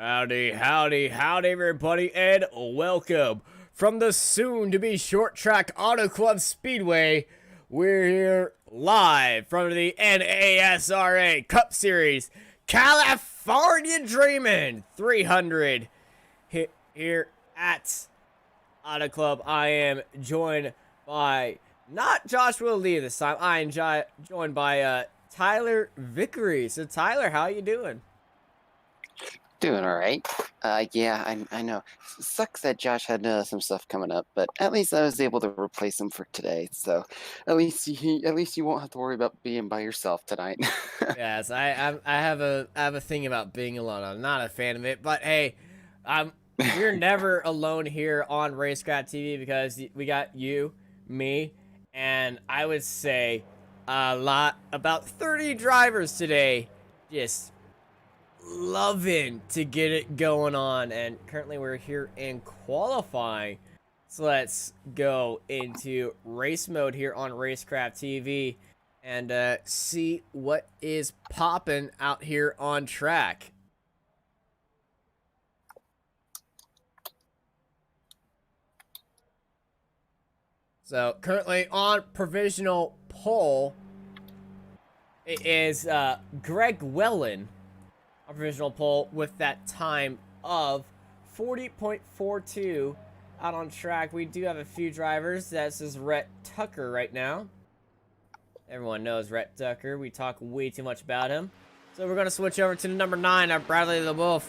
Howdy, howdy, howdy, everybody, and welcome from the soon-to-be short-track Auto Club Speedway. We're here live from the NASRA Cup Series, California Dreamin' 300 here at Auto Club. I am joined by, not Joshua Lee this time, I am joined by Tyler Vickery. So, Tyler, how you doing? Doing all right. Yeah, I know. Sucks that Josh had some stuff coming up, but at least I was able to replace him for today. So, at least you won't have to worry about being by yourself tonight. Yes, I have a thing about being alone. I'm not a fan of it, but hey, we're never alone here on Racecraft TV because we got you, me, and I would say about 30 drivers today. Just loving to get it going on, and currently we're here in qualifying, so let's go into race mode here on Racecraft TV and see what is popping out here on track. So currently on provisional pole it is Greg Wellen. Provisional pole with that time of 40.42 out on track. We do have a few drivers. This is Rhett Tucker right now. Everyone knows Rhett Tucker. We talk way too much about him. So we're going to switch over to number 9, our Bradley LeBoeuf.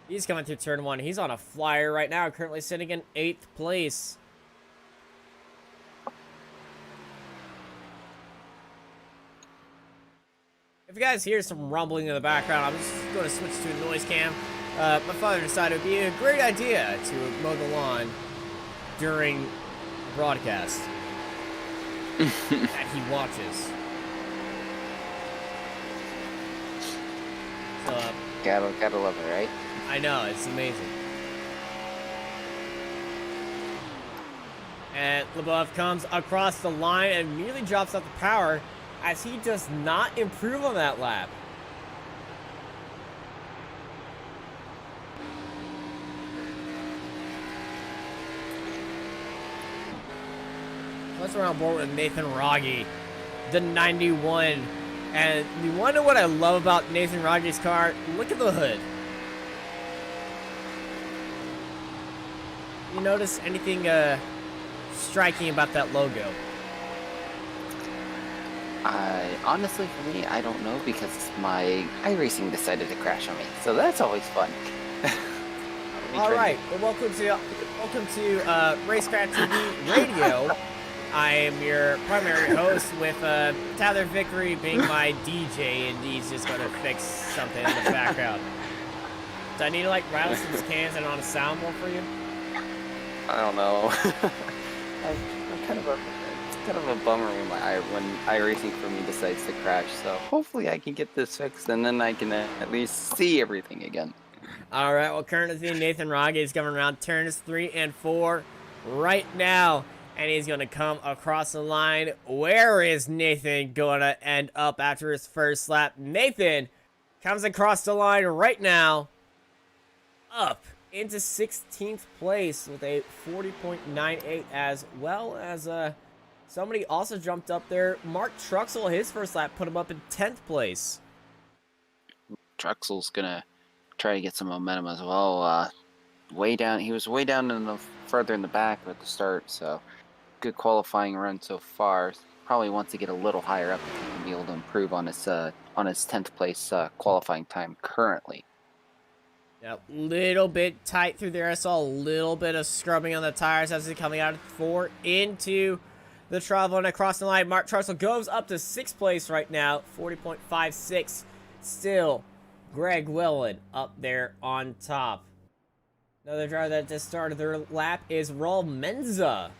He's coming through turn 1. He's on a flyer right now, currently sitting in 8th place. If you guys hear some rumbling in the background, I'm just going to switch to a noise cam. My father decided it would be a great idea to mow the lawn during the broadcast that he watches. So, Gotta love it, right? I know, it's amazing. And LeBeouf comes across the line and immediately drops out the power, as he does not improve on that lap. Let's run on board with Nathan Rogge, the 91. And you want to know what I love about Nathan Rogge's car? Look at the hood. You notice anything striking about that logo? Honestly, for me, I don't know, because my iRacing decided to crash on me, so that's always fun. All right, well, welcome to Racecraft TV Radio. I am your primary host, with Tyler Vickery being my DJ, and he's just going to fix something in the background. Do I need to rattle some cans and on a soundboard for you? I don't know. I'm kind of a bummer when iRacing for me decides to crash, so hopefully I can get this fixed and then I can at least see everything again. All right, well, currently Nathan Rogge is coming around turns 3 and 4 right now, and he's going to come across the line. Where is Nathan going to end up after his first lap? Nathan comes across the line right now, up into 16th place with a 40.98, as well as somebody also jumped up there. Mark Truxell, his first lap put him up in 10th place. Truxell's gonna try to get some momentum as well. Way down, he was way down further in the back at the start, so good qualifying run so far. Probably wants to get a little higher up and be able to improve on his 10th place qualifying time currently. Yeah, little bit tight through there. I saw a little bit of scrubbing on the tires as he's coming out of 4 into the travel and across the line. Mark Truxell goes up to 6th place right now, 40.56. Still, Greg Wellen up there on top. Another driver that just started their lap is Raul Menza.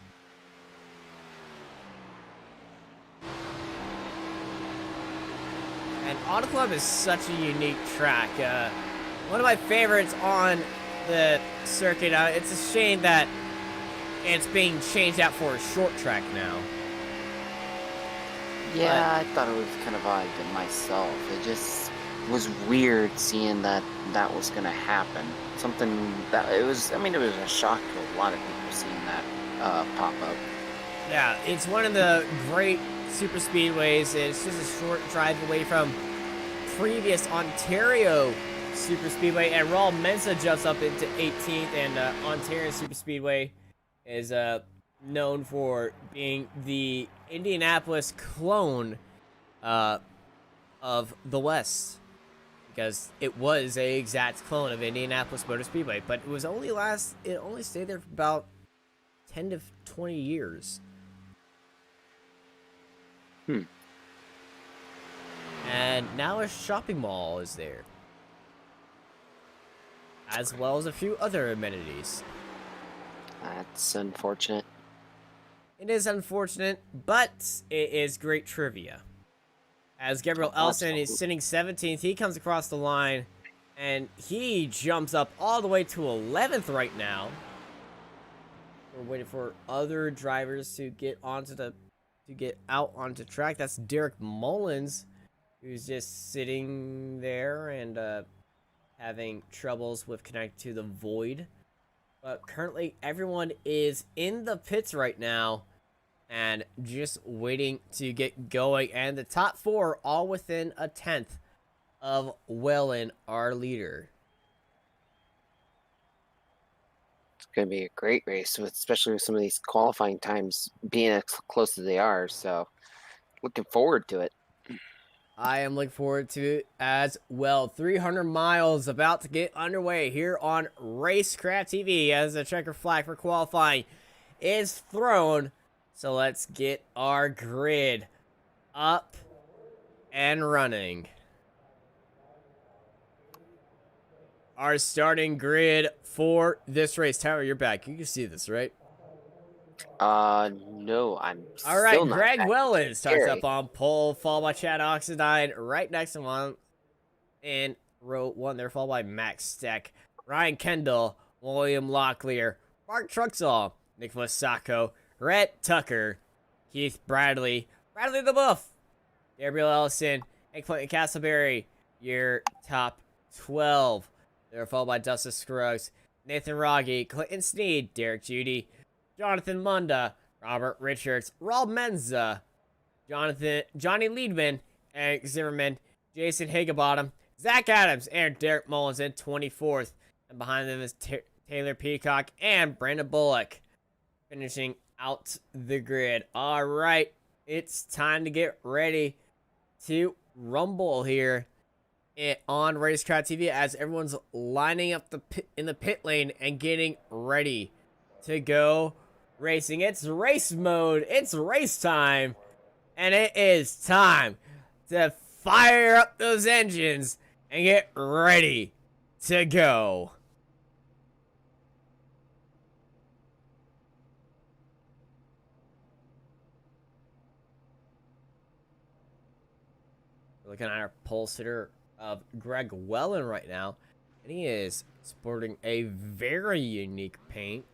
And Auto Club is such a unique track. One of my favorites on the circuit. It's a shame that it's being changed out for a short track now. Yeah, I thought it was kind of odd myself. was weird seeing that was gonna happen. Something that it was. I mean, it was a shock to a lot of people seeing that pop up. Yeah, it's one of the great super speedways. It's just a short drive away from previous Ontario super speedway, and Raw Mensa jumps up into 18th, and Ontario super speedway is known for being the Indianapolis clone of the West, because it was a exact clone of Indianapolis Motor Speedway, but it only stayed there for about 10 to 20 years. And now a shopping mall is there, as well as a few other amenities. That's unfortunate. It is unfortunate, but it is great trivia. As Gabriel Ellison is sitting 17th, he comes across the line, and he jumps up all the way to 11th right now. We're waiting for other drivers to get out onto track. That's Derek Mullins, who's just sitting there and having troubles with connecting to the void. But currently, everyone is in the pits right now and just waiting to get going. And the top four all within a 10th of Wellen, our leader. It's going to be a great race, especially with some of these qualifying times being as close as they are. So, looking forward to it. I am looking forward to it as well. 300 miles about to get underway here on Racecraft TV as the checker flag for qualifying is thrown. So let's get our grid up and running. Our starting grid for this race. Tyler, you're back. You can see this, right? No, I'm all right. still not Greg back. Wellen starts Scary. up on pole, followed by Chad Oxidine right next to him in row 1. They're followed by Max Steck, Ryan Kendall, William Locklear, Mark Truxall, Nicholas Sacco, Rhett Tucker, Keith Bradley the Buff, Gabriel Ellison, and Clinton Castleberry, your top 12. They're followed by Dustin Scruggs, Nathan Rogge, Clinton Sneed, Derek Judy, Jonathan Munda, Robert Richards, Rob Menza, Johnny Liedman, Eric Zimmerman, Jason Higginbottom, Zach Adams, and Derek Mullins in 24th. And behind them is Taylor Peacock and Brandon Bullock finishing out the grid. All right, it's time to get ready to rumble here on Racecraft TV as everyone's lining up in the pit lane and getting ready to go racing. It's race mode. It's race time. And it is time to fire up those engines and get ready to go. We're looking at our pole sitter of Greg Wellen right now, and he is sporting a very unique paint.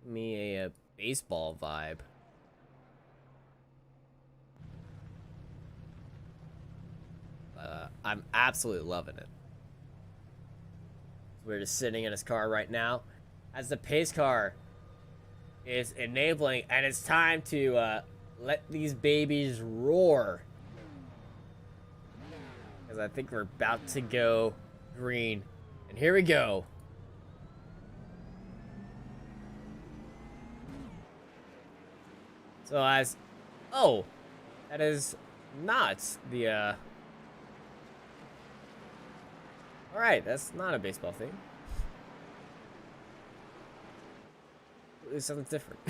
Me a baseball vibe. I'm absolutely loving it. We're just sitting in his car right now as the pace car is enabling, and it's time to let these babies roar. Because I think we're about to go green. And here we go. So that is not the, alright, that's not a baseball thing. It's something different.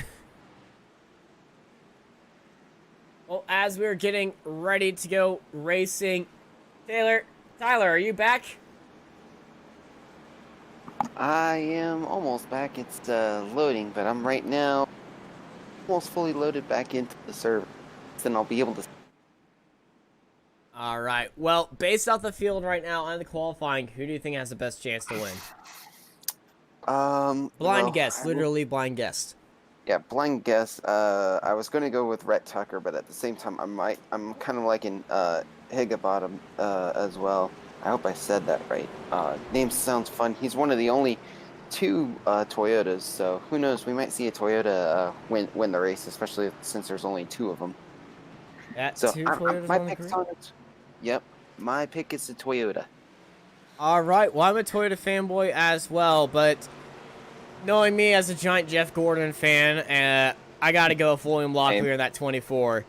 Well, as we're getting ready to go racing, Tyler, are you back? I am almost back. It's loading, but I'm right now almost fully loaded back into the server. Then I'll be able to. All right. Well, based off the field right now on the qualifying, who do you think has the best chance to win? Blind guess, literally blind guess. Yeah, blind guess. I was going to go with Rhett Tucker, but at the same time, I'm kind of liking Higginbottom as well. I hope I said that right. Name sounds fun. He's one of the only two Toyotas, so who knows? We might see a Toyota win the race, especially since there's only two of them. At So two Toyotas my on the pick's grid? on it. Yep, my pick is the Toyota. All right. Well, I'm a Toyota fanboy as well, but knowing me as a giant Jeff Gordon fan, I got to go with William Same. Locklear in that 24.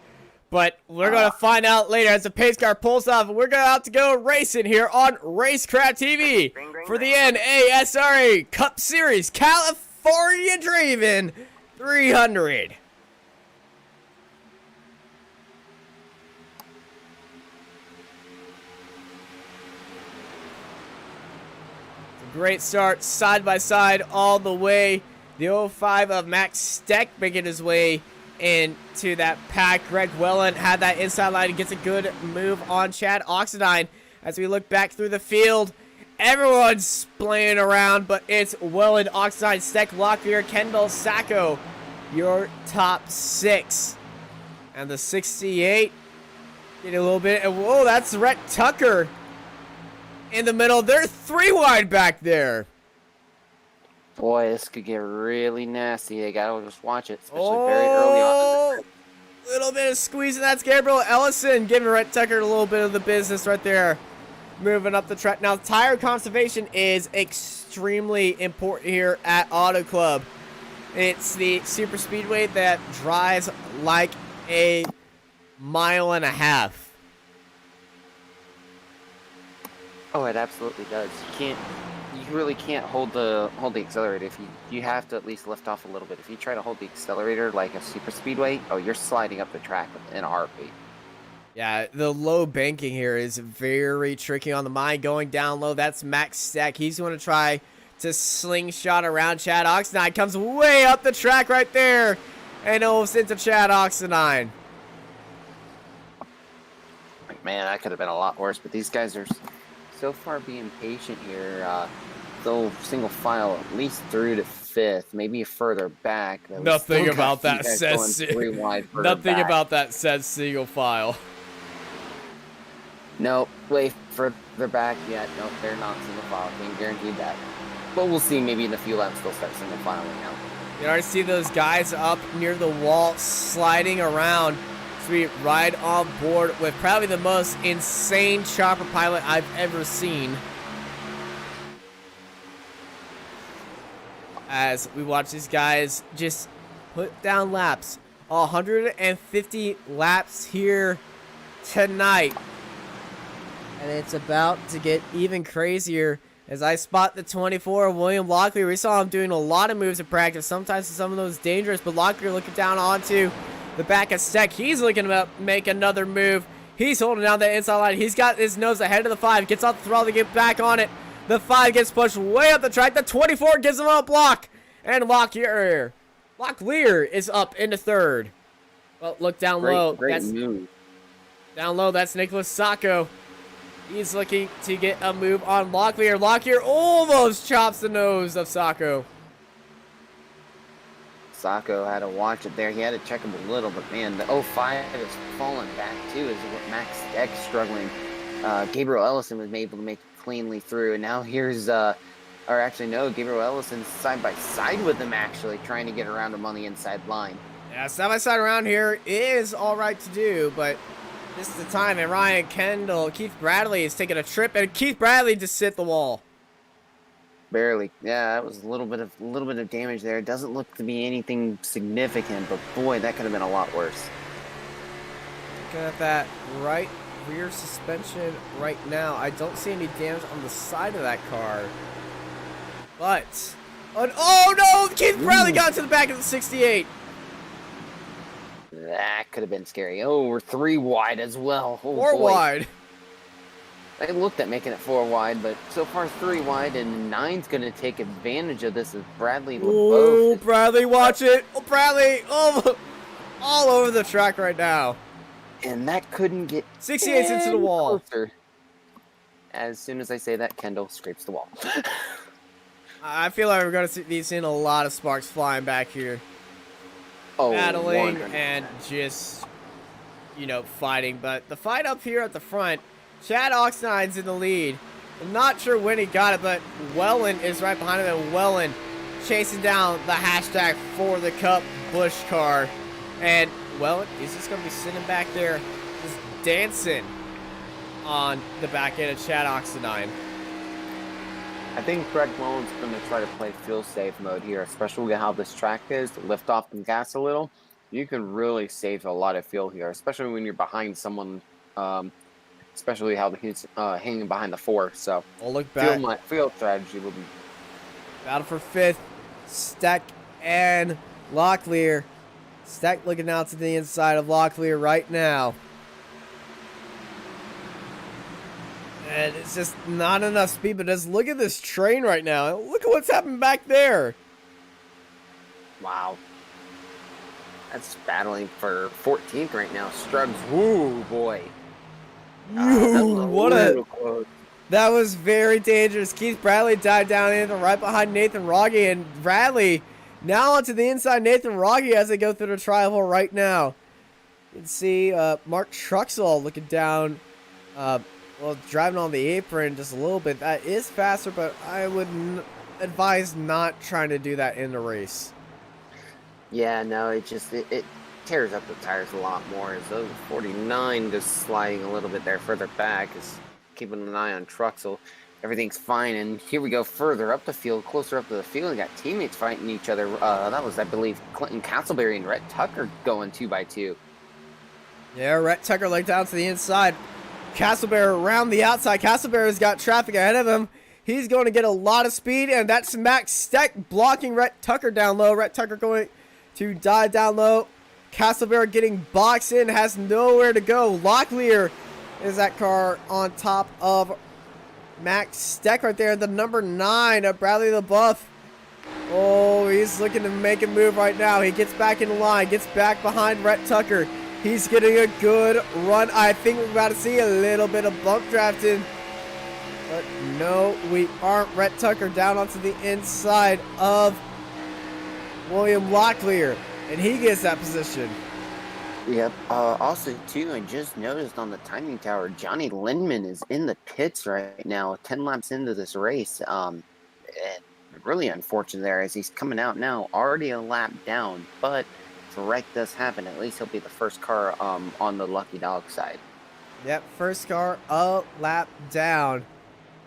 But we're going to find out later as the pace car pulls off, and we're going to have to go racing here on Racecraft TV for the NASRA Cup Series California Dreamin 300. Great start, side by side, all the way. The 05 of Max Steck making his way into that pack. Greg Welland had that inside line and gets a good move on Chad Oxidine. As we look back through the field, everyone's playing around, but it's Welland, Oxidine, Steck, Locklear, Kendall, Sacco, your top 6. And the 68, getting a little bit, and whoa, that's Rhett Tucker in the middle. They're 3 wide back there. Boy, this could get really nasty. They gotta just watch it, especially very early on. Little bit of squeezing. That's Gabriel Ellison giving Rhett Tucker a little bit of the business right there. Moving up the track. Now, tire conservation is extremely important here at Auto Club. It's the super speedway that drives like a mile and a half. Oh, it absolutely does. You really can't hold the accelerator. If you have to at least lift off a little bit. If you try to hold the accelerator like a super speedway, oh, you're sliding up the track in a heartbeat. Yeah, the low banking here is very tricky on the mind. Going down low, that's Max Steck. He's going to try to slingshot around Chad Oxidine. Comes way up the track right there and oofs into Chad Oxidine. Man, that could have been a lot worse, but these guys are so far being patient here. They'll single file at least through to 5th, maybe further back. Nothing about that says nothing back. about that says single file. Nope, way further back yet. Nope, they're not single file. Can't guarantee that. But we'll see. Maybe in a few laps they'll start single filing out. You already see those guys up near the wall sliding around. We ride on board with probably the most insane chopper pilot I've ever seen. As we watch these guys just put down laps. 150 laps here tonight. And it's about to get even crazier as I spot the 24 of William Locklear. We saw him doing a lot of moves in practice. Sometimes some of those dangerous, but Locklear looking down onto the back of Steck. He's looking to make another move. He's holding down that inside line. He's got his nose ahead of the 5. Gets off the throttle to get back on it. The 5 gets pushed way up the track. The 24 gives him a block. And Locklear is up into 3rd. Well, look down low. Great move. Down low, that's Nicholas Sacco. He's looking to get a move on Locklear. Locklear almost chops the nose of Sacco. Sacco had to watch it there. He had to check him a little, but man, the 05 is falling back too. Is what Max Steck struggling. Gabriel Ellison was able to make it cleanly through, and now here's, or actually no, Gabriel Ellison's side by side with him actually, trying to get around him on the inside line. Yeah, side by side around here is all right to do, but this is the time, and Ryan Kendall, Keith Bradley is taking a trip, and Keith Bradley just hit the wall. Barely. Yeah, that was a little bit of damage there. It doesn't look to be anything significant, but boy, that could have been a lot worse. Looking at that right rear suspension right now, I don't see any damage on the side of that car. But, oh no, Keith Bradley got to the back of the 68. That could have been scary. Oh, we're 3 wide as well. Oh, 4 wide. I looked at making it 4 wide, but so far 3 wide, and 9's going to take advantage of this as Bradley Oh, Bradley, watch it. Oh, Bradley, oh, all over the track right now. And that couldn't get 68's into the wall. Closer. As soon as I say that, Kendall scrapes the wall. I feel like we're going to be seeing a lot of sparks flying back here. Oh, Battling wonderful. and just you know, fighting. But the fight up here at the front, Chad Oxnine's in the lead. I'm not sure when he got it, but Wellen is right behind him, and Wellen chasing down the hashtag for the Cup Busch car. And Wellen is just going to be sitting back there just dancing on the back end of Chad Oxnine. I think Greg Wellen's going to try to play feel-safe mode here, especially with how this track is, to lift off the gas a little. You can really save a lot of fuel here, especially when you're behind someone, especially how he's hanging behind the 4. So, We'll look back. Field strategy will be... Battle for 5th. Steck and Locklear. Steck looking out to the inside of Locklear right now. And it's just not enough speed, but just look at this train right now. Look at what's happening back there. Wow. That's battling for 14th right now. Struggs, ooh, boy. That was very dangerous. Keith Bradley died down in right behind Nathan Rogge, and Bradley now onto the inside Nathan Rogge as they go through the tri-hole right now. You can see Mark Truxell looking down, well, driving on the apron just a little bit. That is faster, but I would advise not trying to do that in the race. Yeah, no, it tears up the tires a lot more. As those 49 just sliding a little bit there further back, is keeping an eye on Truxell. Everything's fine, and here we go further up the field, closer up to the field. We got teammates fighting each other. That was, I believe, Clinton Castleberry and Rhett Tucker going 2x2. Yeah, Rhett Tucker like down to the inside. Castleberry around the outside. Castleberry's got traffic ahead of him. He's going to get a lot of speed, and that's Max Steck blocking Rhett Tucker down low. Rhett Tucker going to dive down low. Castleberry getting boxed in, has nowhere to go. Locklear is that car on top of Max Steck right there, the number 9 of Bradley LaBeouf. Oh, he's looking to make a move right now. He gets back in line, gets back behind Rhett Tucker. He's getting a good run. I think we're about to see a little bit of bump drafting. But no, we aren't. Rhett Tucker down onto the inside of William Locklear, and he gets that position. Yep. Also, too, I just noticed on the timing tower, Johnny Lindman is in the pits right now, 10 laps into this race. And really unfortunate there as he's coming out now, already a lap down. But if a wreck does happen, at least he'll be the first car on the Lucky Dog side. Yep, first car a lap down.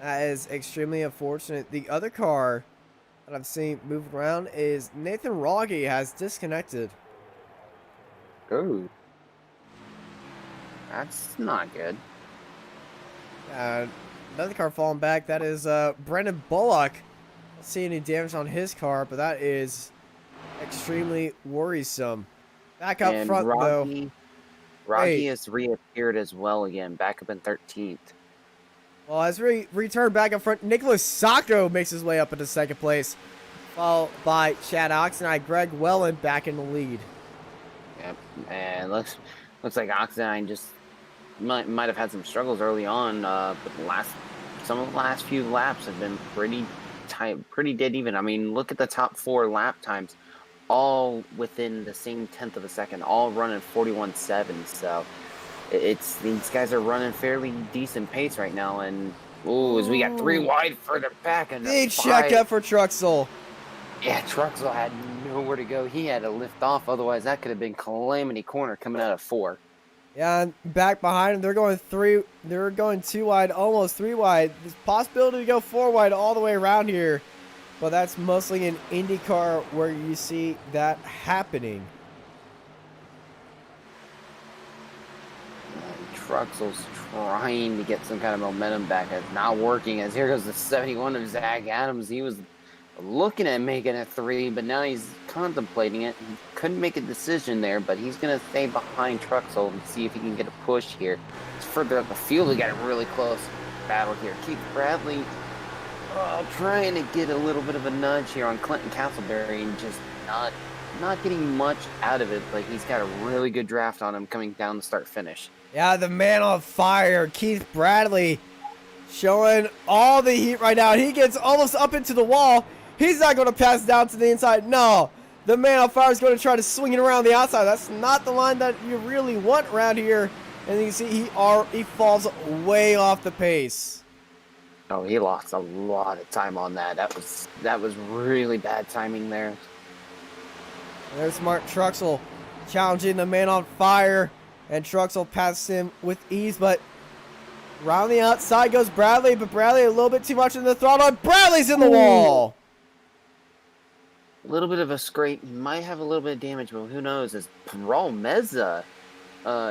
That is extremely unfortunate. The other car that I've seen moving around is Nathan Rogge has disconnected. Ooh. That's not good. Another car falling back. That is Brendan Bullock. Don't see any damage on his car, but that is extremely worrisome. Back up And front, though. Rocky has reappeared as well again, back up in 13th. Well, as we return back up front, Nicholas Sacco makes his way up into second place, followed by Chad Oxnine. Greg Wellen back in the lead. Yep, and looks like Oxnine just might have had some struggles early on, but some of the last few laps have been pretty tight, pretty dead even. I mean, look at the top 4 lap times, all within the same 1/10 of a second, all running 41.7. So these guys are running fairly decent pace right now. And as we got 3 wide further back, and big check up for Truxell. Yeah, Truxell had nowhere to go. He had to lift off. Otherwise, that could have been calamity corner coming out of 4. Yeah, and back behind him, they're going 2 wide, almost 3 wide. There's possibility to go 4 wide all the way around here, but that's mostly in IndyCar where you see that happening. Truxell's trying to get some kind of momentum back. It's not working, as here goes the 71 of Zach Adams. He was looking at making a 3, but now he's contemplating it. He couldn't make a decision there, but he's going to stay behind Truxell and see if he can get a push here. It's further up the field. We got a really close battle here. Keith Bradley trying to get a little bit of a nudge here on Clinton Castleberry and just not getting much out of it, but he's got a really good draft on him coming down the start-finish. Yeah, the man on fire, Keith Bradley, showing all the heat right now. He gets almost up into the wall. He's not going to pass down to the inside. No, The man on fire is going to try to swing it around the outside. That's not the line that you really want around here. And you can see he falls way off the pace. Oh, he lost a lot of time on that. That was really bad timing there. And there's Mark Truxell challenging the man on fire. And Truxell passes him with ease, but around the outside goes Bradley, but Bradley a little bit too much in the throttle. And Bradley's in the wall. A little bit of a scrape. He might have a little bit of damage, but who knows? As Raul Meza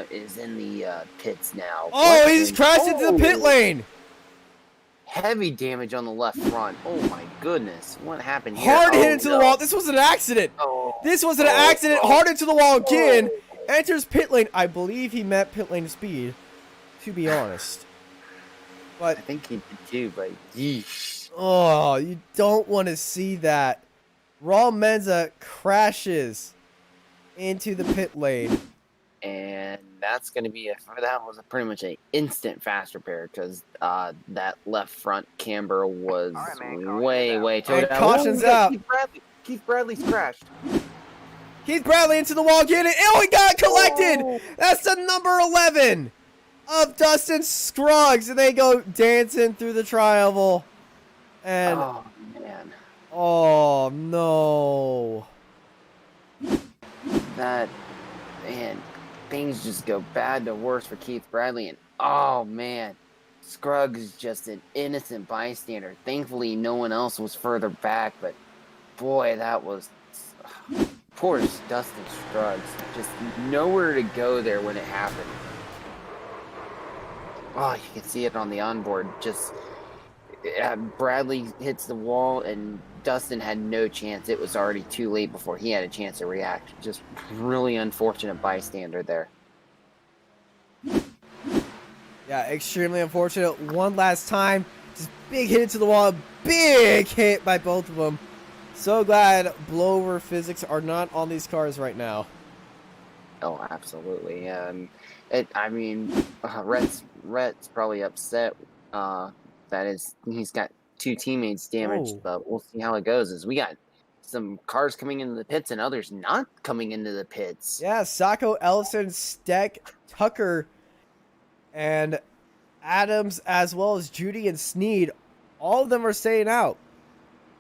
is in the pits now. Oh, he's crashed into the pit lane. Heavy damage on the left front. Oh my goodness. What happened here? Hard hit into the wall. This was an accident. This was an accident. Hard into the wall again. Enters pit lane. I believe he met pit lane speed, to be honest. But I think he did too, but yeesh. Oh, you don't want to see that. Raul Menza crashes into the pit lane. And that's going to be that was pretty much an instant fast repair because that left front camber was way too. And caution's out. Keith Bradley's crashed. Keith Bradley into the wall again. Oh, he got collected. Oh. That's the number 11 of Dustin Scruggs. And they go dancing through the tri-oval. And oh, man. Oh, no. Man, things just go bad to worse for Keith Bradley. And, oh, man, Scruggs is just an innocent bystander. Thankfully, no one else was further back. But, boy, that was... Poor Dustin Scruggs. Just nowhere to go there when it happened. Oh, you can see it on the onboard. Just Bradley hits the wall, and Dustin had no chance. It was already too late before he had a chance to react. Just really unfortunate bystander there. Yeah, extremely unfortunate. One last time. Just big hit into the wall. Big hit by both of them. So glad blowover physics are not on these cars right now. Oh, absolutely. Rhett's probably upset he's got two teammates damaged, but we'll see how it goes. As we got some cars coming into the pits and others not coming into the pits. Yeah, Sacco, Ellison, Steck, Tucker, and Adams, as well as Judy and Sneed, all of them are staying out.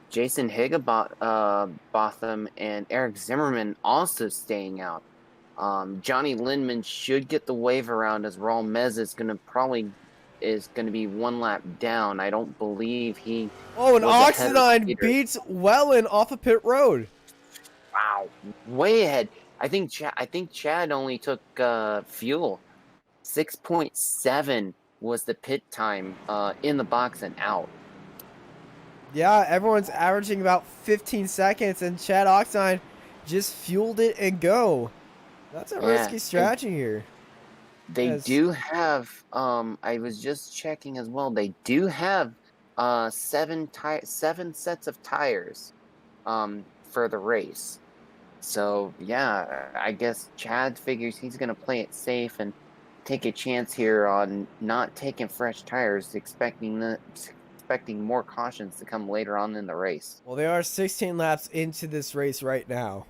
Jason Higginbotham and Eric Zimmerman also staying out. Johnny Lindman should get the wave around as Raul Mez is going to be one lap down. I don't believe he. Oh, and Oxidine beats Wellen off of pit road. Wow, way ahead. I think Chad only took fuel. 6.7 was the pit time in the box and out. Yeah, everyone's averaging about 15 seconds, and Chad Oxide just fueled it and go. That's a risky strategy here. They do have, I was just checking as well, they do have 7 sets of tires for the race. So, yeah, I guess Chad figures he's going to play it safe and take a chance here on not taking fresh tires, expecting more cautions to come later on in the race. Well, they are 16 laps into this race right now.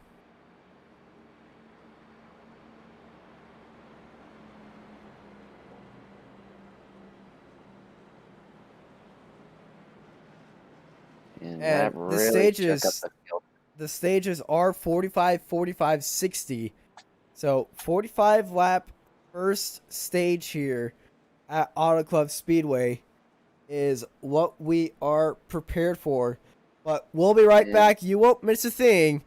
And really the stages are 45, 45, 60. So 45 lap first stage here at Auto Club Speedway is what we are prepared for. But we'll be right back. You won't miss a thing,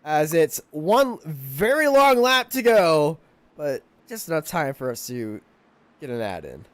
as it's one very long lap to go, but just enough time for us to get an ad in.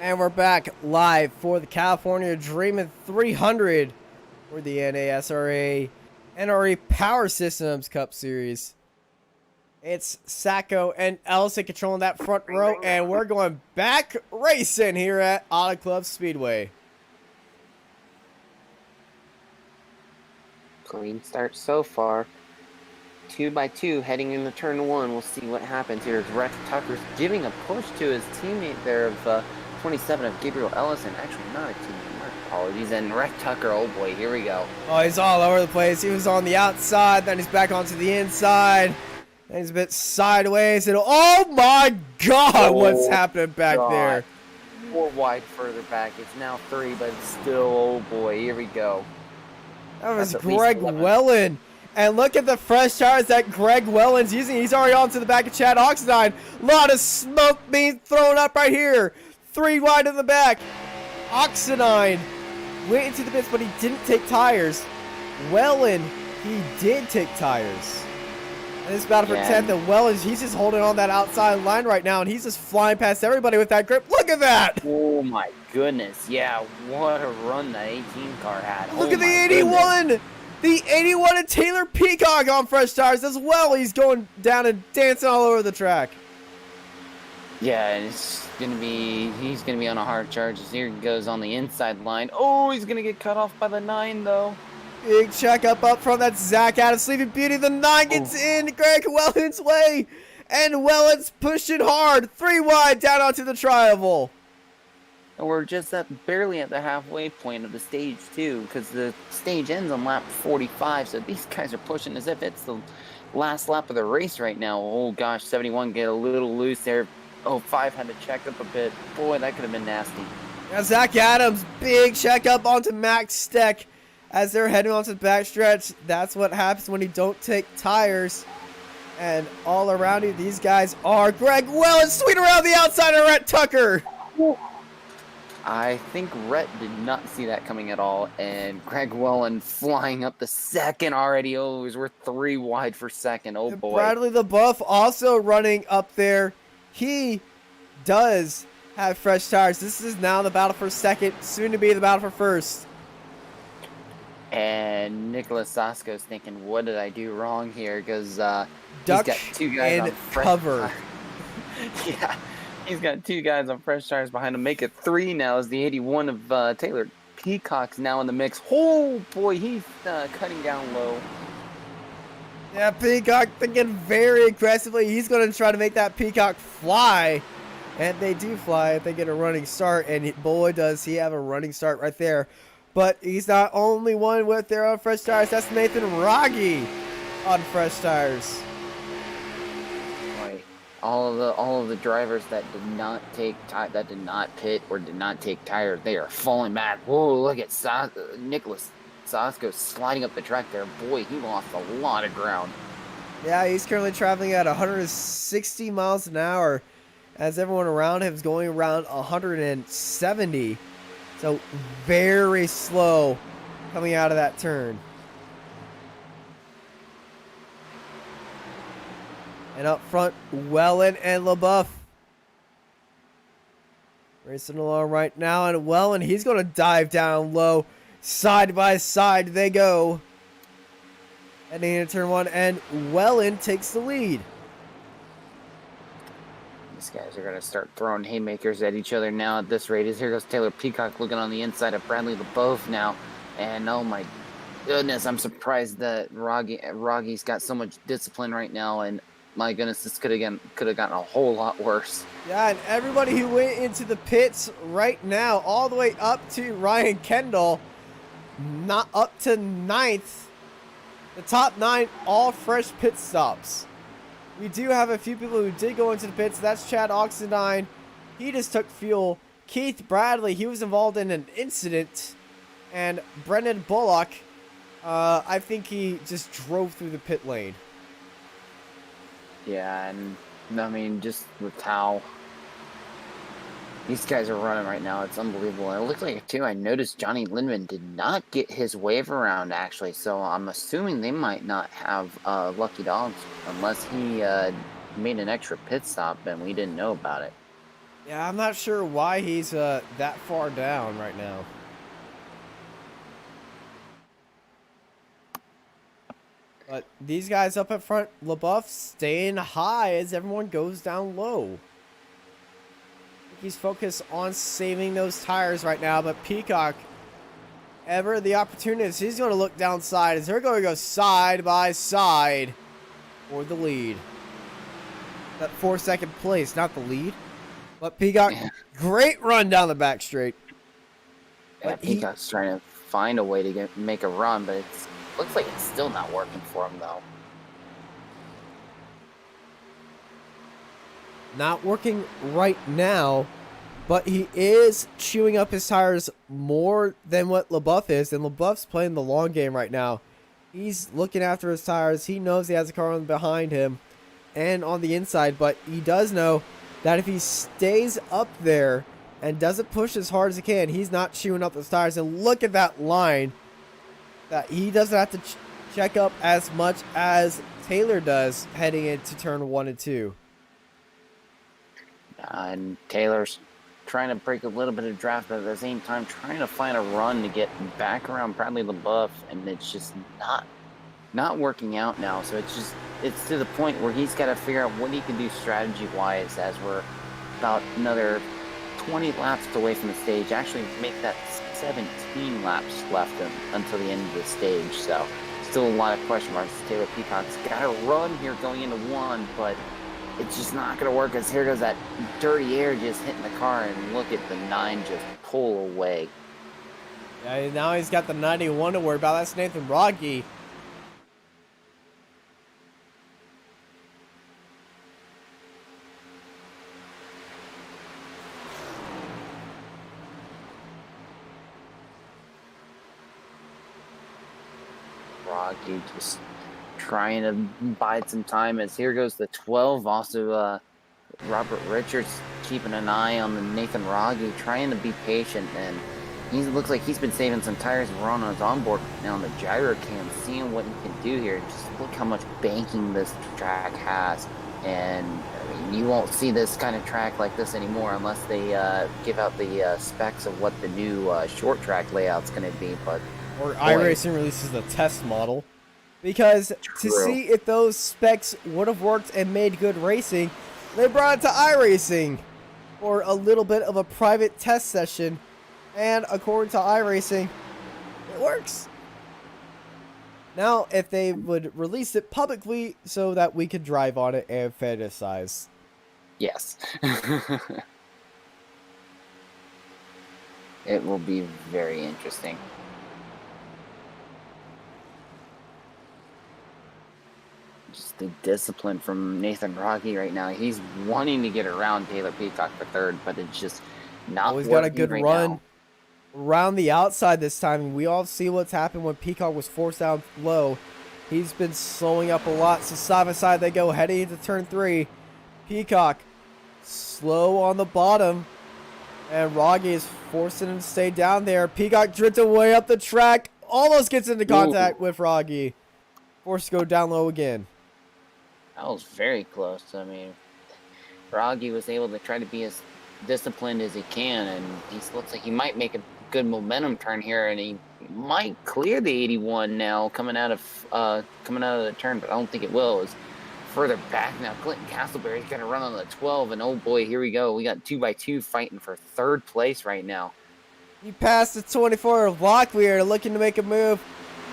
And we're back live for the California Dreamin 300 for the NASRA NRE Power Systems Cup Series. It's Sacco and Ellison controlling that front row, and we're going back racing here at Auto Club Speedway. Clean start so far. 2 by 2 heading into turn 1. We'll see what happens here. Rex Tucker's giving a push to his teammate there of 27 of Gabriel Ellison. Actually, not a teammate. My apologies. And Rex Tucker, oh boy, here we go. Oh, he's all over the place. He was on the outside, then he's back onto the inside. Then he's a bit sideways. And oh my God, what's happening back there? 4 wide further back. It's now 3, but it's still, oh boy, here we go. That was Greg Wellen. And look at the fresh tires that Greg Wellen's using. He's already onto the back of Chad Oxendine. A lot of smoke being thrown up right here. 3 wide in the back. Oxendine went into the pits, but he didn't take tires. Wellen, he did take tires. And this battle for 10th, and Wellen, he's just holding on that outside line right now, and he's just flying past everybody with that grip. Look at that! Oh my goodness. Yeah, what a run that 18 car had. Look at the 81! Goodness. The 81 and Taylor Peacock on fresh tires as well. He's going down and dancing all over the track. Yeah, and he's gonna be on a hard charge as here he goes on the inside line. Oh, he's gonna get cut off by the 9 though. Big check up front. That's Zach Adams, Sleeping Beauty. The 9 gets in Greg Wellen's way, and Wellen's pushing hard. 3 wide down onto the tri-oval. And we're just barely at the halfway point of the stage, too, because the stage ends on lap 45, so these guys are pushing as if it's the last lap of the race right now. Oh, gosh, 71 get a little loose there. Oh, 5 had to check up a bit. Boy, that could have been nasty. Now, Zach Adams, big check up onto Max Steck as they're heading onto the backstretch. That's what happens when you don't take tires. And all around you, these guys are Greg Wellen, sweet around the outside of Rhett Tucker. I think Rhett did not see that coming at all, and Greg Wellen flying up the second already. Oh, we're 3 wide for second. Oh, boy. Bradley the Buff also running up there. He does have fresh tires. This is now the battle for second, soon to be the battle for first. And Nicholas Sasko's thinking, what did I do wrong here? Because he's Duck got 2 guys on cover. Yeah. He's got 2 guys on fresh tires behind him. Make it 3 now as the 81 of Taylor Peacock's now in the mix. Oh, boy, he's cutting down low. Yeah, Peacock thinking very aggressively. He's going to try to make that Peacock fly. And they do fly if they get a running start. And boy, does he have a running start right there. But he's not only one with their own fresh tires. That's Nathan Rogge on fresh tires. All of the drivers that did not pit or did not take tires, they are falling back. Whoa, look at Nicholas Sasko sliding up the track there. Boy, he lost a lot of ground. Yeah, he's currently traveling at 160 miles an hour as everyone around him is going around 170. So very slow coming out of that turn. And up front, Wellen and LaBeouf racing along right now. And Wellen, he's going to dive down low. Side by side they go. Heading into turn 1, and Wellen takes the lead. These guys are going to start throwing haymakers at each other now at this rate. As here goes Taylor Peacock looking on the inside of Bradley LaBeouf now. And oh my goodness, I'm surprised that Rogge's got so much discipline right now. And my goodness, this could have gotten a whole lot worse. Yeah, and everybody who went into the pits right now, all the way up to Ryan Kendall, not up to 9th. The top 9, all fresh pit stops. We do have a few people who did go into the pits. That's Chad Oxendine. He just took fuel. Keith Bradley, he was involved in an incident. And Brendan Bullock, I think he just drove through the pit lane. Yeah, and I mean, just with how these guys are running right now, it's unbelievable. And it looks like, too, I noticed Johnny Lindman did not get his wave around, actually. So I'm assuming they might not have lucky dogs unless he made an extra pit stop and we didn't know about it. Yeah, I'm not sure why he's that far down right now. But these guys up at front, LaBeouf staying high as everyone goes down low. He's focused on saving those tires right now, but Peacock, ever the opportunist, he's going to look downside as they're going to go side by side for the lead. That 4-second place, not the lead. But Peacock, great run down the back straight. Yeah, But Peacock's trying to find a way to make a run, but it's looks like it's still not working for him though. Not working right now, but he is chewing up his tires more than what LaBeouf is, and LaBeouf's playing the long game right now. He's looking after his tires. He knows he has a car on behind him and on the inside, but he does know that if he stays up there and doesn't push as hard as he can, he's not chewing up those tires. And look at that line, that he doesn't have to check up as much as Taylor does heading into turn 1 and 2. And Taylor's trying to break a little bit of draft, but at the same time trying to find a run to get back around Bradley LaBeouf, and it's just not working out now. So it's to the point where he's got to figure out what he can do strategy-wise as we're about another 20 laps away from the stage. Actually make that 17 laps left until the end of the stage. So still a lot of question marks. Taylor Peacock's got a run here going into 1, but it's just not going to work as here goes that dirty air just hitting the car, and look at the 9 just pull away. Yeah, now he's got the 91 to worry about. That's Nathan Rogge. Rocky just trying to bide some time as here goes the 12. Also, Robert Richards keeping an eye on the Nathan Rogge, trying to be patient, and he looks like he's been saving some tires. We're on his onboard now on the gyro cam, seeing what he can do here. Just look how much banking this track has, and I mean, you won't see this kind of track like this anymore unless they give out the specs of what the new short track layout's going to be. But or iRacing releases the test model, because to see if those specs would have worked and made good racing, they brought it to iRacing for a little bit of a private test session, and according to iRacing, it works. Now, if they would release it publicly so that we could drive on it and fantasize. Yes. It will be very interesting. Just the discipline from Nathan Rogge right now. He's wanting to get around Taylor Peacock for third, but it's just not He's working got a good right run now. around the outside this time, and we all see what's happened when Peacock was forced down low. He's been slowing up a lot, so side by side they go heading into turn 3. Peacock slow on the bottom, and Rogge is forcing him to stay down there. Peacock drifted way up the track, almost gets into contact with Rogge. Forced to go down low again. That was very close. I mean, Rogge was able to try to be as disciplined as he can, and he looks like he might make a good momentum turn here, and he might clear the 81 now coming out of the turn, but I don't think it will. It's further back now. Clinton Castleberry's going to run on the 12, and oh boy, here we go. We got 2x2 fighting for third place right now. He passed the 24 of Locklear, looking to make a move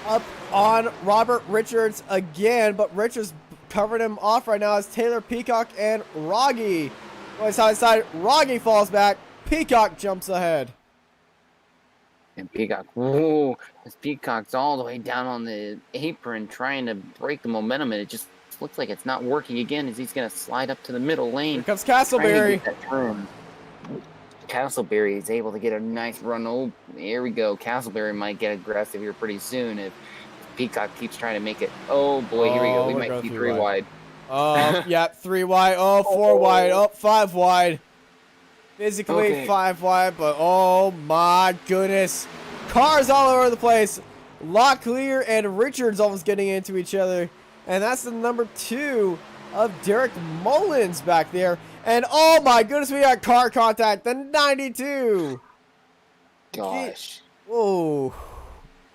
up on Robert Richards again, but Richards covering him off right now as Taylor Peacock and Rogge. Going side to side, Rogge falls back, Peacock jumps ahead. And Peacock, whoa, this Peacock's all the way down on the apron trying to break the momentum, and it just looks like it's not working again as he's going to slide up to the middle lane. Here comes Castleberry. Castleberry is able to get a nice run. Oh, here we go. Castleberry might get aggressive here pretty soon if Peacock keeps trying to make it. Oh, boy, here we go. We might be 3 wide. Yeah, 3 wide. Oh, 4 wide. Oh, 5 wide. Physically 5 wide, but oh my goodness. Cars all over the place. Locklear and Richards almost getting into each other. And that's the number 2 of Derek Mullins back there. And oh my goodness, we got car contact. The 92. Gosh. Whoa.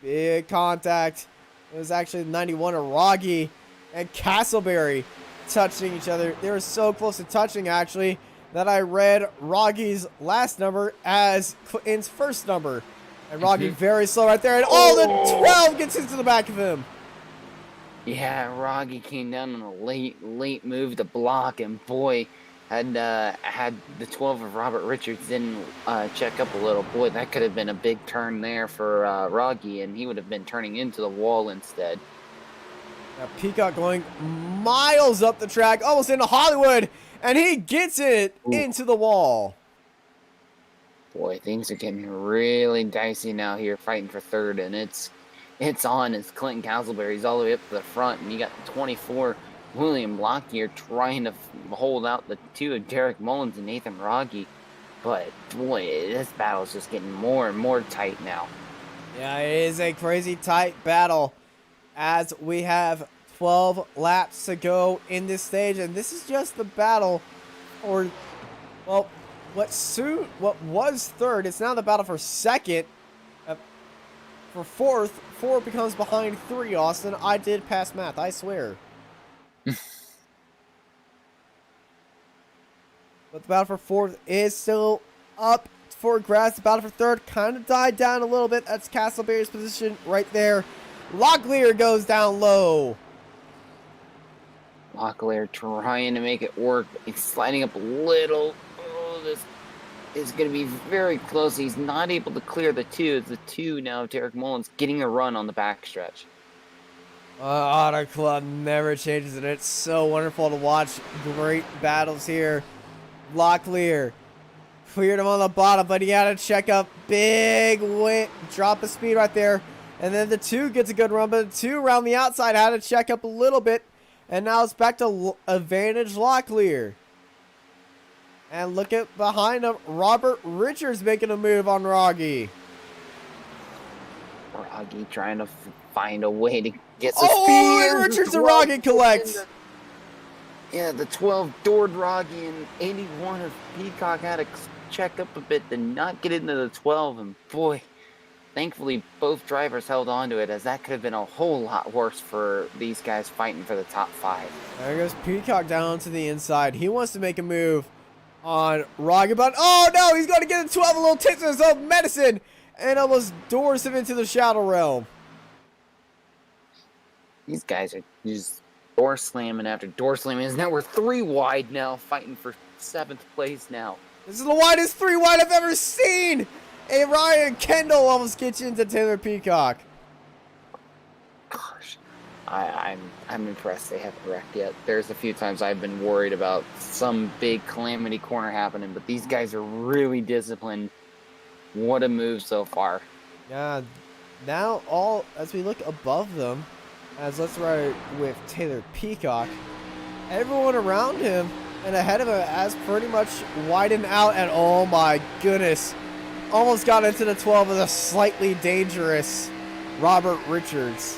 Big contact. It was actually 91 of Rogge and Castleberry touching each other. They were so close to touching, actually, that I read Rogge's last number as Clinton's first number. And Rogge very slow right there. And the 12 gets into the back of him. Yeah, Rogge came down on a late move to block, and boy, had the 12 of Robert Richards didn't check up a little, boy, that could have been a big turn there for Rogge, and he would have been turning into the wall instead. Now Peacock going miles up the track, almost into Hollywood, and he gets it into the wall. Boy, things are getting really dicey now here, fighting for third, and it's on as Clinton Castleberry's all the way up to the front, and you got 24 William Lockyer trying to hold out the 2 of Derek Mullins and Nathan Rogge. But boy, this battle's just getting more and more tight now. Yeah, it is a crazy tight battle as we have 12 laps to go in this stage, and this is just the battle for, well, what was third. It's now the battle for second. For fourth, 4 becomes behind 3, Austin. I did pass math, I swear. But the battle for fourth is still up for grabs. The battle for third kind of died down a little bit. That's Castleberry's position right there. Locklear goes down low. Locklear trying to make it work. He's sliding up a little. Oh, this is going to be very close. He's not able to clear the 2. It's the 2 now of Derek Mullins getting a run on the backstretch. Auto Club never changes, and it's so wonderful to watch great battles here. Locklear cleared him on the bottom, but he had to check up. Big drop of speed right there. And then the 2 gets a good run, but the 2 around the outside had to check up a little bit. And now it's back to advantage Locklear. And look at behind him, Robert Richards making a move on Rogge. Rogge trying to find a way to get some speed. And Richards and Rogge collect. Yeah, the 12 doored Rogge and 81 of Peacock had to check up a bit to not get into the 12. And boy, thankfully both drivers held on to it, as that could have been a whole lot worse for these guys fighting for the top 5. There goes Peacock down to the inside. He wants to make a move on Rogge, but oh no, he's going to get the 12 a little taste of his own medicine and almost doors him into the shadow realm. These guys are just door slamming after door slamming. Now we're 3 wide now, fighting for 7th place now. This is the widest 3 wide I've ever seen. And Ryan Kendall almost gets into Taylor Peacock. Gosh, I'm impressed they haven't wrecked yet. There's a few times I've been worried about some big calamity corner happening, but these guys are really disciplined. What a move so far. Yeah, now as we look above them, as let's ride with Taylor Peacock, everyone around him and ahead of him has pretty much widened out, and oh my goodness, almost got into the 12 of the slightly dangerous Robert Richards,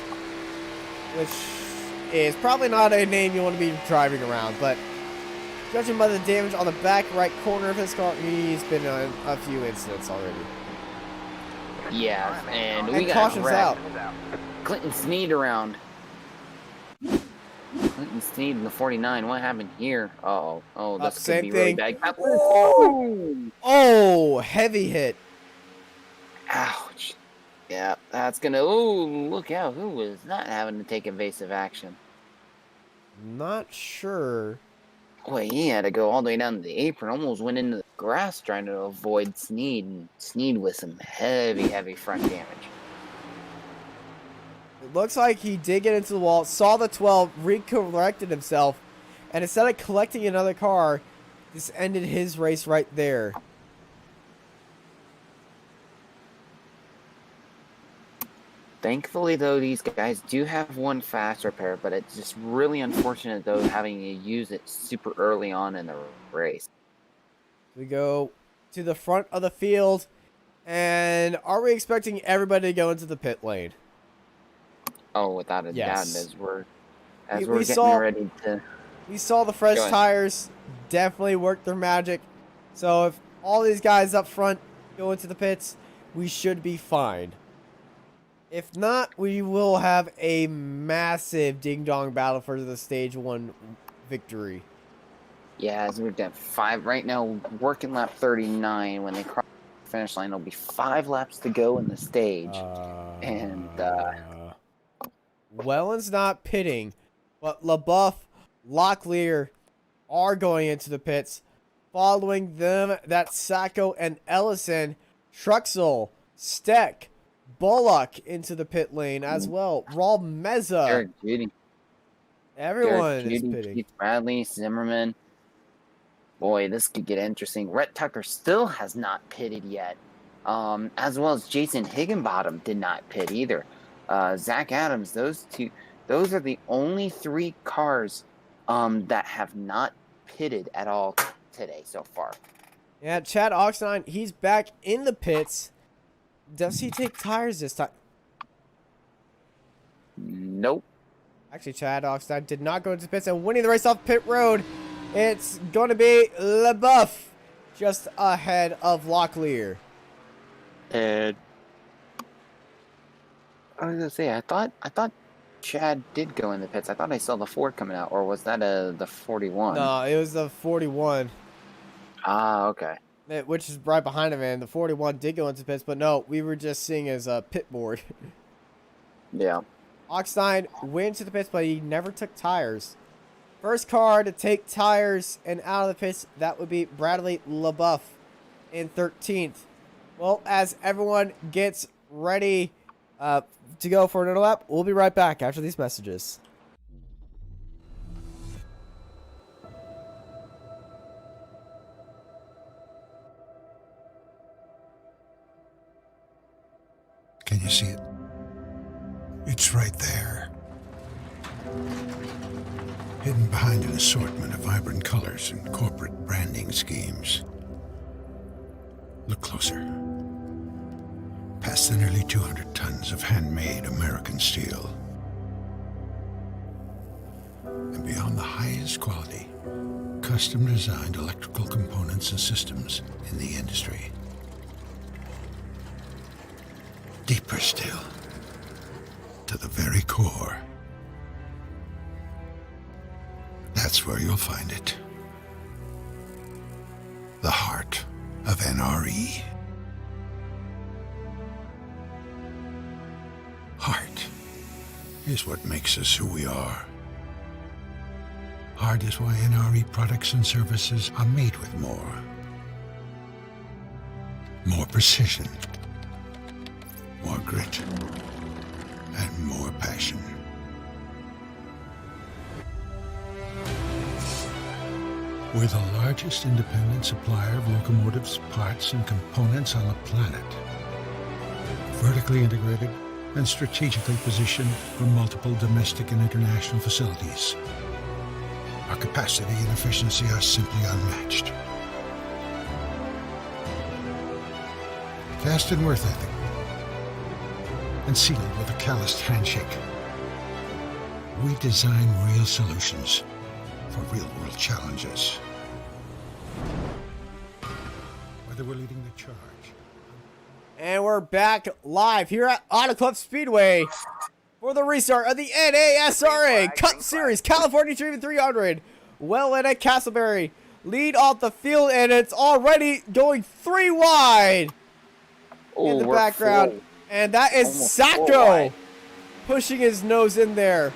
which is probably not a name you want to be driving around, but judging by the damage on the back right corner of his car, he's been in a few incidents already. Yeah, and we got cautions out. Clinton Sneed around. Clinton Sneed in the 49. What happened here? Oh, this could be really bad. Oh, heavy hit. Ouch. Yeah, that's gonna. Oh, look out! Who was not having to take evasive action? Not sure. Boy, he had to go all the way down to the apron. Almost went into the grass trying to avoid Sneed, and Sneed with some heavy front damage. It looks like he did get into the wall, saw the 12, recorrected himself, and instead of collecting another car, this ended his race right there. Thankfully, though, these guys do have one fast repair, but it's just really unfortunate, though, having to use it super early on in the race. We go to the front of the field, and are we expecting everybody to go into the pit lane? Oh, without a doubt, Yes. as we're We getting saw- ready to... We saw the fresh tires definitely worked their magic. So if all these guys up front go into the pits, we should be fine. If not, we will have a massive ding-dong battle for the stage 1 victory. Yeah, as we're at 5 right now, working lap 39. When they cross the finish line, there'll be 5 laps to go in the stage. Welland's not pitting, but LaBeouf, Locklear are going into the pits. Following them, that's Sacco and Ellison, Truxell, Steck, Bullock into the pit lane as well. Raul Meza. Derek Judy. Everyone Derek is Judy, pitting. Keith Bradley, Zimmerman. Boy, this could get interesting. Rhett Tucker still has not pitted yet. As well as Jason Higginbottom did not pit either. Zach Adams, those are the only 3 cars that have not pitted at all today so far. Yeah, Chad Oxnine, he's back in the pits. Does he take tires this time? Nope. Actually, Chad Oxnine did not go into the pits and winning the race off pit road. It's going to be LaBeouf just ahead of Locklear. And I was gonna say, I thought Chad did go in the pits. I thought I saw the Ford coming out, or was that the 41? No, it was the 41. Ah, okay. Which is right behind him, and the 41 did go into pits, but no, we were just seeing his pit board. Yeah. Oxnine went to the pits, but he never took tires. First car to take tires and out of the pits, that would be Bradley LaBeouf in 13th. Well, as everyone gets ready to go for another lap, we'll be right back after these messages. Can you see it? It's right there. Hidden behind an assortment of vibrant colors and corporate branding schemes. Look closer. Past the nearly 200 tons of handmade American steel. And beyond the highest quality, custom-designed electrical components and systems in the industry. Deeper still, to the very core. That's where you'll find it. The heart of NRE. Heart is what makes us who we are. Heart is why NRE products and services are made with more. More precision. More grit. And more passion. We're the largest independent supplier of locomotives, parts, and components on the planet. Vertically integrated and strategically positioned for multiple domestic and international facilities. Our capacity and efficiency are simply unmatched. Fast and worth ethic, and sealed with a calloused handshake. We design real solutions for real-world challenges. Whether we're leading the charge. And we're back live here at Auto Club Speedway for the restart of the NASRA Cup Series California Dreamin 300. Well in at Castleberry. Lead off the field, and it's already going 3 wide in the background. And that is Sacco pushing his nose in there.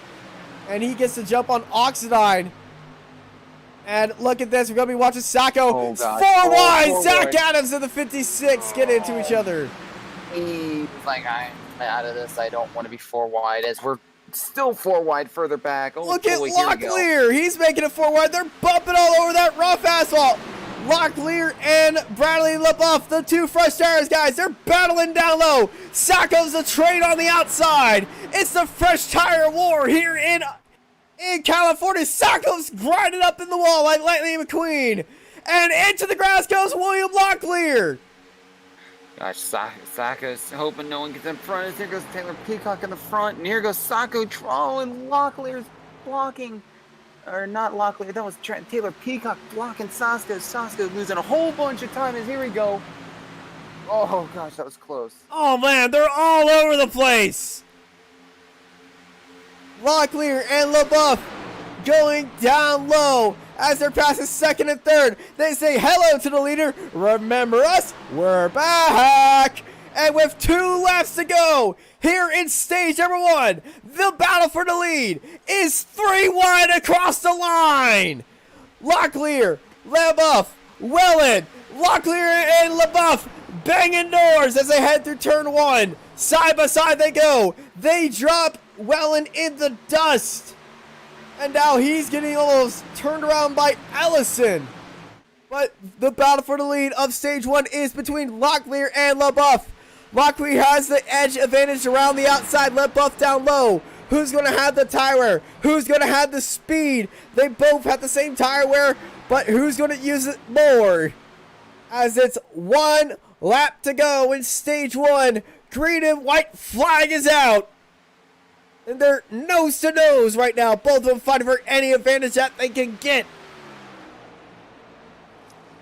And he gets to jump on Oxidine. And look at this. We're going to be watching Sacco. 4 wide. Zach Adams in the 56 get into each other. He's like, I'm out of this. I don't want to be 4 wide as we're still 4 wide further back. Oh, look at Locklear. He's making it 4 wide. They're bumping all over that rough asphalt. Locklear and Bradley LaBeouf, the 2 fresh tires guys, they're battling down low. Sacco's the train on the outside. It's the fresh tire war here in California. Sacco's grinding up in the wall like Lightning McQueen. And into the grass goes William Locklear. Gosh, Sacco's hoping no one gets in front. Here goes Taylor Peacock in the front. And here goes Sacco. Oh, and Locklear's blocking. or not Locklear, that was Taylor Peacock blocking Sasko. Sasko losing a whole bunch of time as here we go. Oh gosh, that was close. Oh man, they're all over the place. Locklear and LaBeouf going down low as they're passing second and third. They say hello to the leader. Remember us? We're back. And with 2 laps to go, here in stage number 1, the battle for the lead is 3 wide across the line. Locklear, LaBeouf, Wellen, Locklear and LaBeouf banging doors as they head through turn 1. Side by side they go. They drop Wellen in the dust. And now he's getting almost turned around by Ellison. But the battle for the lead of stage 1 is between Locklear and LaBeouf. Locklear has the edge advantage around the outside. LaBeouf down low. Who's going to have the tire wear? Who's going to have the speed? They both have the same tire wear, but who's going to use it more? As it's 1 lap to go in stage 1. Green and white flag is out. And they're nose to nose right now. Both of them fighting for any advantage that they can get.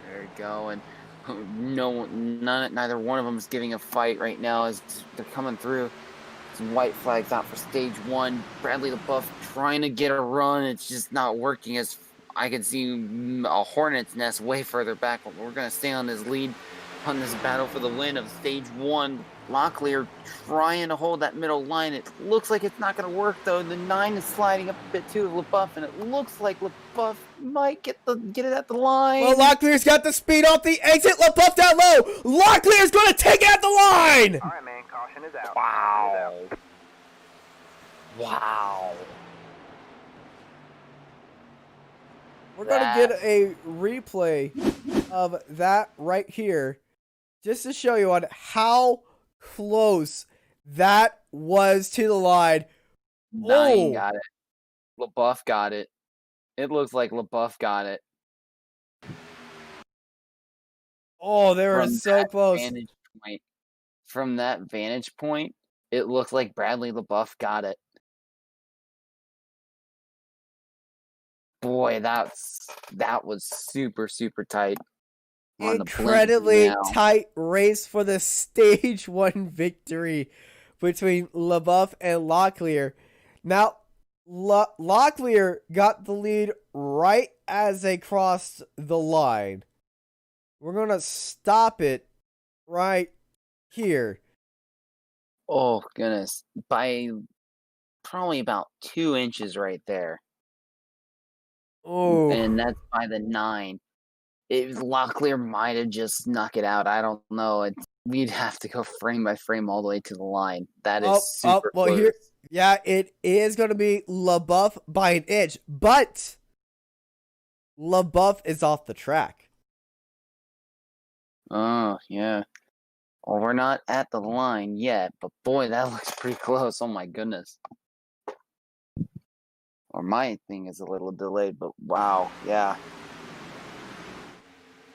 There we go, and neither one of them is giving a fight right now as they're coming through. Some white flags out for stage 1. Bradley LaBeouf trying to get a run. It's just not working as I can see a hornet's nest way further back. We're going to stay on this lead on this battle for the win of stage 1. Locklear trying to hold that middle line. It looks like it's not going to work though. The 9 is sliding up a bit too of LaBeouf, and it looks like LaBeouf might get it at the line. Well, Locklear's got the speed off the exit. LaBeouf down low. Locklear's going to take it at the line. All right, man. Caution is out. Wow. Wow. We're going to get a replay of that right here just to show you on how close that was to the line. 9 got it. LaBeouf got it. It looks like LaBeouf got it. Oh, they were so close. From that vantage point, it looks like Bradley LaBeouf got it. Boy, that was super, super tight. Incredibly tight race for the stage 1 victory between LaBeouf and Locklear. Now, Locklear got the lead right as they crossed the line. We're going to stop it right here. Oh, goodness. By probably about 2 inches right there. Oh. And that's by the 9. Locklear might have just snuck it out. I don't know. We'd have to go frame by frame all the way to the line. That is super close. Here, yeah, it is going to be LaBeouf by an inch, but LaBeouf is off the track. Oh, yeah. Well, we're not at the line yet, but boy, that looks pretty close. Oh my goodness. Or my thing is a little delayed, but wow, yeah.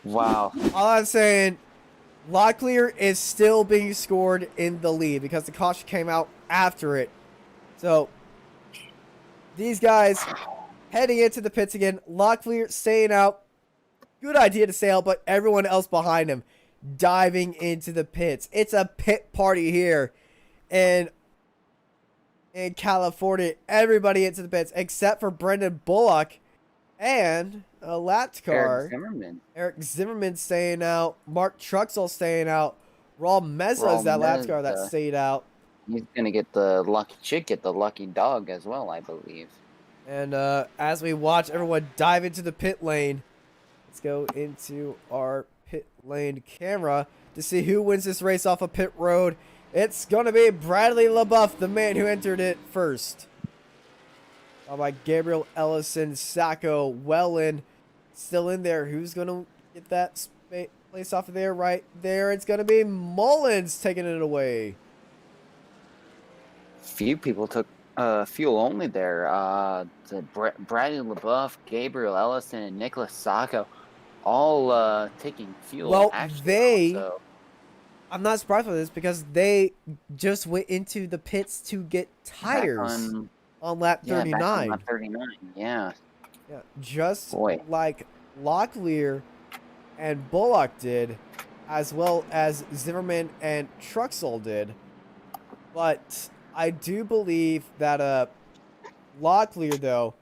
Wow. All I'm saying, Locklear is still being scored in the lead because the caution came out after it. So, these guys heading into the pits again. Locklear staying out. Good idea to stay out, but everyone else behind him diving into the pits. It's a pit party here in California. Everybody into the pits except for Brendan Bullock and a Latcar. Eric Zimmerman staying out. Mark Truxell staying out. Raul Meza is that Latcar that stayed out. He's going to get the lucky chick, get the lucky dog as well, I believe. And as we watch everyone dive into the pit lane, let's go into our pit lane camera to see who wins this race off of pit road. It's going to be Bradley LaBeouf, the man who entered it first. Followed by Gabriel Ellison, Sacco, Wellen still in there. Who's going to get that place off of there? Right there. It's going to be Mullins taking it away. Few people took fuel only there. Bradley LaBeouf, Gabriel Ellison, and Nicholas Sacco all taking fuel. Well, actually, I'm not surprised by this because they just went into the pits to get tires on lap 39. On lap 39, yeah. Yeah, just Boy. like Locklear and Bullock did, as well as Zimmerman and Truxell did. But I do believe that Locklear, though,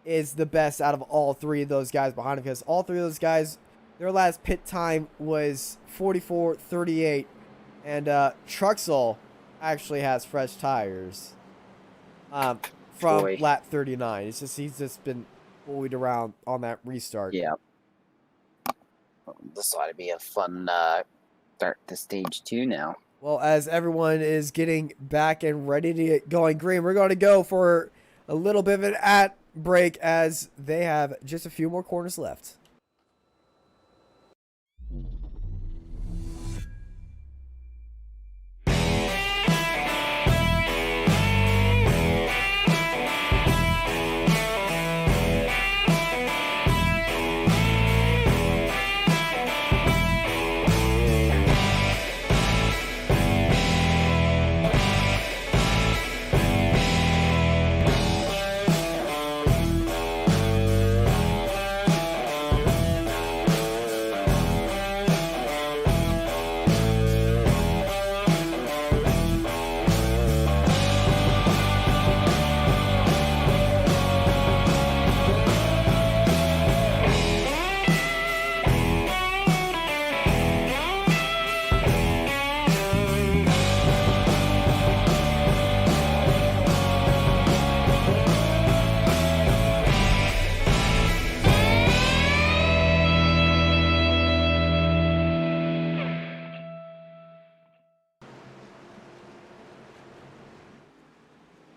is the best out of all three of those guys behind him, because all three of those guys, their last pit time was 44:38, and Truxell actually has fresh tires from Boy. lap 39. He's just been bullied around on that restart. Yeah. This ought to be a fun start to stage 2 now. Well, as everyone is getting back and ready to get going green, we're going to go for a little bit of an ad break as they have just a few more corners left.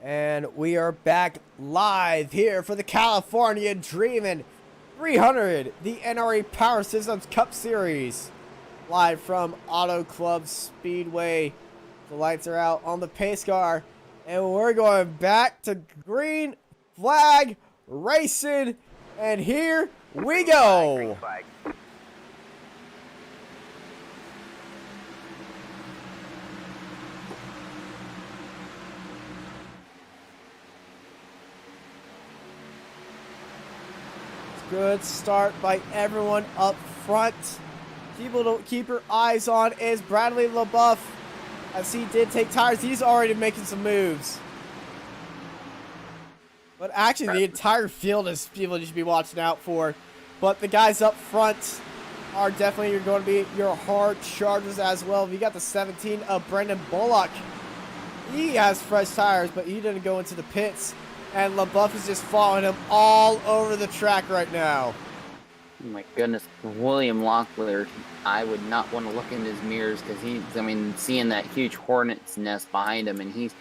And we are back live here for the California Dreamin' 300, the NRE Power Systems Cup Series. Live from Auto Club Speedway. The lights are out on the pace car. And we're going back to green flag racing. And here we go. Good start by everyone up front. People to keep your eyes on is Bradley LaBeouf, as he did take tires. He's already making some moves. But actually, the entire field is people you should be watching out for. But the guys up front are definitely going to be your hard chargers as well. You got the 17 of Brendan Bullock. He has fresh tires, but he didn't go into the pits. And LaBeouf is just following him all over the track right now. Oh my goodness, William Locklear, I would not want to look in his mirrors because seeing that huge hornet's nest behind him, and he's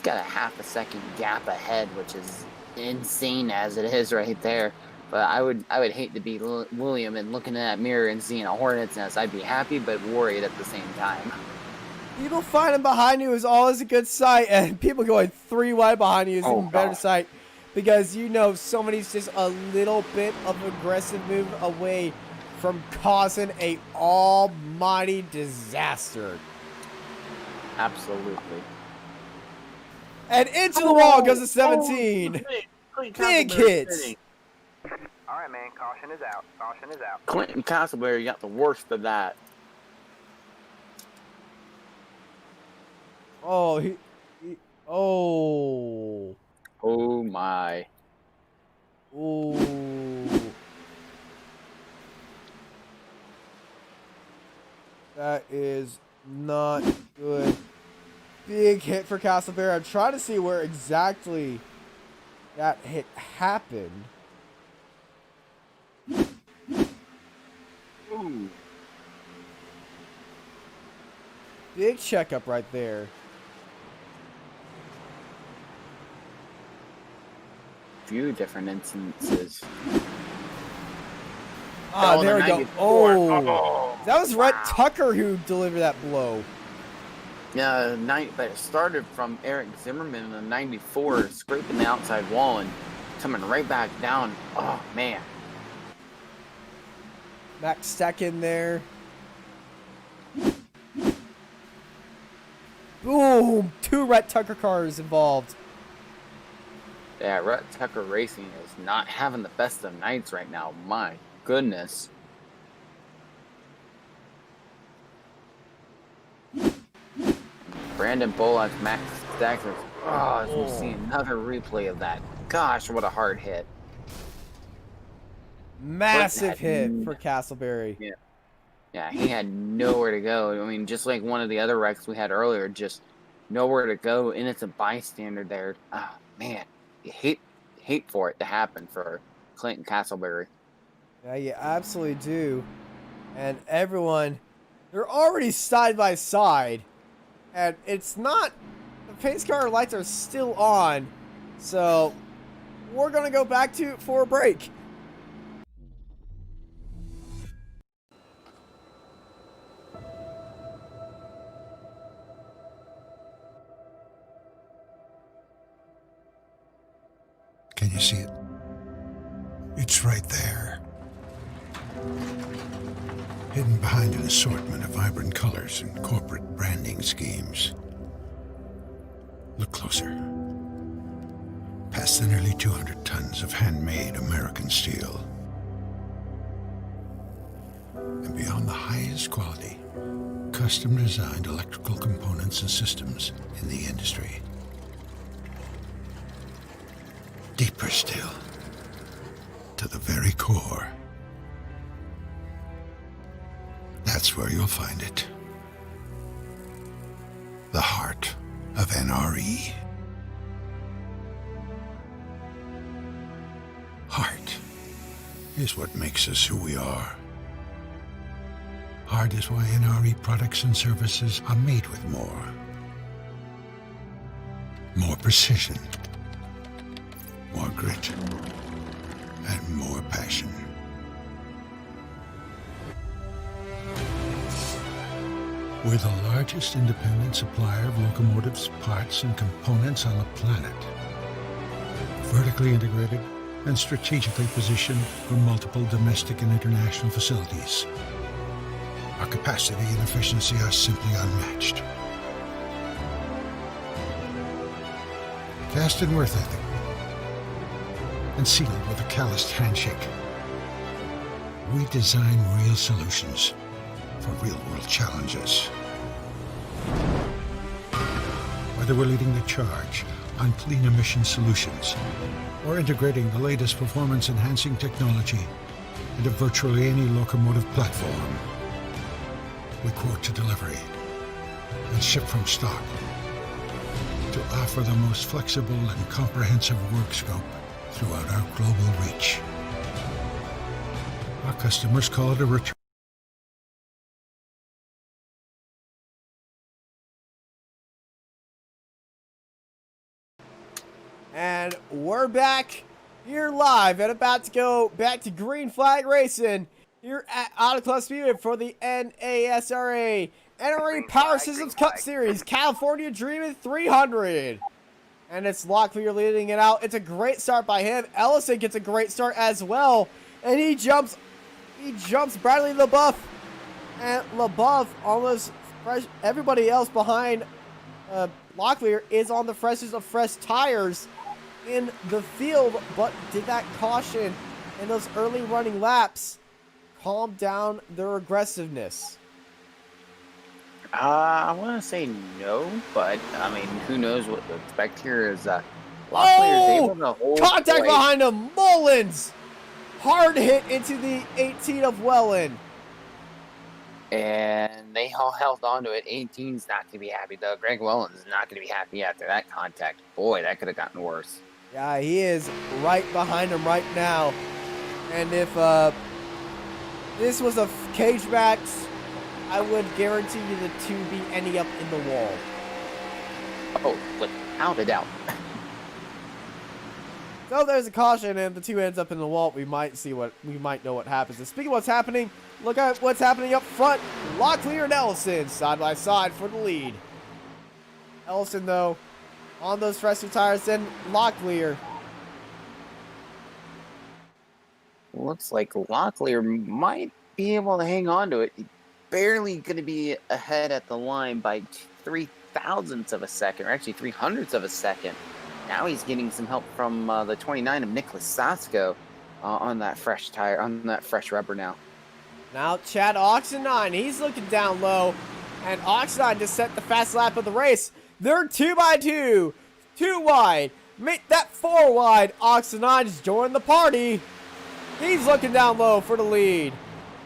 got a half a second gap ahead, which is insane as it is right there. But I would hate to be William and looking in that mirror and seeing a hornet's nest. I'd be happy but worried at the same time. People finding behind you is always a good sight, and people going 3 wide behind you is even better sight, because you know somebody's just a little bit of aggressive move away from causing a almighty disaster. Absolutely. And into the wall goes the 17. Big hits. All right, man. Caution is out. Caution is out. Clinton Castleberry got the worst of that. Oh, oh. Oh my. Ooh. That is not good. Big hit for Castleberry. I'm trying to see where exactly that hit happened. Ooh. Big checkup right there. Few different instances. Ah, there we go. 94. Oh, that was Rhett Tucker who delivered that blow. Yeah, but it started from Eric Zimmerman in the 94, scraping the outside wall and coming right back down. Oh man. Max Stack in there. Boom! 2 Rhett Tucker cars involved. Yeah, Rut Tucker Racing is not having the best of nights right now. My goodness. Brandon Bullock, Max Stackers. Oh, we see another replay of that. Gosh, what a hard hit. Massive hit for Castleberry. Yeah. Yeah, he had nowhere to go. I mean, just like one of the other wrecks we had earlier, just nowhere to go, and it's a bystander there. Oh, man, you hate for it to happen for Clinton Castleberry. Yeah, you absolutely do. And everyone, they're already side by side. And it's not, the pace car lights are still on. So, we're going to go back to for a break. Can you see it? It's right there. Hidden behind an assortment of vibrant colors and corporate branding schemes. Look closer. Past the nearly 200 tons of handmade American steel. And beyond the highest quality, custom-designed electrical components and systems in the industry. Deeper still, to the very core. That's where you'll find it. The heart of NRE. Heart is what makes us who we are. Heart is why NRE products and services are made with more. More precision. More grit, and more passion. We're the largest independent supplier of locomotives, parts, and components on the planet. Vertically integrated and strategically positioned for multiple domestic and international facilities. Our capacity and efficiency are simply unmatched. Cast in worth ethic, and sealed with a calloused handshake. We design real solutions for real-world challenges. Whether we're leading the charge on clean emission solutions or integrating the latest performance-enhancing technology into virtually any locomotive platform, we quote to delivery and ship from stock to offer the most flexible and comprehensive work scope throughout our global reach. Our customers call it a return. And we're back here live and about to go back to Green Flag Racing here at Auto Club Speedway for the NASRA NRE Power Systems Cup Series California Dreamin 300. And it's Locklear leading it out. It's a great start by him. Ellison gets a great start as well. And he jumps Bradley LaBeouf. And LaBeouf almost fresh. Everybody else behind Locklear is on the freshest of fresh tires in the field. But did that caution in those early running laps calm down their aggressiveness? I want to say no, but I mean, who knows what to expect here is Locklear is able to hold contact point. behind him. Mullins hard hit into the 18 of Welland. And they all held on to it. 18's not going to be happy, though. Greg Welland's not going to be happy after that contact. Boy, that could have gotten worse. Yeah, he is right behind him right now. And if this was a cage match, I would guarantee you the two be ending up in the wall. Oh, without a doubt. So there's a caution, and the two ends up in the wall. We might know what happens. And speaking of what's happening, look at what's happening up front. Locklear and Ellison side by side for the lead. Ellison, though, on those fresher tires, then Locklear. Looks like Locklear might be able to hang on to it. Barely going to be ahead at the line by 0.003 of a second, or actually 0.03 of a second. Now he's getting some help from the 29 of Nicholas Sasko on that fresh tire, on that fresh rubber now. Now Chad Oxenine, he's looking down low. And Oxenine just set the fast lap of the race. They're 2x2. 2 wide. Make that 4 wide. Oxenine just joined the party. He's looking down low for the lead.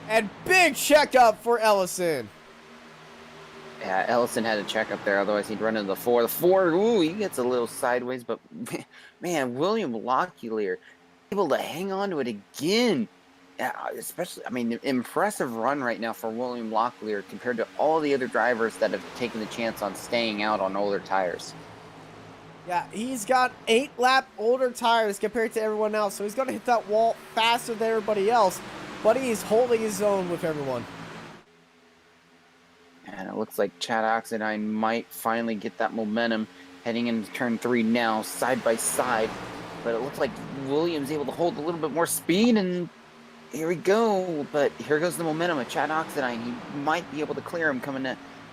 And big checkup for Ellison. Yeah, Ellison had a check up there, otherwise he'd run into the 4. The 4, ooh, he gets a little sideways, but man, William Locklear able to hang on to it again. Especially, I mean, impressive run right now for William Locklear compared to all the other drivers that have taken the chance on staying out on older tires. Yeah, he's got 8-lap older tires compared to everyone else, so he's going to hit that wall faster than everybody else, but he's holding his own with everyone. And it looks like Chad Oxenine might finally get that momentum heading into turn 3 now, side by side. But it looks like Williams able to hold a little bit more speed, and here we go. But here goes the momentum of Chad Oxenine. He might be able to clear him coming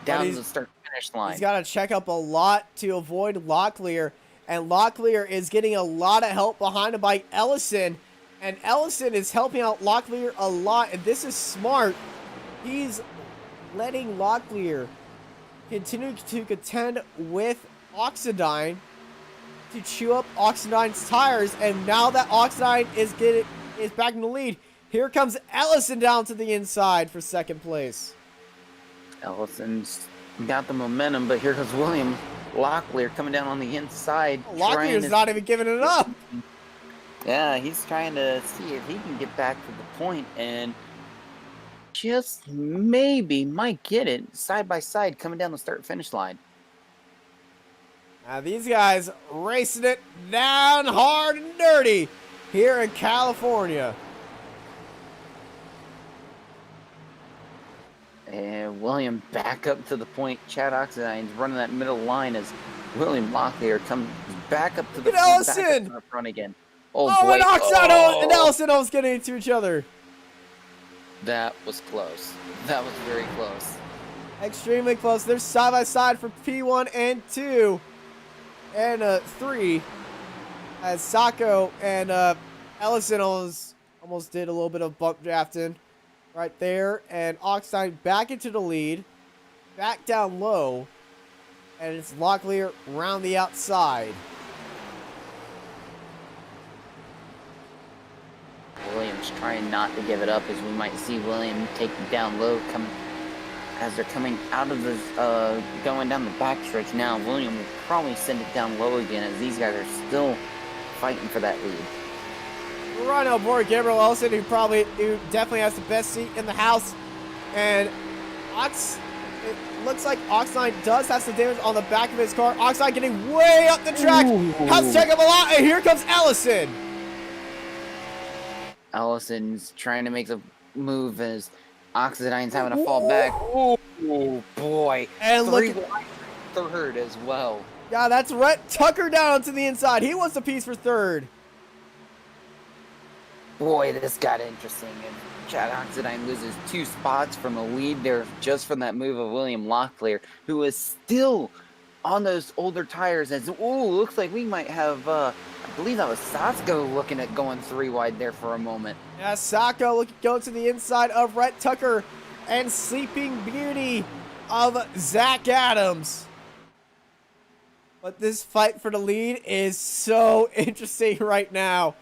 down to the start-finish line. He's got to check up a lot to avoid Locklear, and Locklear is getting a lot of help behind him by Ellison, and Ellison is helping out Locklear a lot, and this is smart. He's letting Locklear continue to contend with Oxenine to chew up Oxenine's tires, and now that Oxenine is back in the lead, here comes Ellison down to the inside for second place. Ellison's got the momentum, but here goes William Locklear coming down on the inside. Locklear's not even giving it up. Yeah, he's trying to see if he can get back to the point, and just maybe might get it side by side coming down the start-finish line. Now these guys racing it down hard and dirty here in California. And William back up to the point. Chad Oxenine's running that middle line as William Locklear comes back up to the Look at front, Ellison! back up to the front again. Oh, Oh, boy. and Oxenine and Ellison almost getting into each other. That was close. That was very close. Extremely close. They're side by side for P1 and 2 and 3. As Sacco and Ellison almost did a little bit of bump drafting right there, and Oxenine back into the lead, back down low, and it's Locklear round the outside. Williams trying not to give it up, as we might see William take it down low as they're coming out of the going down the backstretch now. William will probably send it down low again, as these guys are still fighting for that lead. Right on board Gabriel Ellison, who definitely has the best seat in the house, and it looks like Oxenine does have some damage on the back of his car. Oxenine getting way up the track, has to check up a lot, and here comes Ellison. Ellison's trying to make the move as Oxenine's having to fall back. Oh boy! And look at third as well. Yeah, that's Rhett Tucker down to the inside. He wants a piece for third. Boy, this got interesting. And Chad Oxenine loses 2 spots from the lead there just from that move of William Locklear, who is still on those older tires. As looks like we might have, I believe that was Sasko looking at going 3 wide there for a moment. Yeah, Sacco going to the inside of Rhett Tucker and Sleeping Beauty of Zach Adams. But this fight for the lead is so interesting right now.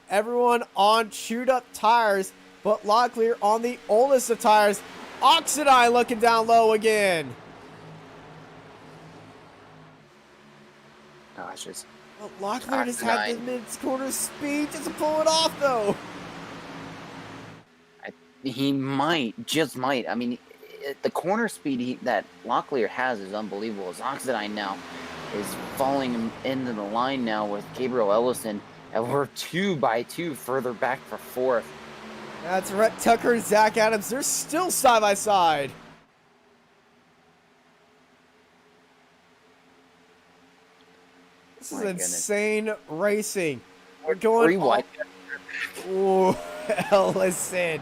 Everyone on chewed up tires, but Locklear on the oldest of tires. Oxenine looking down low again. Gosh, just But Locklear just had the mid-corner speed just to pull it off, though. he just might. I mean, the corner speed that Locklear has is unbelievable. As Oxenine now is falling into the line now with Gabriel Ellison, and we're 2 by 2 further back for 4th. That's Rhett Tucker and Zach Adams. They're still side by side. This is insane racing. We're going 3 wide. Ooh, Ellison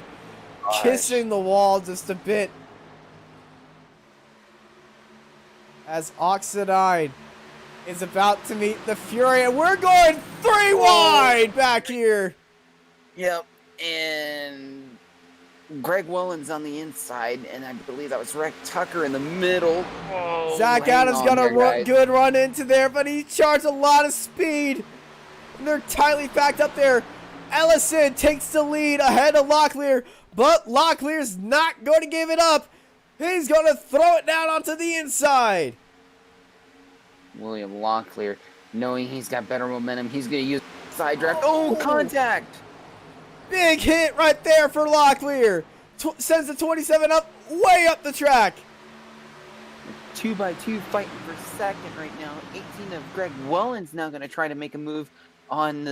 kissing the wall just a bit. As Oxenine is about to meet the Fury, and we're going 3 wide back here. Yep, and Greg Welland's on the inside, and I believe that was Rick Tucker in the middle. Oh, Zach Adams got a good run into there, but he charged a lot of speed. And they're tightly packed up there. Ellison takes the lead ahead of Locklear, but Locklear's not going to give it up. He's going to throw it down onto the inside. William Locklear, knowing he's got better momentum, he's going to use side draft. Oh, contact! Big hit right there for Locklear. Sends the 27 up, way up the track. 2x2 fighting for second right now. 18 of Greg Welland's now going to try to make a move on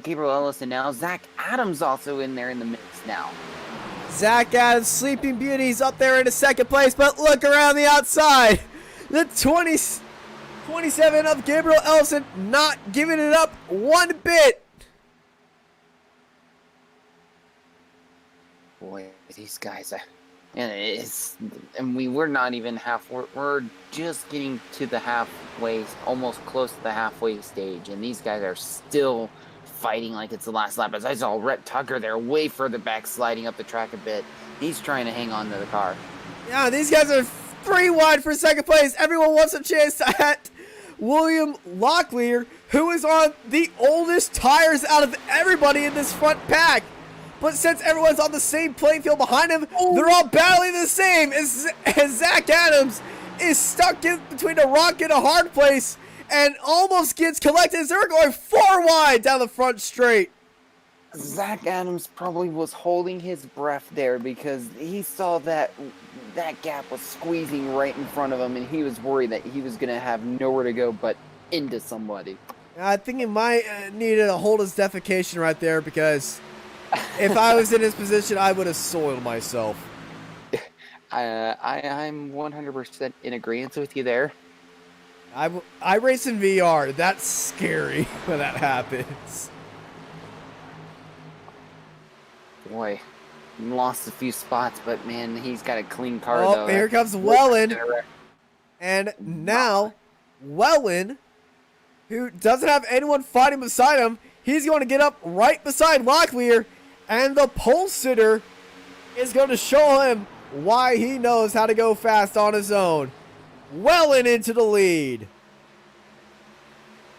Gabriel Ellison now. Zach Adams also in there in the mix now. Zach Adams, Sleeping Beauty's up there in second place, but look around the outside. The 27 of Gabriel Ellison not giving it up one bit. Boy, these guys, we're not even half. We're just getting to the halfway, almost close to the halfway stage, and these guys are still fighting like it's the last lap. As I saw Rhett Tucker there, way further back, sliding up the track a bit. He's trying to hang on to the car. Yeah, these guys are 3 wide for second place. Everyone wants a chance at William Locklear, who is on the oldest tires out of everybody in this front pack. But since everyone's on the same playing field behind him, they're all battling the same. As Zach Adams is stuck in between a rock and a hard place and almost gets collected as they're going 4 wide down the front straight. Zach Adams probably was holding his breath there because he saw that gap was squeezing right in front of him, and he was worried that he was going to have nowhere to go but into somebody. I think he might need to hold his defecation right there, because if I was in his position, I would have soiled myself. I'm 100% in agreement with you there. I race in VR. That's scary when that happens. Boy, lost a few spots, but man, he's got a clean car Oh, though. here comes Welland. And now, Welland, who doesn't have anyone fighting beside him, he's going to get up right beside Locklear, and the pole sitter is going to show him why he knows how to go fast on his own. Welland into the lead.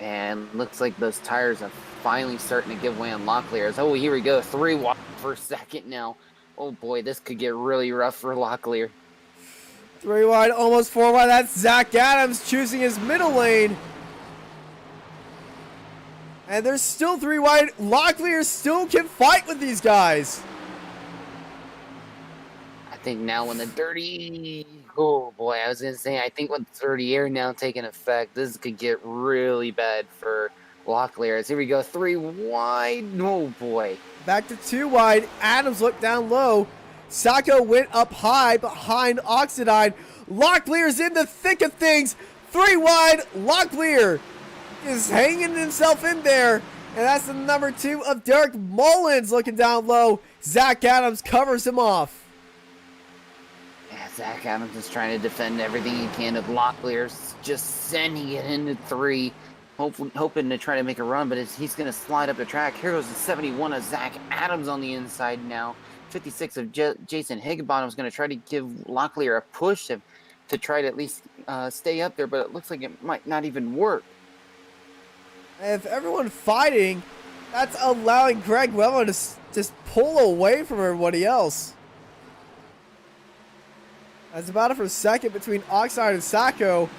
And looks like those tires are finally starting to give way on Locklear. Oh, here we go. 3 wide for a second now. Oh boy, this could get really rough for Locklear. 3 wide, almost 4 wide. That's Zach Adams choosing his middle lane. And there's still 3 wide. Locklear still can fight with these guys. I think now when the dirty... Oh boy, I was going to say, I think with dirty air now taking effect, this could get really bad for Locklear. Here we go, 3 wide. Oh boy. Back to 2 wide. Adams looked down low. Sacco went up high behind Oxidine. Locklear's in the thick of things. 3 wide. Locklear is hanging himself in there. And that's the number 2 of Derek Mullins looking down low. Zach Adams covers him off. Yeah, Zach Adams is trying to defend everything he can. With Locklear's just sending it into 3. Hoping to try to make a run, but he's going to slide up the track. Here goes the 71 of Zach Adams on the inside now. 56 of Jason Higginbottom is going to try to give Locklear a push to try to at least stay up there, but it looks like it might not even work. If everyone fighting, that's allowing Greg Welland to just pull away from everybody else. That's about it for second between Oxide and Sacco.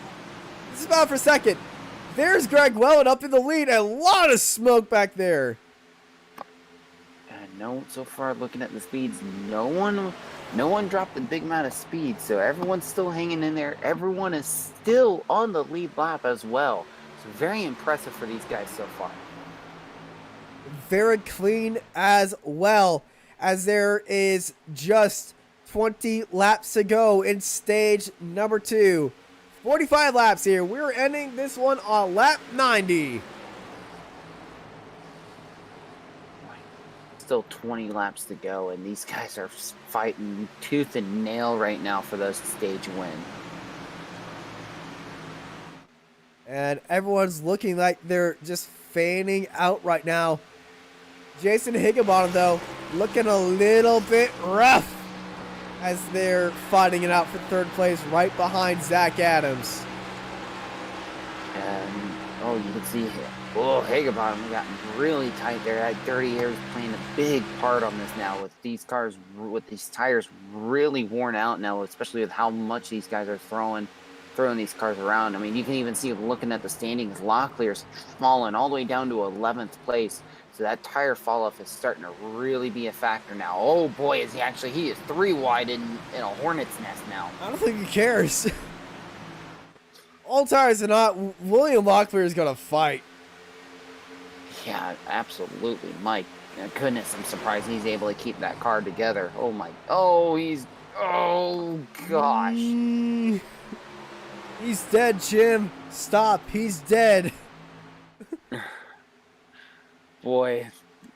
This is about it for second. There's Greg Welland up in the lead, and a lot of smoke back there. No, so far looking at the speeds, no one dropped a big amount of speed, so everyone's still hanging in there. Everyone is still on the lead lap as well. So very impressive for these guys so far. Very clean as well, as there is just 20 laps to go in stage number 2. 45 laps here. We're ending this one on lap 90. Still 20 laps to go, and these guys are fighting tooth and nail right now for those stage win. And everyone's looking like they're just fanning out right now. Jason Higginbottom, though, looking a little bit rough as they're fighting it out for third place right behind Zach Adams. And, oh, you can see, oh, Higginbottom got really tight there. That dirty air is playing a big part on this now with these cars, with these tires really worn out now, especially with how much these guys are throwing these cars around. I mean, you can even see, looking at the standings, Locklear's fallen all the way down to 11th place. So that tire fall off is starting to really be a factor now. Oh boy, he is 3 wide in a hornet's nest now. I don't think he cares. All tires are not. William Locklear is going to fight. Yeah, absolutely. My goodness, I'm surprised he's able to keep that car together. Oh my, oh gosh. He's dead, Jim. Stop, he's dead. Boy,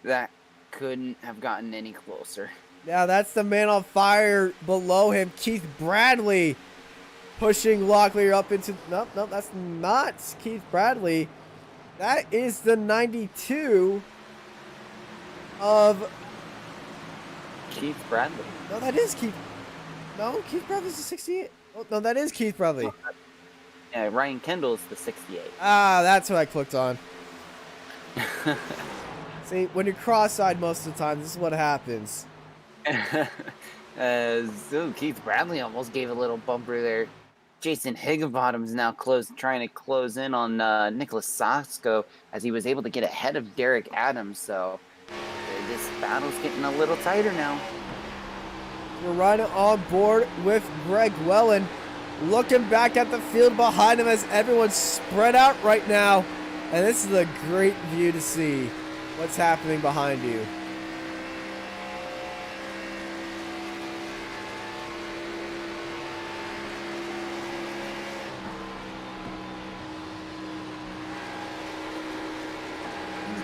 that couldn't have gotten any closer. Now that's the man on fire below him, Keith Bradley, pushing Locklear up into... Nope, that's not Keith Bradley. That is the 92 of... Keith Bradley. No, that is Keith... No, Keith Bradley's the 68. Oh, no, that is Keith Bradley. Yeah, Ryan Kendall's the 68. Ah, that's what I clicked on. See, when you're cross-eyed most of the time, this is what happens. So Keith Bradley almost gave a little bumper there. Jason Higginbottom's now trying to close in on Nicholas Sasko as he was able to get ahead of Derek Adams. So this battle's getting a little tighter now. We're right on board with Greg Wellen. Looking back at the field behind him as everyone's spread out right now. And this is a great view to see what's happening behind you.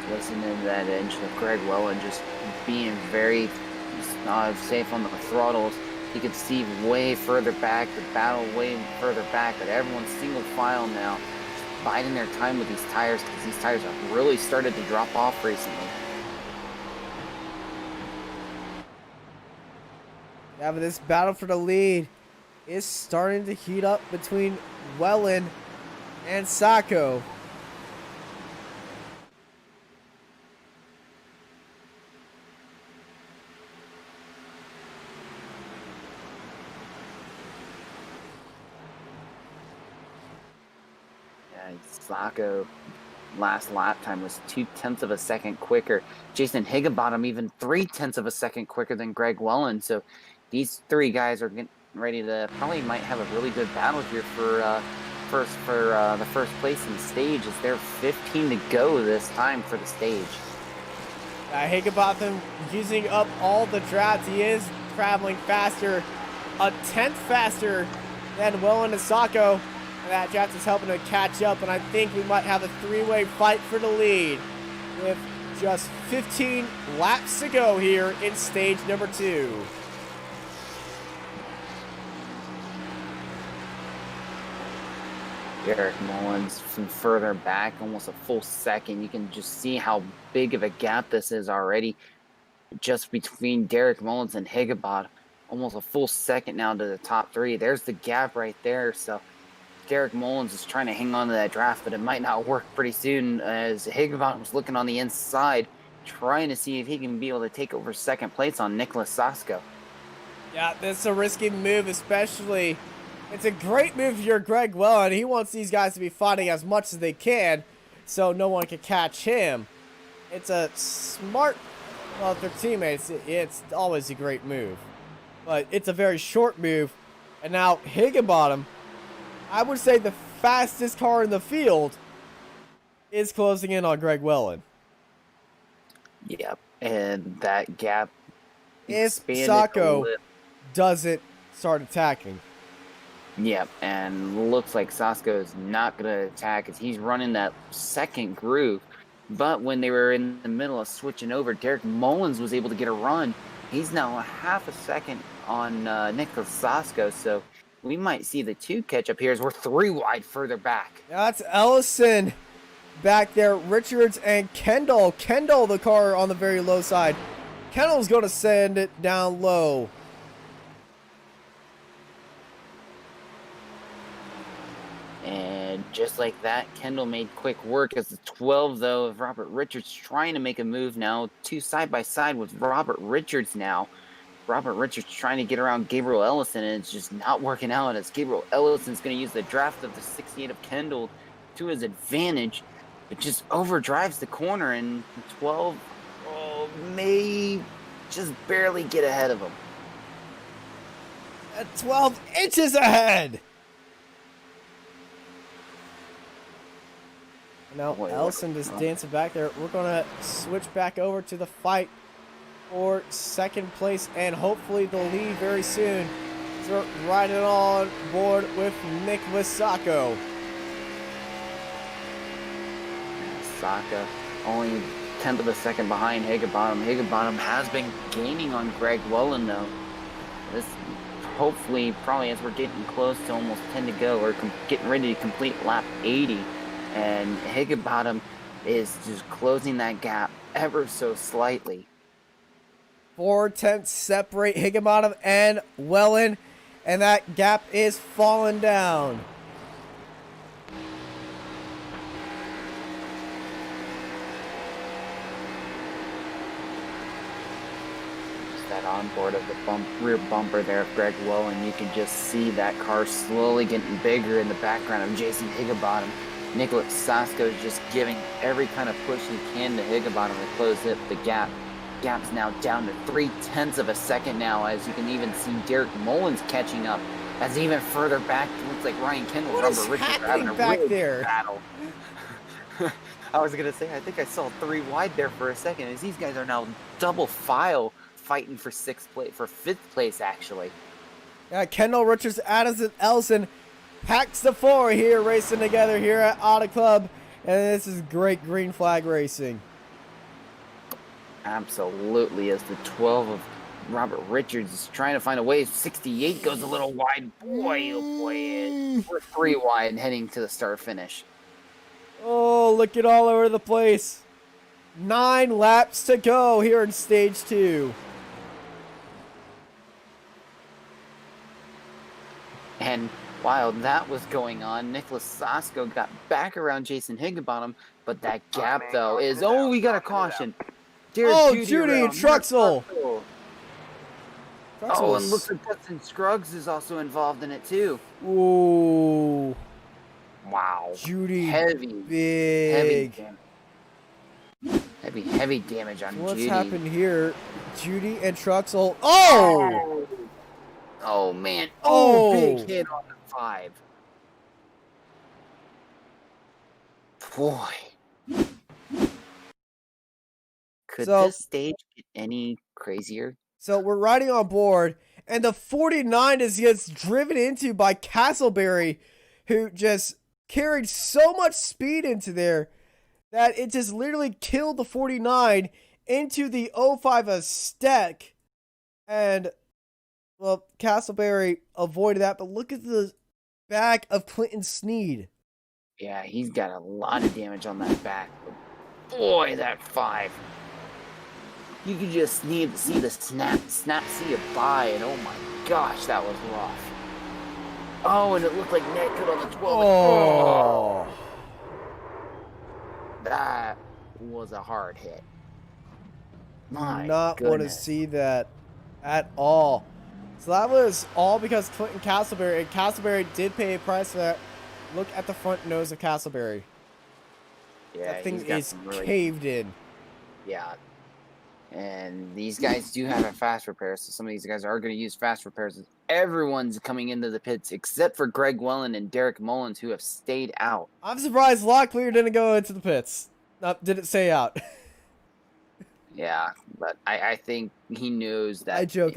Listening to that engine of Greg Wellen just being very safe on the throttles. You can see way further back, the battle way further back, but everyone's single file now, just biding their time with these tires because these tires have really started to drop off recently. Yeah, but this battle for the lead is starting to heat up between Wellen and Sacco. Sacco last lap time was 0.2 of a second quicker. Jason Higginbottom even 0.3 of a second quicker than Greg Wellen. So these three guys are getting ready to probably might have a really good battle here for the first place in the stage. As they're 15 to go this time for the stage. Higginbottom using up all the drafts. He is traveling faster, a 10th faster than Wellen and Sacco. And that draft is helping to catch up, and I think we might have a three-way fight for the lead with just 15 laps to go here in stage number 2. Derek Mullins from further back, almost a full second. You can just see how big of a gap this is already just between Derek Mullins and Higginbottom. Almost a full second now to the top 3. There's the gap right there. So Derek Mullins is trying to hang on to that draft, but it might not work pretty soon as Higginbottom's looking on the inside, trying to see if he can be able to take over second place on Nicholas Sasko. Yeah, this is a risky move, especially. It's a great move if you're Greg Wellen. He wants these guys to be fighting as much as they can so no one can catch him. It's a smart, well, if they're teammates, it's always a great move. But it's a very short move. And now Higginbottom, I would say the fastest car in the field, is closing in on Greg Wellen. Yep, and that gap if Sacco doesn't start attacking. Yep, and looks like Sasko is not going to attack as he's running that second groove. But when they were in the middle of switching over, Derek Mullins was able to get a run. He's now a half a second on Nicholas Sasko, so we might see the 2 catch up here as we're 3 wide further back. That's Ellison back there. Richards and Kendall. Kendall, the car on the very low side. Kendall's going to send it down low. And just like that, Kendall made quick work as the 12, though, of Robert Richards trying to make a move now. 2 side by side with Robert Richards now. Robert Richards trying to get around Gabriel Ellison, and it's just not working out as Gabriel Ellison's going to use the draft of the 68 of Kendall to his advantage. It just overdrives the corner, and 12 may just barely get ahead of him. At 12 inches ahead. Now Ellison just dancing back there. We're going to switch back over to the fight for second place and hopefully the lead very soon. So we're riding on board with Nicholas Sacco. Saka only 10th of a second behind Higginbottom. Higginbottom has been gaining on Greg Welland, though. This hopefully, probably as we're getting close to almost 10 to go, we're getting ready to complete lap 80. And Higginbottom is just closing that gap ever so slightly. 4/10 separate Higginbottom and Welland, and that gap is falling down. Just that onboard of the rear bumper there of Greg Welland, you can just see that car slowly getting bigger in the background of Jason Higginbottom. Nicholas Sasko is just giving every kind of push he can to Higginbottom to close up the gap. Gap's now down to 0.3 of a second now, as you can even see Derek Mullins catching up. As even further back, it looks like Ryan Kendall and Robert Richards are having a back real there? battle. I was going to say, I think I saw 3 wide there for a second, as these guys are now double file fighting for 5th place, actually. Yeah, Kendall, Richards, Adams, and Ellison packs the 4 here racing together here at Auto Club, and this is great green flag racing. Absolutely, as the 12 of Robert Richards is trying to find a way. 68 goes a little wide. Boy, oh boy, we're 3 wide heading to the start finish. Oh, look at all over the place. 9 laps to go here in stage 2. And while that was going on, Nicholas Sasko got back around Jason Higginbottom, but that gap, though, is... Oh, we got a caution. Judy Truxell. Oh, and looks like Dustin Scruggs is also involved in it, too. Ooh. Wow. Judy. Big. Heavy Heavy damage on What's Judy. happened here? Judy and Truxell. Oh! Oh, man. Oh! Big hit on the 5. Boy. Could this stage get any crazier? So we're riding on board, and the 49 gets driven into by Castleberry, who just carried so much speed into there that it just literally killed the 49 into the 05 Aztec. And, well, Castleberry avoided that, but look at the back of Clinton Sneed. Yeah, he's got a lot of damage on that back. But boy, that 5. You could just see the snap, see it by, and oh my gosh, that was rough. Oh, and it looked like Ned could on the 12. Oh. That was a hard hit. My Not want to see that at all. So that was all because Clinton Castleberry, and Castleberry did pay a price for that. Look at the front nose of Castleberry. Yeah, that thing is caved in. Yeah. And these guys do have a fast repair, so some of these guys are going to use fast repairs. Everyone's coming into the pits except for Greg Welland and Derek Mullins, who have stayed out. I'm surprised Locklear didn't go into the pits. Didn't stay out. Yeah, but I think he knows that. I joke.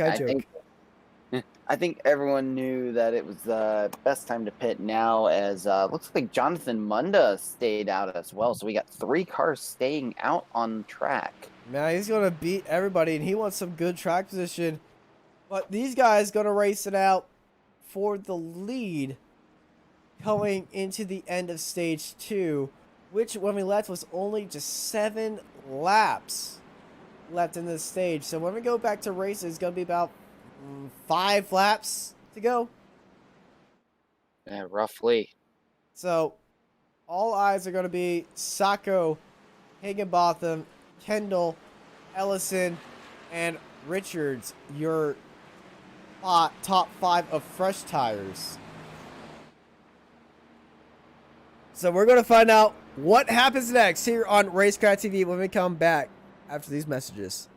I think everyone knew that it was the best time to pit now, as looks like Jonathan Munda stayed out as well. So we got 3 cars staying out on track. Man, he's going to beat everybody, and he wants some good track position. But these guys going to race it out for the lead going into the end of stage 2, which when we left was only just 7 laps left in this stage. So when we go back to races, it's going to be about 5 laps to go. Yeah, roughly. So all eyes are going to be Sacco, Higginbotham, Kendall, Ellison, and Richards, your top 5 of fresh tires. So we're going to find out what happens next here on Racecraft TV when we come back after these messages.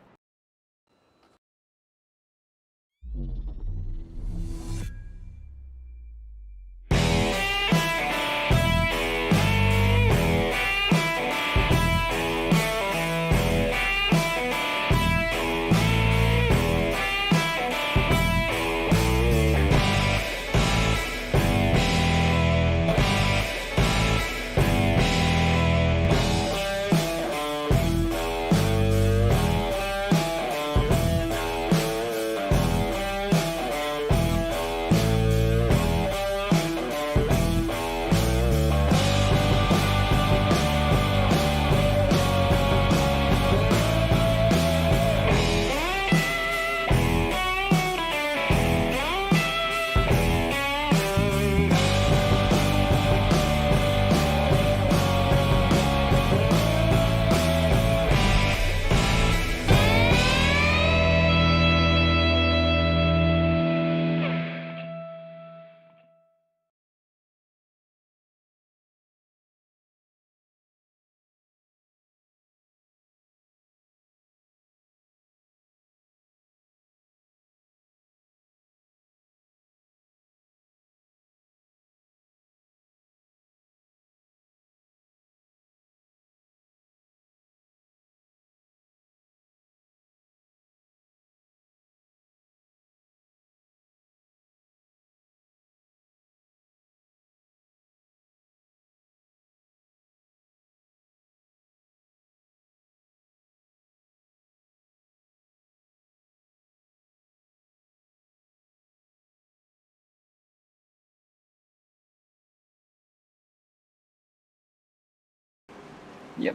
Yep.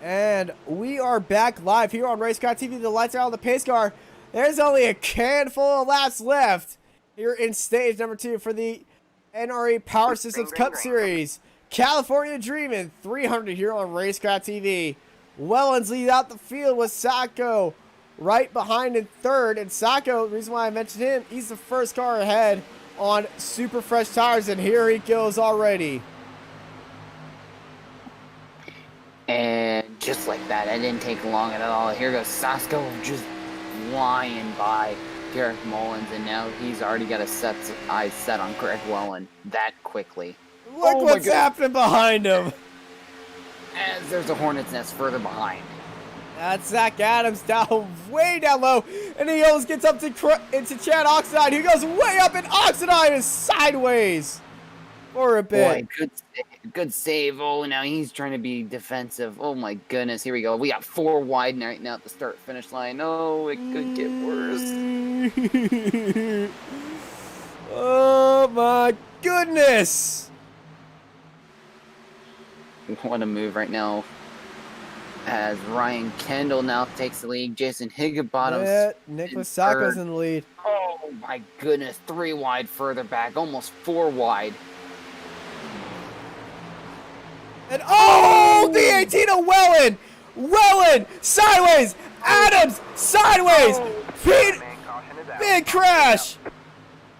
And we are back live here on Racecraft TV. The lights are on the pace car. There's only a handful of laps left here in stage number 2 for the NRE Power Systems Cup Series. California Dreamin' 300 here on Racecraft TV. Wellens lead out the field with Sacco right behind in third. And Sacco, the reason why I mentioned him, he's the first car ahead on super fresh tires. And here he goes already. And just like that, it didn't take long at all. Here goes Sacco just flying by Derek Mullins, and now he's already got a eyes set on Greg Wellen that quickly. Look what's happening behind him. As there's a hornet's nest further behind. That's Zach Adams down, way down low, and he almost gets up into Chad Oxidine, who goes way up, and Oxidine is sideways for a bit. Boy, good save. Oh, now he's trying to be defensive. Oh my goodness, here we go. We got 4 wide right now at the start-finish line. Oh, it could get worse. Oh my goodness. What a move right now. As Ryan Kendall now takes the lead. Jason Higginbottom. Yeah, Nicholas Sacco's in the lead. Oh my goodness, 3 wide further back. Almost 4 wide. And oh, the 18 of Wellen! Wellen, sideways! Adams, sideways! Pete, big crash!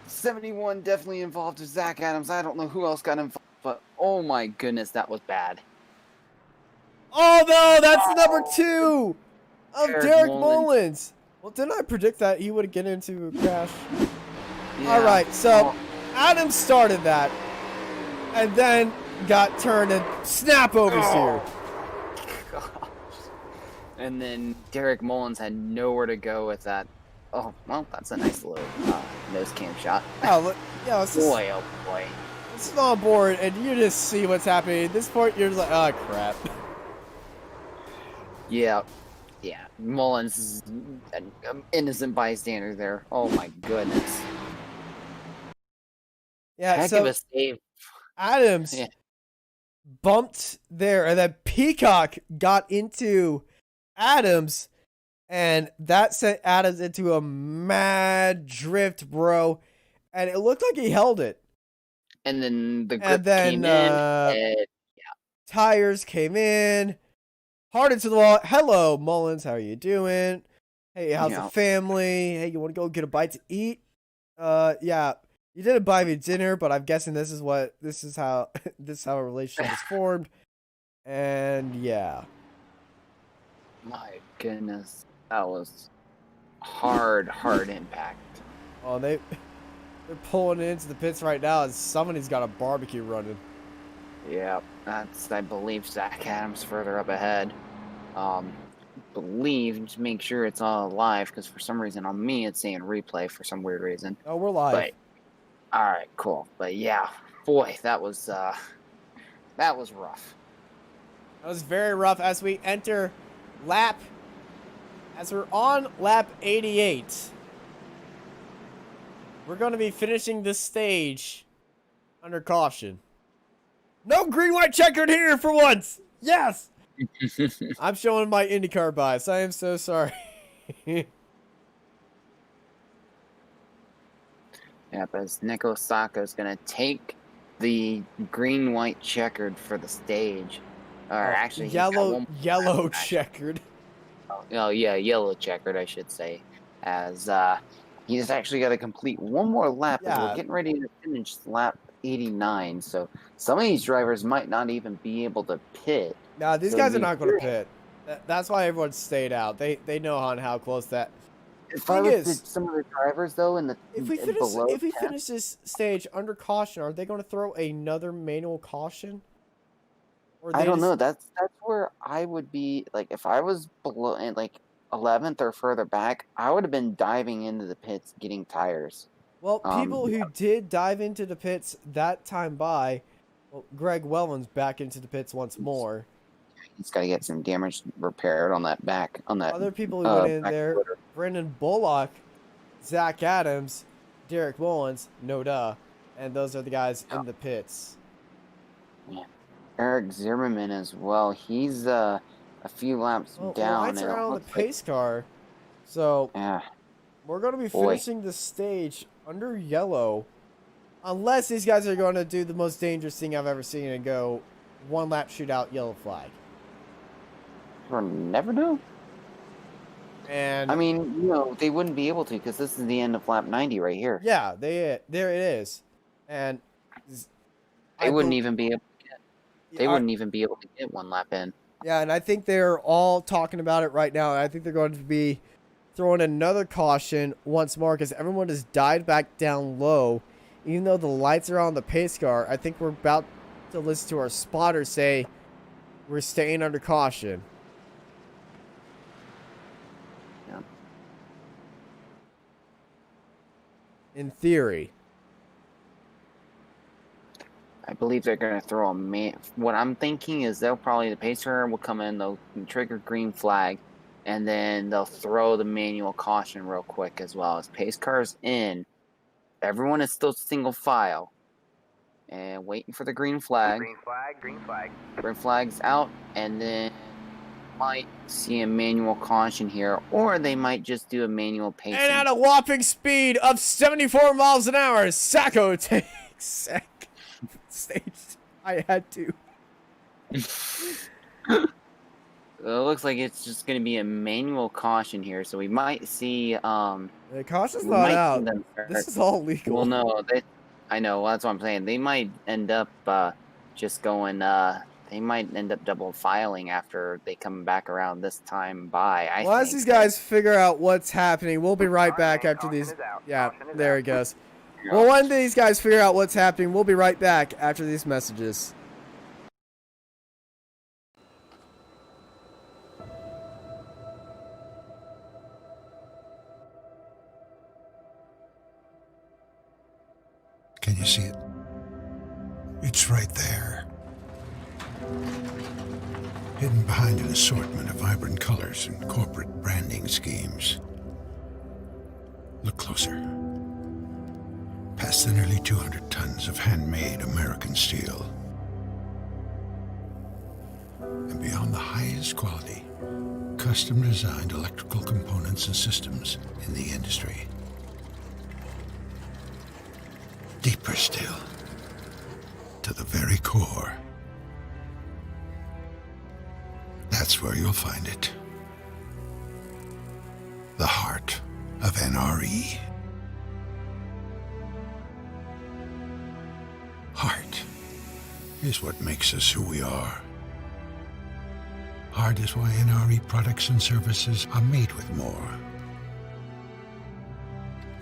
71 definitely involved with Zach Adams. I don't know who else got involved, but oh my goodness, that was bad. Oh no, that's number 2 of Derek Mullins. Mullins. Well, didn't I predict that he would get into a crash? Yeah. All right, so Adams started that, and then got turned and snap overs here. Gosh. And then Derek Mullins had nowhere to go with that. Oh, well, that's a nice little nose cam shot. Oh, look, yeah, let's just, Boy, oh boy. this is on board, and you just see what's happening. At this point, you're just like, oh, crap. Yeah. Yeah, Mullins is an innocent bystander there. Oh my goodness. Yeah, Heck so of a save. Adams Yeah. bumped there, and then Peacock got into Adams, and that sent Adams into a mad drift, bro. And it looked like he held it. And then the grip And then came in. And tires came in, hard into the wall. Hello, Mullins. How are you doing? Hey, how's the Yeah. family? Hey, you want to go get a bite to eat? Yeah. You didn't buy me dinner, but I'm guessing this is how a relationship is formed. And yeah. my goodness, that was hard impact. Oh, they're pulling into the pits right now, and somebody's got a barbecue running. Yeah, that's, I believe, Zach Adams further up ahead. Believe, just make sure it's all live, because for some reason on me it's saying replay for some weird reason. Oh, we're live. But, alright, cool. But yeah, boy, that was rough. That was very rough as we enter as we're on lap 88. We're going to be finishing this stage under caution. No green, white, checkered here for once. Yes. I'm showing my IndyCar bias. I am so sorry. Yeah, but as Nick Osaka is going to take the green, white, checkered for the stage. Or actually, he's got one yellow checkered. Oh yeah, yellow checkered, I should say. As he's actually got to complete one more lap as we're getting ready to finish lap 89. So some of these drivers might not even be able to pit. Nah, these guys are not going to pit. That's why everyone stayed out. They know on how close that. If I looked at some of the drivers though, if we finish this stage under caution, are they going to throw another manual caution? Or I don't know. That's where I would be. Like if I was below like 11th or further back, I would have been diving into the pits getting tires. Well, people who did dive into the pits that time Greg Wellman's back into the pits once more. He's got to get some damage repaired on that Other people who went in there, Brendan Bullock, Zach Adams, Derek Mullins, no duh, and those are the guys in the pits. Yeah. Eric Zimmerman as well. He's a few laps down. Lights are out on the pace car, so we're going to be finishing the stage under yellow, unless these guys are going to do the most dangerous thing I've ever seen and go one lap shootout, yellow flag. We'll never know. And I mean, they wouldn't be able to because this is the end of lap 90 right here. Yeah, there it is, and they wouldn't even be able to get. They wouldn't even be able to get one lap in. Yeah, and I think they're all talking about it right now. And I think they're going to be throwing another caution once more because everyone has died back down low, even though the lights are on the pace car. I think we're about to listen to our spotter say we're staying under caution. In theory. I believe they're going to throw what I'm thinking is the pace car will come in, they'll trigger green flag, and then they'll throw the manual caution real quick as well. As pace car's in, everyone is still single file and waiting for the green flag. Green flag. Green flag's out, and then might see a manual caution here, or they might just do a manual pacing. And at a whopping speed of 74 miles an hour, Sacco takes stage. I had to. It looks like it's just going to be a manual caution here, so we might see. The caution's not out. This is all legal. Well, no, I know. That's what I'm saying. They might end up just going. They might end up double filing after they come back around this time by. As these guys figure out what's happening, we'll be right back after these. Yeah, there he goes. Well, when these guys figure out what's happening, we'll be right back after these messages. Can you see it? It's right there. hidden behind an assortment of vibrant colors and corporate branding schemes. Look closer. Past the nearly 200 tons of handmade American steel. And beyond the highest quality, custom-designed electrical components and systems in the industry. Deeper still, to the very core. That's where you'll find it. The heart of NRE. Heart is what makes us who we are. Heart is why NRE products and services are made with more.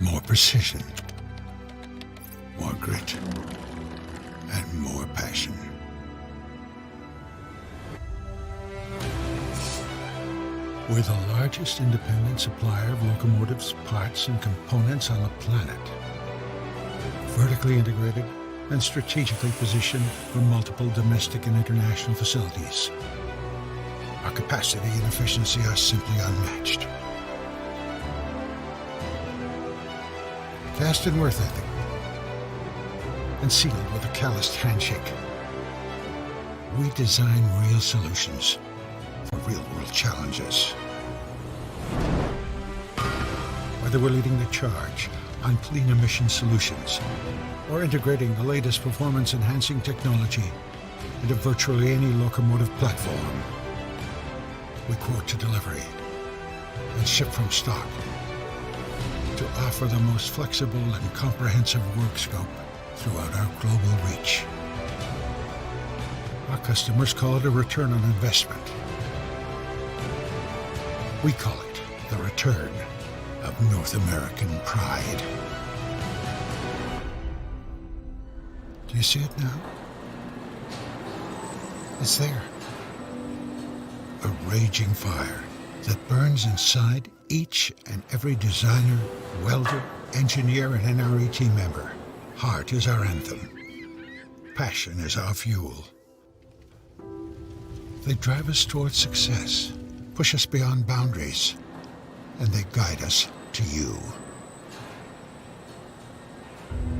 More precision, more grit, and more passion. We're the largest independent supplier of locomotives, parts, and components on the planet. Vertically integrated and strategically positioned for multiple domestic and international facilities. Our capacity and efficiency are simply unmatched. Fast and worth ethic, and sealed with a calloused handshake. We design real solutions for real-world challenges. Whether we're leading the charge on clean emission solutions or integrating the latest performance-enhancing technology into virtually any locomotive platform, we quote to delivery and ship from stock to offer the most flexible and comprehensive work scope throughout our global reach. Our customers call it a return on investment. We call it the return of North American pride. Do you see it now? It's there. A raging fire that burns inside each and every designer, welder, engineer, and NRE team member. Heart is our anthem. Passion is our fuel. They drive us towards success, push us beyond boundaries, and they guide us to you.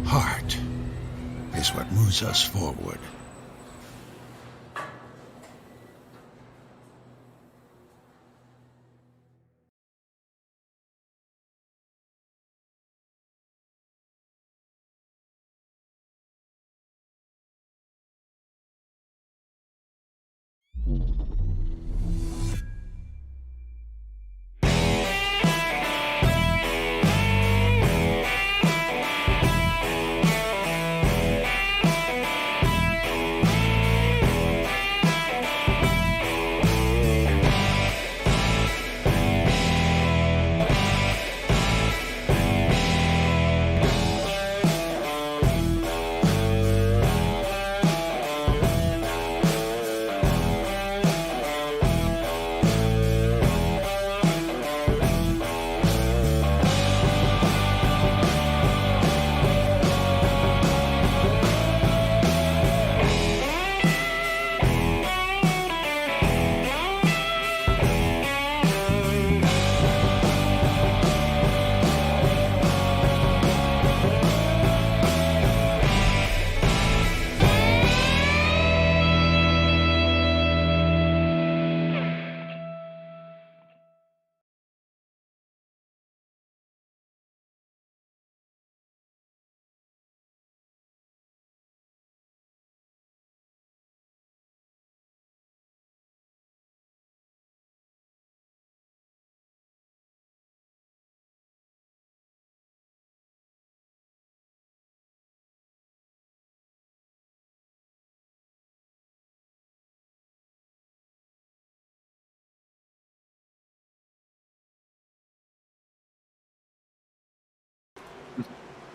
Heart is what moves us forward.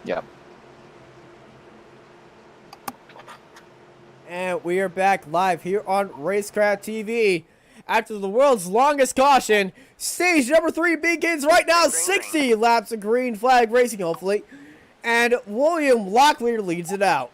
Yep. And we are back live here on Racecraft TV. After the world's longest caution, stage number 3 begins right now. 60 laps of green flag racing, hopefully. And William Locklear leads it out.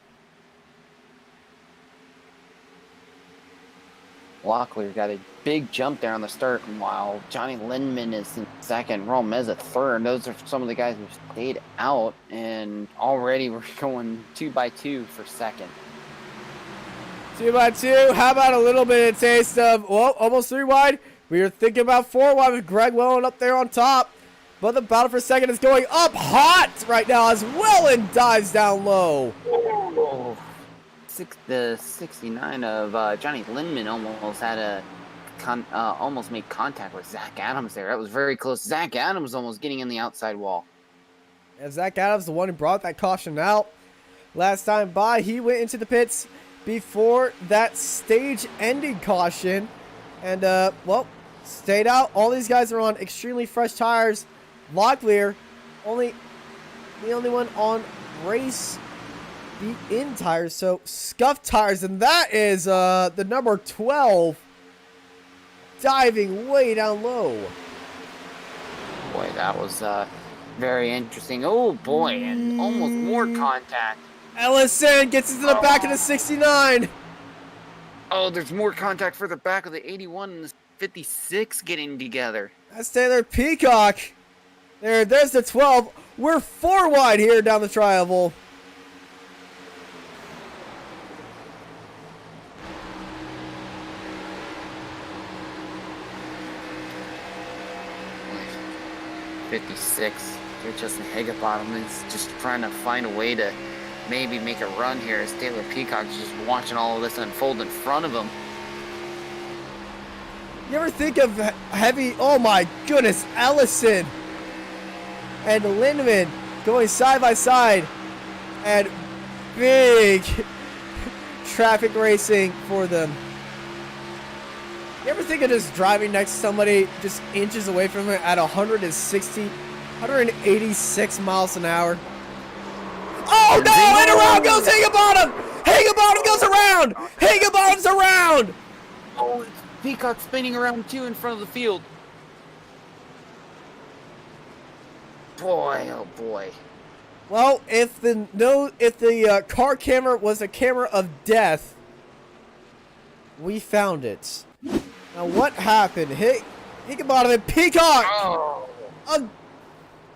Locklear got a big jump there on the start, while Johnny Lindman is in second, Romez at third. Those are some of the guys who stayed out, and already we're going 2x2 for second. 2x2. How about a little bit of taste of, well, almost 3 wide. We were thinking about 4 wide with Greg Welland up there on top. But the battle for second is going up hot right now as Welland dives down low. Oh, the 69 of Johnny Lindman almost had almost made contact with Zach Adams there. That was very close. Zach Adams almost getting in the outside wall. And Zach Adams, the one who brought that caution out last time by, he went into the pits before that stage-ending caution. And, well, stayed out. All these guys are on extremely fresh tires. Locklear, the only one on race in tires, so scuffed tires, and that is the number 12 diving way down low. Boy, that was very interesting. Oh boy, and almost more contact. Ellison gets into the back of the 69. Oh, there's more contact further back of the 81 and the 56 getting together. That's Taylor Peacock. There's the 12. We're 4 wide here down the tri-oval. .56. They're Justin Higginbottom is just trying to find a way to maybe make a run here as Taylor Peacock's just watching all of this unfold in front of him. You ever think of heavy? Oh my goodness, Ellison and Lindemann going side by side, and big traffic racing for them. You ever think of just driving next to somebody just inches away from them at 186 miles an hour? Oh no! And around goes Higginbottom! Higginbottom goes around! Higginbottom's around! Oh, Peacock spinning around too in front of the field. Boy, oh boy. Well, if the car camera was a camera of death, we found it. Now what happened? Higginbottom and Peacock! Oh.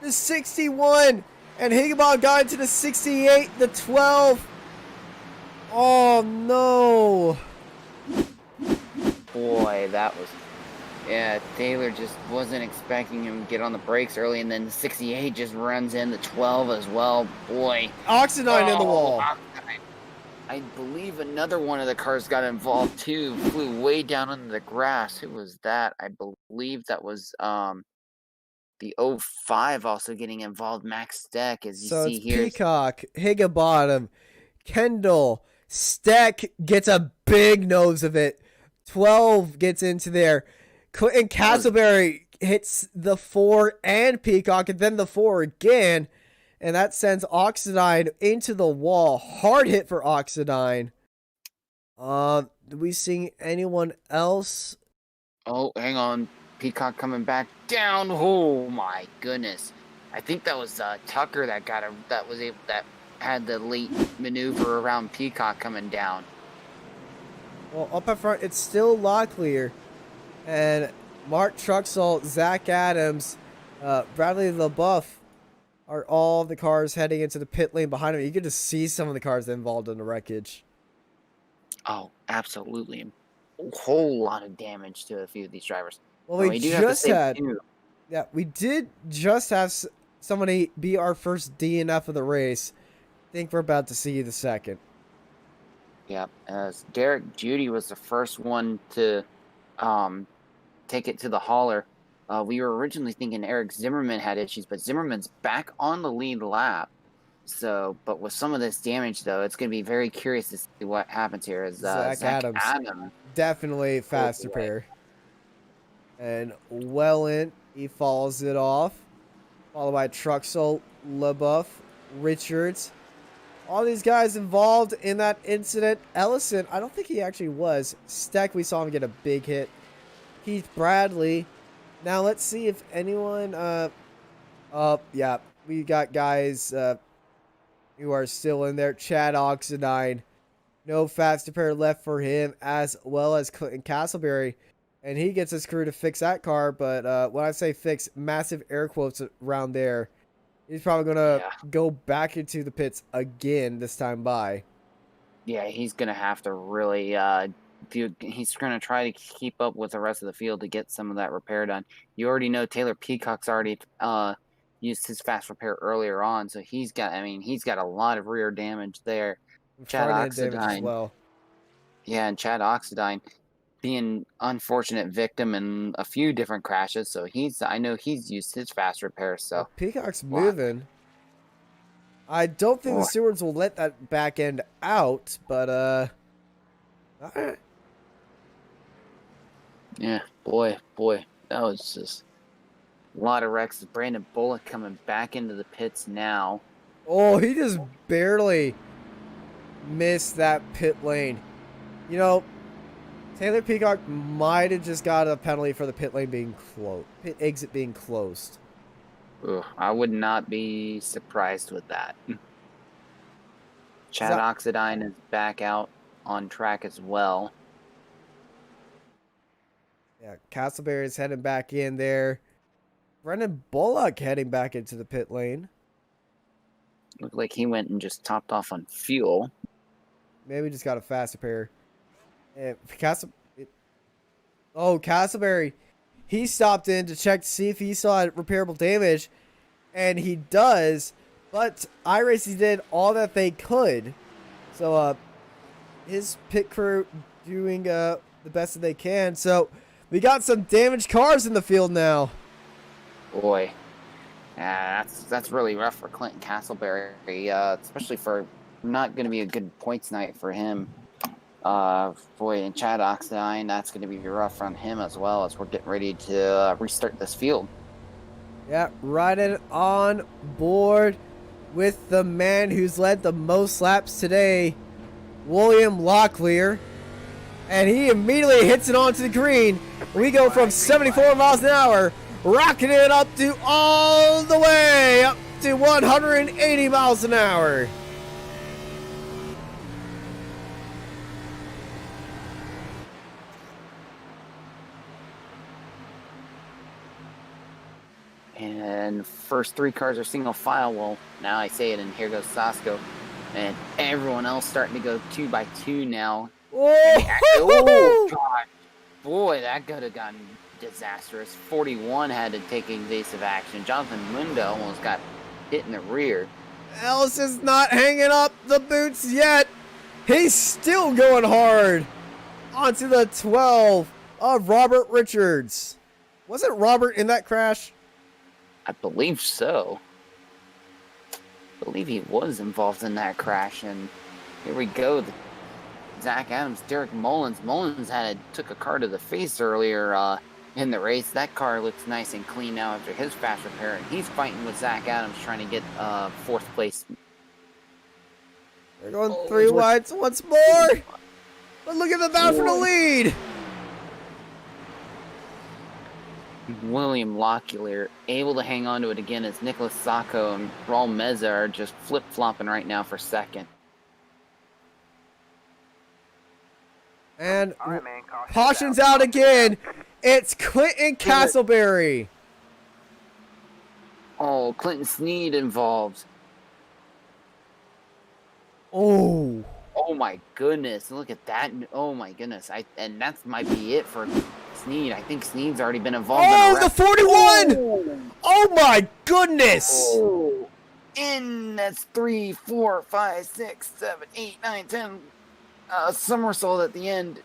The 61, and Higginbottom got into the 68, the 12. Oh no. Boy, that was... Yeah, Taylor just wasn't expecting him to get on the brakes early, and then the 68 just runs in the 12 as well. Boy. Oxidine in the wall. I believe another one of the cars got involved too. Flew way down into the grass. Who was that? I believe that was the 05 also getting involved. Max Steck, as you see here. So Peacock, Higginbottom, Kendall, Steck gets a big nose of it. 12 gets into there. Clinton Castleberry hits the 4 and Peacock, and then the 4 again. And that sends Oxidine into the wall. Hard hit for Oxidine. Do we see anyone else? Oh, hang on. Peacock coming back down. Oh my goodness. I think that was Tucker that had the late maneuver around Peacock coming down. Well, up at front, it's still Locklear. And Mark Truxell, Zach Adams, Bradley LaBeouf are all the cars heading into the pit lane behind him. You get to see some of the cars involved in the wreckage. Oh, absolutely. A whole lot of damage to a few of these drivers. Well, we did just have somebody be our first DNF of the race. I think we're about to see the second. Yeah, as Derek Judy was the first one to take it to the hauler. We were originally thinking Eric Zimmerman had issues, but Zimmerman's back on the lead lap. So, but with some of this damage, though, it's going to be very curious to see what happens here. As Zach Adams, definitely fast repair. And Welland, he follows it off. Followed by Truxell, LaBeouf, Richards. All these guys involved in that incident. Ellison, I don't think he actually was. Steck, we saw him get a big hit. Keith Bradley. Now let's see if anyone, yeah, we got guys who are still in there. Chad Oxidine No fast repair left for him, as well as Clinton Castleberry. And he gets his crew to fix that car. But when I say fix, massive air quotes around there. He's probably going to go back into the pits again this time by. Yeah, he's going to have to really he's going to try to keep up with the rest of the field to get some of that repair done. You already know Taylor Peacock's already used his fast repair earlier on, so he's got a lot of rear damage there. Chad Front end damage as Oxidine. well. Yeah, and Chad Oxidine being unfortunate victim in a few different crashes, so I know he's used his fast repair. So Well, Peacock's moving. I don't think the stewards will let that back end out, but all right. Yeah, boy, that was just a lot of wrecks. Brandon Bullock coming back into the pits now. Oh, he just barely missed that pit lane. You know, Taylor Peacock might have just got a penalty for the pit lane being closed, pit exit being closed. Ugh, I would not be surprised with that. Chad Oxidine is back out on track as well. Yeah, Castleberry is heading back in there. Brendan Bullock heading back into the pit lane. Looked like he went and just topped off on fuel. Maybe just got a fast repair. Castleberry, he stopped in to check to see if he saw repairable damage, and he does. But iRacing did all that they could, so his pit crew doing the best that they can. So we got some damaged cars in the field now. Boy, that's really rough for Clinton Castleberry, especially for not going to be a good points night for him. Boy, and Chad Oxidine, that's going to be rough on him as well, as we're getting ready to restart this field. Yeah, riding on board with the man who's led the most laps today, William Locklear. And he immediately hits it onto the green. We go from 74 miles an hour, rocking it up to all the way up to 180 miles an hour. And first three cars are single file. Well, now I say it, and here goes Sasko. And everyone else starting to go 2 by 2 now. Oh, God. Boy, that could have gotten disastrous. 41 had to take evasive action. Jonathan Mundo almost got hit in the rear. Ellis is not hanging up the boots yet. He's still going hard onto the 12 of Robert Richards. Wasn't Robert in that crash? I believe so. I believe he was involved in that crash, and here we go. Zach Adams, Derek Mullins. Mullins took a car to the face earlier in the race. That car looks nice and clean now after his fast repair, and he's fighting with Zach Adams trying to get 4th place. They're going 3 wides once more. But look at the battle for the lead. William Locklear able to hang on to it again as Nicholas Sacco and Raul Meza are just flip-flopping right now for second. And All right, man, caution's out again. It's Clinton Castleberry. Oh, Clinton Sneed involved. Oh. Oh my goodness, look at that. Oh my goodness. And that might be it for Sneed. I think Sneed's already been involved in a Oh, wreck. the 41! Oh my goodness! Oh. And that's 3, 4, 5, 6, 7, 8, 9, 10. Somersault at the end.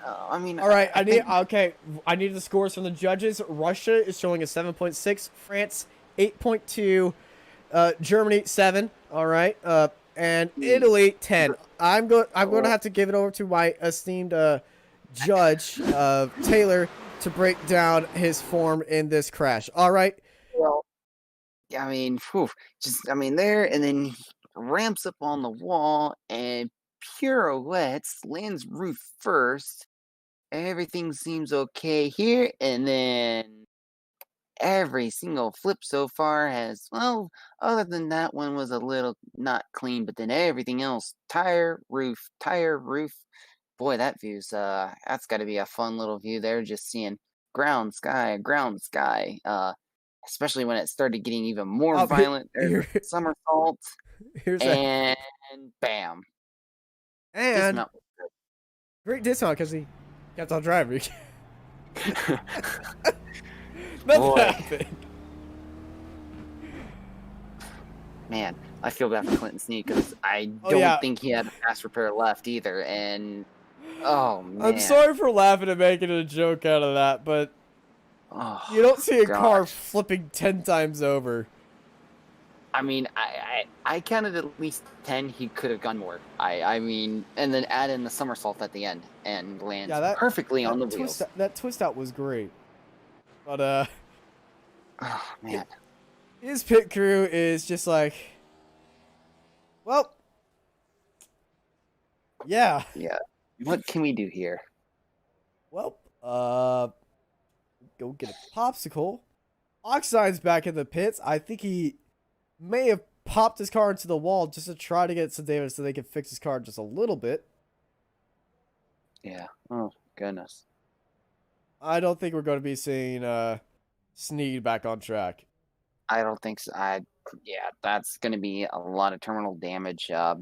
I mean, All right, I need the scores from the judges. Russia is showing a 7.6, France 8.2, Germany 7. All right, and Italy 10. I'm going to have to give it over to my esteemed judge Taylor to break down his form in this crash. All right. Well, I mean, there, and then he ramps up on the wall and pirouettes, lands roof first. Everything seems okay here, and then every single flip so far has, well, other than that one was a little not clean, but then everything else, tire, roof. Boy, that view's that's got to be a fun little view there, just seeing ground, sky. Especially when it started getting even more Oh, violent. There's here, a somersault, here's a and bam, and dismount. great dismount because he kept on driving. Nothing Boy. happened. Man, I feel bad for Clinton Snead because I Oh, don't yeah. think he had a fast repair left either. And oh man, I'm sorry for laughing and making a joke out of that, but Oh, you don't see a car gosh. flipping 10 times over. I mean, I counted at least 10. He could have gone more. I mean, and then add in the somersault at the end and lands Yeah, perfectly on the wheels. That twist out was great. But, Oh man, his pit crew is just like, well, yeah. yeah. What can we do here? Well, go get a popsicle. Oxide's back in the pits. I think he may have popped his car into the wall just to try to get some damage so they can fix his car just a little bit. Yeah. Oh goodness. I don't think we're going to be seeing Snead back on track. I don't think so. Yeah, that's going to be a lot of terminal damage. I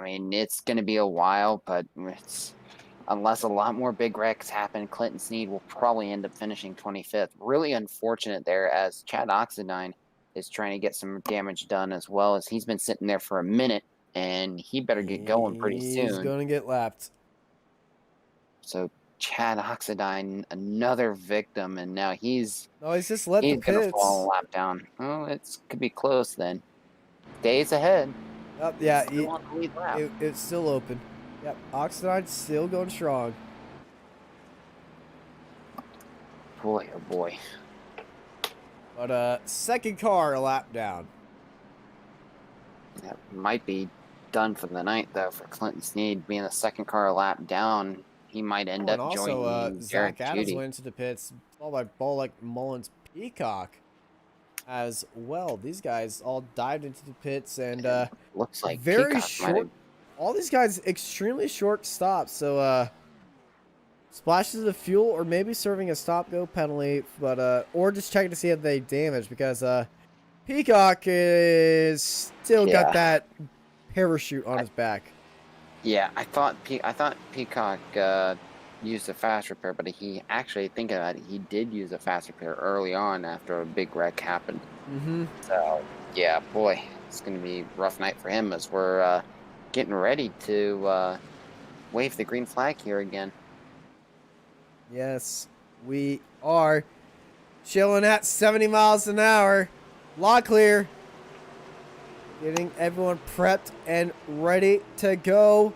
mean, it's going to be a while, but unless a lot more big wrecks happen, Clinton Snead will probably end up finishing 25th. Really unfortunate there, as Chad Oxidine is trying to get some damage done as well, as he's been sitting there for a minute, and he better get going pretty soon. He's going to get lapped. So Chad Oxidine, another victim, and now he's just let the going to pits. fall a lap down. Oh, it could be close then. Days ahead. Yeah, Still on the lead lap. it's still open. Yep, Oxidine's still going strong. Boy, oh boy. But second car a lap down. That might be done for the night, though, for Clinton Snead. Being the second car a lap down, he might end And up also, joining Zach Derek Adams Judy. went into the pits, followed by Bolek, Mullins, Peacock as well. These guys all dived into the pits and Looks like very Peacock might have- short. All these guys extremely short stops, so splashes of fuel or maybe serving a stop-go penalty, but or just checking to see if they damage because Peacock is still got that parachute on his back. Yeah, I thought Peacock used a fast repair, but he actually, thinking about it, he did use a fast repair early on after a big wreck happened. Mm-hmm. So, yeah, boy, it's going to be a rough night for him as we're getting ready to wave the green flag here again. Yes, we are chilling at 70 miles an hour. Law clear. Getting everyone prepped and ready to go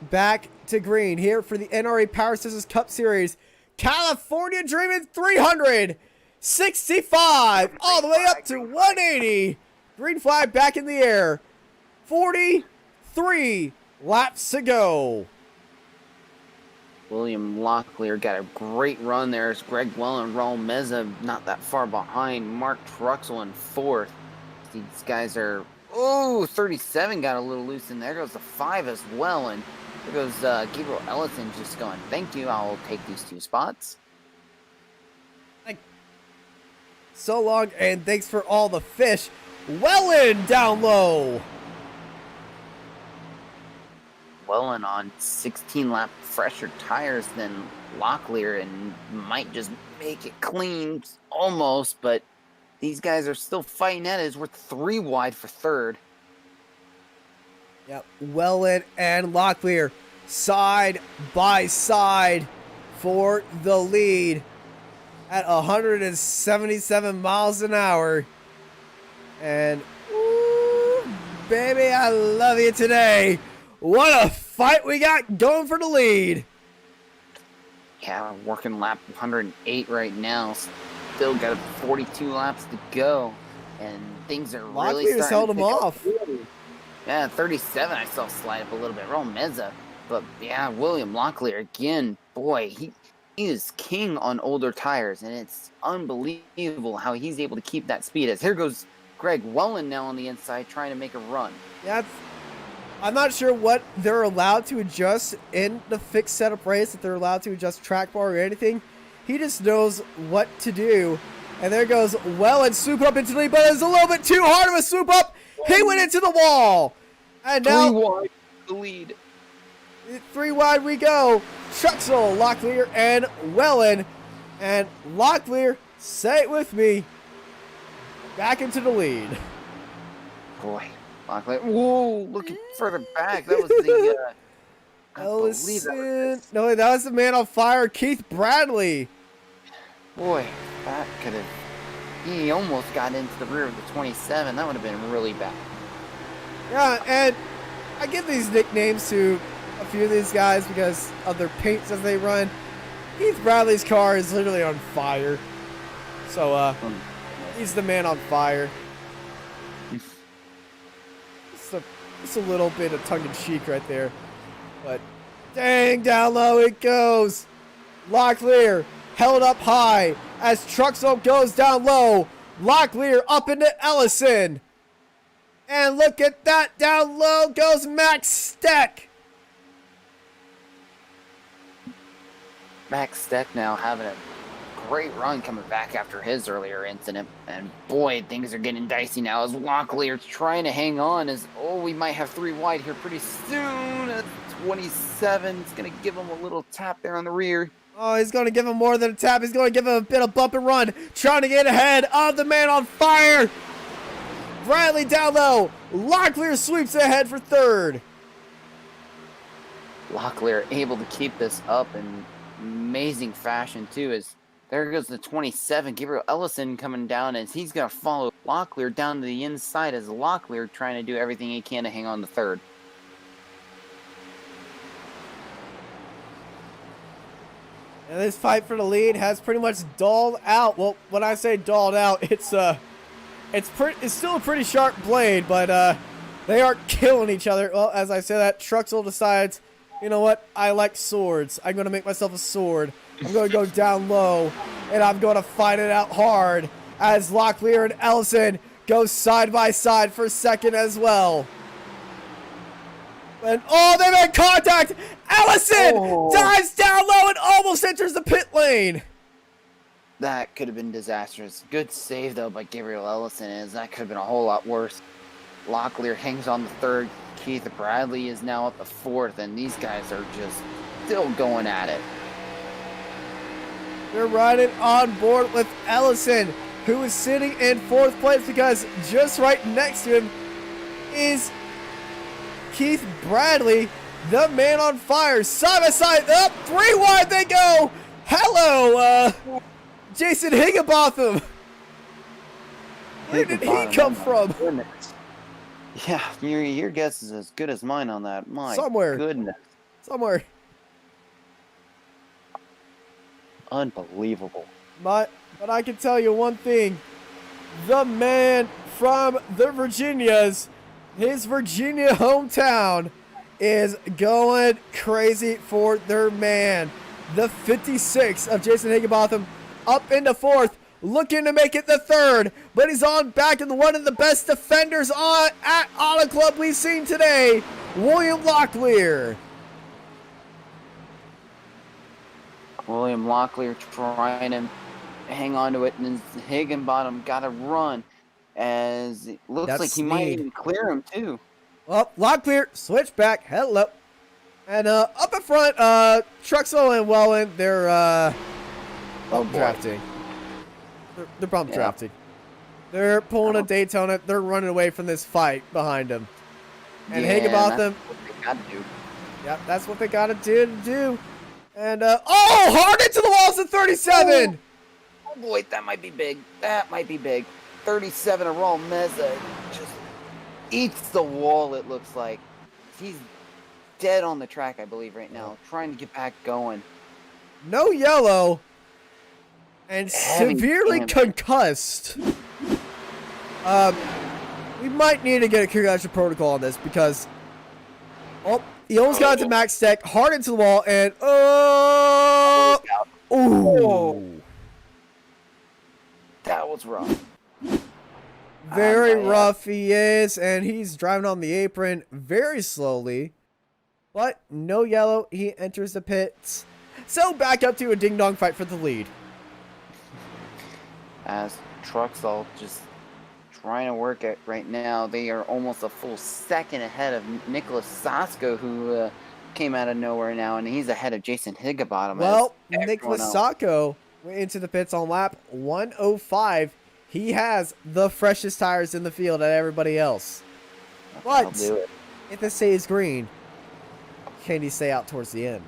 back to green here for the NRE Power Systems Cup Series. California Dreamin' 365 all the way up to 180. Green flag back in the air. 43 laps to go. William Locklear got a great run there as Greg Well and Raul Meza not that far behind. Mark Truxell in fourth. These guys are, 37 got a little loose, and there goes the 5 as well. And there goes Gabriel Ellison just going, thank you, I'll take these 2 spots. So long, and thanks for all the fish. Wellen down low. Wellen on 16 lap fresher tires than Locklear and might just make it clean almost, but these guys are still fighting at it as we're 3 wide for third. Yep, Wellen and Locklear side by side for the lead at 177 miles an hour. And, ooh, baby, I love you today. What a fight we got going for the lead. Yeah, we're working lap 108 right now. Still got 42 laps to go. And things are really Locklear's starting held to him pick up. off. Yeah, 37 I saw slide up a little bit. Raul Meza. But yeah, William Locklear again. Boy, he is king on older tires, and it's unbelievable how he's able to keep that speed. As here goes Greg Welland now on the inside trying to make a run. Yeah, I'm not sure what they're allowed to adjust in the fixed setup race, if they're allowed to adjust track bar or anything. He just knows what to do. And there goes Welland, swoop up into the lead, but it's a little bit too hard of a swoop up. He went into the wall. And now 3 wide the lead. 3 wide we go. Truxell, Locklear, and Welland. And Locklear, say it with me, back into the lead. Boy, Locklear. Whoa, looking further back. That was the, I believe that was No, that was the man on fire, Keith Bradley. Boy, that could have... He almost got into the rear of the 27. That would have been really bad. Yeah, and I give these nicknames to a few of these guys because of their paints as they run. Keith Bradley's car is literally on fire. So, he's the man on fire. It's a little bit of tongue-in-cheek right there. But, dang, down low it goes. Locklear held up high as Truxell goes down low. Locklear up into Ellison. And look at that, down low goes Max Steck. Max Steck now having a great run coming back after his earlier incident. And boy, things are getting dicey now as Locklear's trying to hang on as, we might have 3 wide here pretty soon. 27 is going to give him a little tap there on the rear. Oh, he's going to give him more than a tap. He's going to give him a bit of bump and run. Trying to get ahead of the man on fire. Bradley down low. Locklear sweeps ahead for 3rd. Locklear able to keep this up in amazing fashion too, as there goes the 27. Gabriel Ellison coming down as he's going to follow Locklear down to the inside as Locklear trying to do everything he can to hang on to 3rd. And this fight for the lead has pretty much dulled out. Well, when I say dulled out, it's still a pretty sharp blade, but they aren't killing each other. Well, as I say that, Truxell decides, you know what? I like swords. I'm going to make myself a sword. I'm going to go down low, and I'm going to fight it out hard as Locklear and Ellison go side by side for 2nd as well. And they made contact. Ellison dives down low and almost enters the pit lane. That could have been disastrous. Good save though by Gabriel Ellison, as that could have been a whole lot worse. Locklear hangs on the 3rd. Keith Bradley is now at the 4th, and these guys are just still going at it. They're riding on board with Ellison, who is sitting in 4th place because just right next to him is Keith Bradley, the man on fire. Side by side, up 3 wide they go. Hello, Jason Higginbotham. Where did he come from? Goodness. Yeah, your guess is as good as mine on that. My goodness. Somewhere. Unbelievable. But I can tell you one thing. The man from the Virginias, his Virginia hometown, is going crazy for their man. The 56 of Jason Higginbotham up into 4th, looking to make it the 3rd, but he's on back in one of the best defenders at Auto Club we've seen today, William Locklear. William Locklear trying to hang on to it, and Higginbotham got to run, as it looks like he might even clear him too. Well, Locklear, switch back, hello. And up in front, Truxell and Welland, they're bump drafting. They're bump drafting. They're pulling a Daytona. They're running away from this fight behind them. And Higginbotham. That's what they got to do. Yep, that's what they got to do. And, hard into the walls at 37. Oh, boy, that might be big. That might be big. 37 of Raul Meza just eats the wall, it looks like. He's dead on the track, I believe, right now. Trying to get back going. No yellow. And severely concussed. We might need to get a concussion protocol on this because he almost got to Max Steck, hard into the wall, and it's rough. Very rough he is, and he's driving on the apron very slowly. But no yellow, he enters the pits. So back up to a ding-dong fight for the lead. As trucks all just trying to work it right now. They are almost a full second ahead of Nicholas Sasko, who came out of nowhere now, and he's ahead of Jason Higginbottom. Well, Nicholas Sasko went into the pits on lap 105. He has the freshest tires in the field at everybody else. But if it stays green, can he stay out towards the end?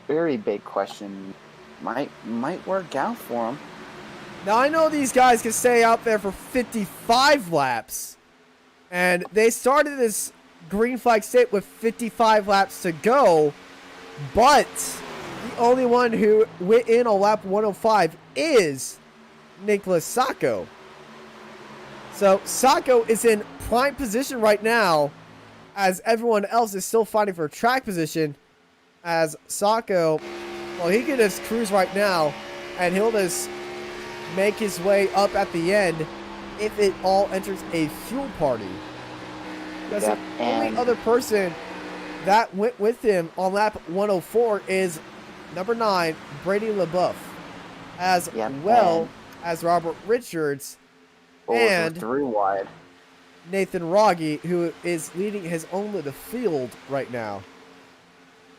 Very big question. Might work out for him. Now, I know these guys can stay out there for 55 laps. And they started this green flag state with 55 laps to go. But the only one who went in on lap 105 is Nicholas Sasko. So, Sasko is in prime position right now, as everyone else is still fighting for track position. As Sasko, well, he can just cruise right now, and he'll just make his way up at the end if it all enters a fuel party. Because the only other person that went with him on lap 104 is number 9, Brady LeBeouf, as well as Robert Richards and 3 wide. Nathan Rogge, who is leading his own little field right now.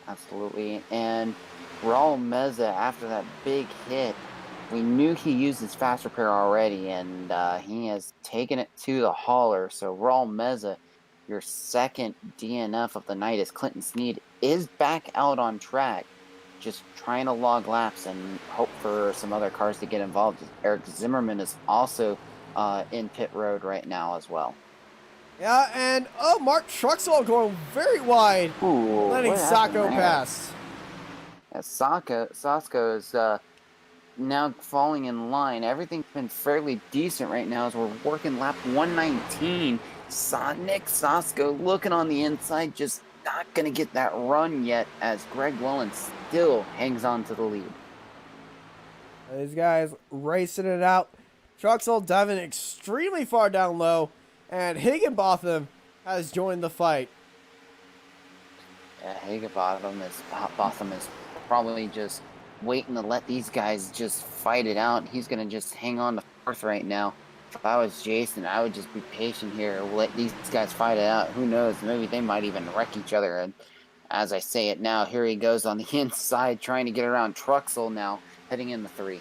Absolutely. And Raul Meza, after that big hit, we knew he used his fast repair already, and he has taken it to the hauler. So Raul Meza, your second DNF of the night, as Clinton Sneed is back out on track, just trying to log laps and hope for some other cars to get involved. Eric Zimmerman is also in pit road right now as well. Yeah, and Mark Truxell going very wide, letting Sasko pass. Yeah, Sasko is now falling in line. Everything's been fairly decent right now as we're working lap 119. Nick Sasko looking on the inside, just not going to get that run yet, as Greg Welland still hangs on to the lead. These guys racing it out. Truxell diving extremely far down low, and Higginbotham has joined the fight. Yeah, Higginbotham is probably just waiting to let these guys just fight it out. He's going to just hang on to fourth right now. If I was Jason, I would just be patient here. Let these guys fight it out. Who knows? Maybe they might even wreck each other. And as I say it now, here he goes on the inside trying to get around Truxell now, heading in the 3.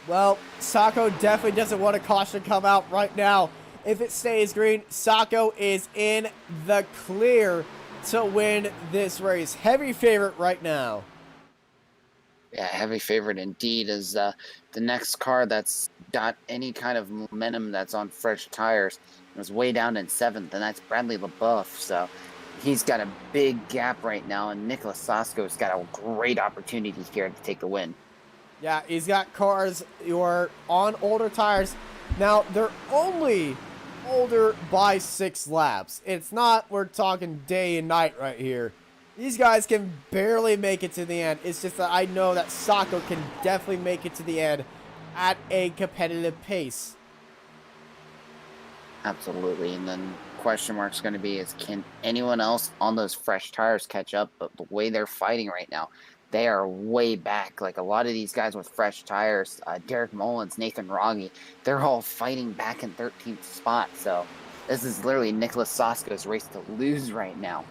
Well, Sasko definitely doesn't want a caution come out right now. If it stays green, Sasko is in the clear to win this race. Heavy favorite right now. Yeah, heavy favorite indeed, is the next car that's got any kind of momentum that's on fresh tires. It was way down in 7th, and that's Bradley LeBeouf. So he's got a big gap right now, and Nicholas Sasko's got a great opportunity here to take the win. Yeah, he's got cars who are on older tires. Now, they're only older by 6 laps. It's not, we're talking day and night right here. These guys can barely make it to the end. It's just that I know that Sasko can definitely make it to the end at a competitive pace. Absolutely. And then question mark's going to be is, can anyone else on those fresh tires catch up? But the way they're fighting right now, they are way back. Like a lot of these guys with fresh tires, Derek Mullins, Nathan Rogge, they're all fighting back in 13th spot. So this is literally Nicholas Sasko's race to lose right now.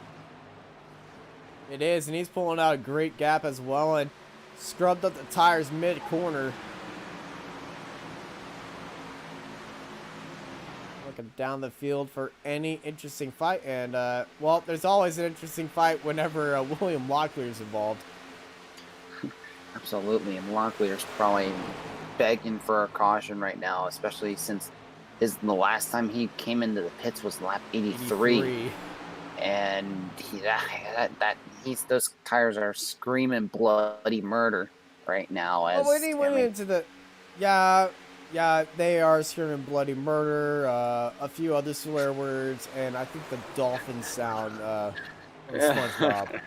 It is, and he's pulling out a great gap as well and scrubbed up the tires mid-corner. Looking down the field for any interesting fight, and, well, there's always an interesting fight whenever William Locklear's involved. Absolutely, and Locklear's probably begging for a caution right now, especially since the last time he came into the pits was lap 83. And those tires are screaming bloody murder right now. As when he went into the, yeah, they are screaming bloody murder. A few other swear words, and I think the dolphin sound. SpongeBob.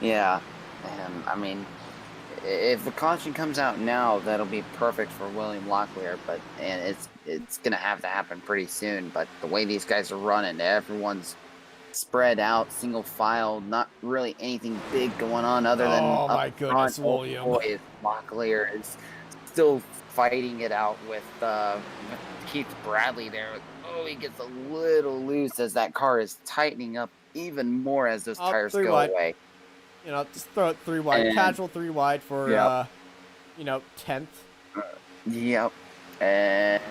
Yeah, and I mean, if the caution comes out now, that'll be perfect for William Locklear, and it's gonna have to happen pretty soon. But the way these guys are running, everyone's spread out, single file, not really anything big going on other than Oh up my goodness, front. William. Oh boy, Locklear is still fighting it out with Keith Bradley there. Oh, he gets a little loose as that car is tightening up even more as those tires go away. You know, just throw it 3 wide, And- casual 3 wide for, Yep. you know, 10th. Yep. And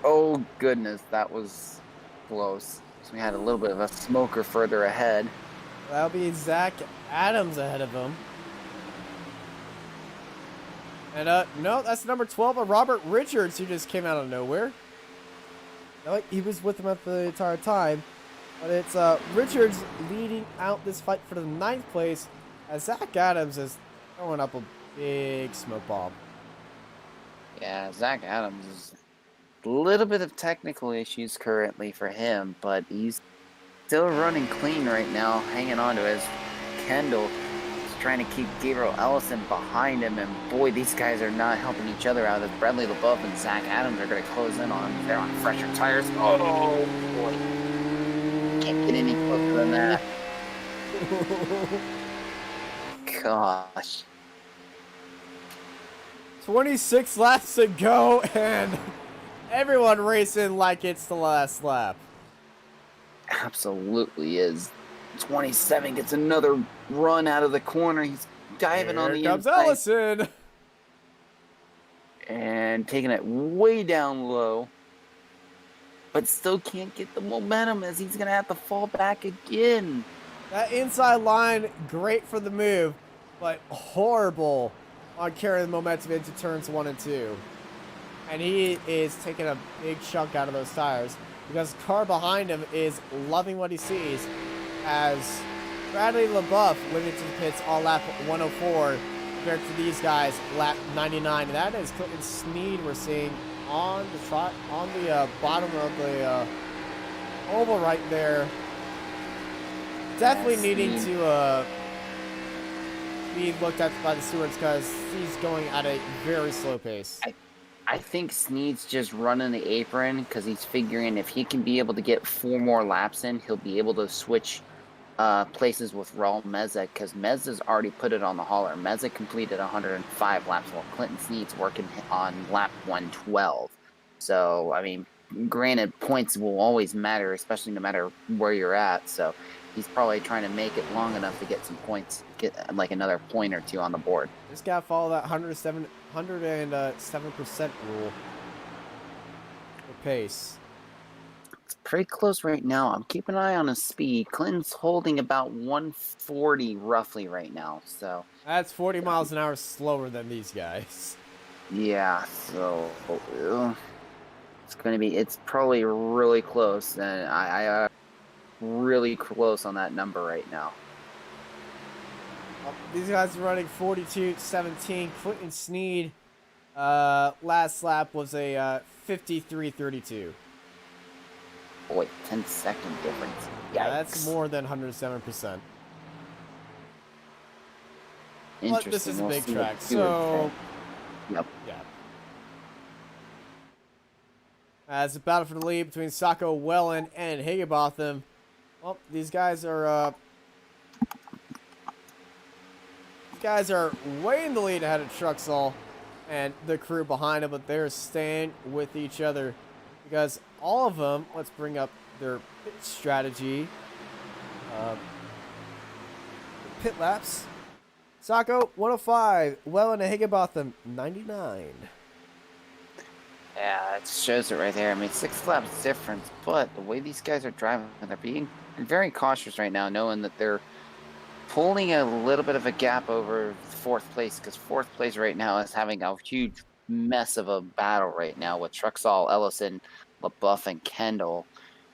oh goodness, that was close. So we had a little bit of a smoker further ahead. That'll be Zach Adams ahead of him. And, no, that's number 12, Robert Richards, who just came out of nowhere. No, he was with him at the entire time. But it's Richards leading out this fight for the 9th place as Zach Adams is throwing up a big smoke bomb. Yeah, Zach Adams is a little bit of technical issues currently for him, but he's still running clean right now, hanging on to his Kendall. He's trying to keep Gabriel Ellison behind him, and boy, these guys are not helping each other out as Bradley LaBeouf and Zach Adams are going to close in on him. They're on fresher tires. Oh, boy. Can't get any closer than that. Gosh. 26 laps to go, and everyone racing like it's the last lap. Absolutely is. 27 gets another run out of the corner. He's diving on the Here comes inside Ellison. and taking it way down low. But still can't get the momentum as he's going to have to fall back again. That inside line, great for the move, but horrible on carrying the momentum into turns 1 and 2. And he is taking a big chunk out of those tires because the car behind him is loving what he sees as Bradley LaBeouf went into the pits on lap 104 compared to these guys lap 99. And that is Clinton Sneed we're seeing on the bottom of the oval right there. Definitely needing to be looked at by the stewards because he's going at a very slow pace. I think Sneed's just running the apron because he's figuring if he can be able to get 4 more laps in, he'll be able to switch places with Raul Meza because Meza's already put it on the hauler. Meza completed 105 laps while Clinton Sneed's working on lap 112. So, I mean, granted, points will always matter, especially no matter where you're at. So he's probably trying to make it long enough to get some points, get like another point or 2 on the board. Just gotta follow that 107% rule for pace. It's pretty close right now. I'm keeping an eye on his speed. Clinton's holding about 140 roughly right now. So That's 40 miles an hour slower than these guys. yeah, so it's probably really close, and I really close on that number right now. These guys are running 42.17. Clinton Sneed, last lap was a 53.32. Boy, 10-second difference. Yeah, Yikes. that's more than 107%. But Interesting. this is a We'll big see what track, Stewart so said. Yep. yeah. As a battle for the lead between Sacco Wellen and Higginbotham. Well, these guys are way in the lead ahead of Truxall and the crew behind them, but they're staying with each other because all of them, let's bring up their pit strategy. Pit laps. Sacco, 105. Wellen and Higginbotham, 99. Yeah, it shows it right there. I mean, 6 laps difference, but the way these guys are driving, they're being very cautious right now, knowing that they're pulling a little bit of a gap over 4th place, because 4th place right now is having a huge mess of a battle right now with Truxall, Ellison, LaBeouf, and Kendall.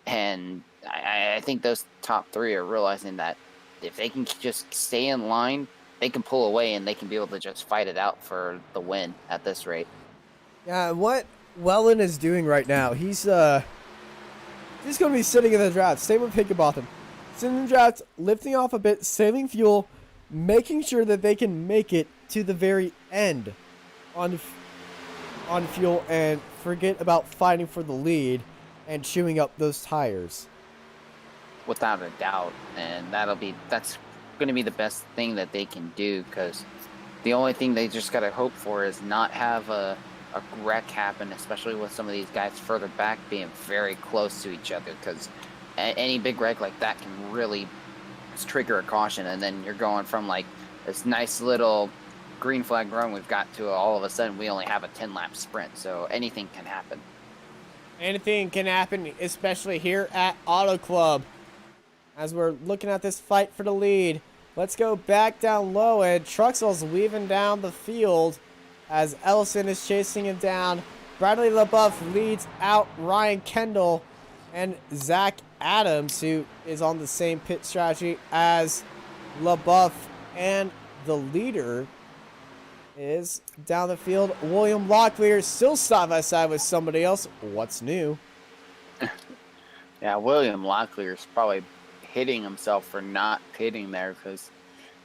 And I think those top 3 are realizing that if they can just stay in line, they can pull away and they can be able to just fight it out for the win at this rate. Yeah, what Wellen is doing right now, he's going to be sitting in the draft. Same with Higginbotham. Sitting in the draft, lifting off a bit, saving fuel, making sure that they can make it to the very end on fuel and forget about fighting for the lead and chewing up those tires. Without a doubt, and that's going to be the best thing that they can do, because the only thing they just got to hope for is not have a wreck happen, especially with some of these guys further back being very close to each other, because any big wreck like that can really trigger a caution, and then you're going from like this nice little green flag run we've got to all of a sudden we only have a 10-lap sprint, so anything can happen. Anything can happen, especially here at Auto Club. As we're looking at this fight for the lead, let's go back down low, and Truxell's weaving down the field as Ellison is chasing him down. Bradley LaBeouf leads out Ryan Kendall and Zach Adams, who is on the same pit strategy as LaBeouf, and the leader is down the field. William Locklear still side by side with somebody else. What's new? Yeah, William Locklear is probably hitting himself for not pitting there, because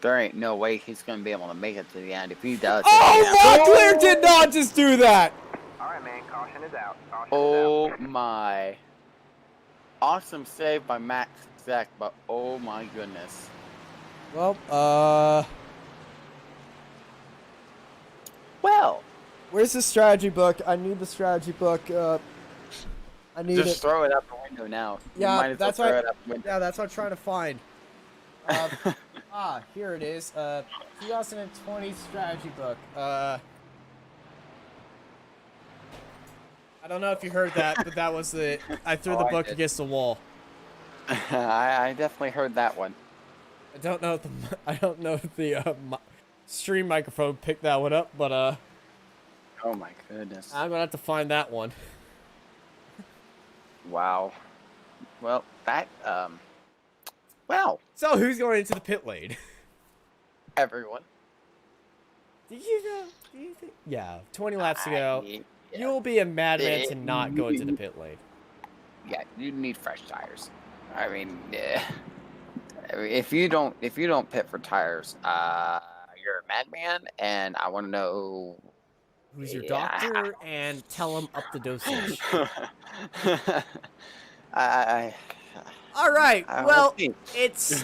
there ain't no way he's going to be able to make it to the end if he does. Locklear did not just do that! Alright, man, caution is out. Caution is Oh out. my. Awesome save by Max Zach, but oh my goodness. Well, Well, where's the strategy book? I need the strategy book. I need just it. throw it out the window now. You Yeah, might as well that's throw right. it out the window. Yeah, that's what I'm trying to find. Here it is. 2020 strategy book. I don't know if you heard that, but that was the. I threw the Oh, I book did. against the wall. I definitely heard that one. I don't know if the stream microphone picked that one up, but Oh my goodness. I'm gonna have to find that one. Wow. Well, that, well, So who's going into the pit lane? everyone. Do you think? Yeah, 20 laps to go. Yeah, You'll be a madman to not go into the pit lane. yeah, you need fresh tires. I mean, if you don't pit for tires, you're a madman, and I want to know Who's your Yeah. doctor? And tell him up the dosage. I All right. I Well, will see. it's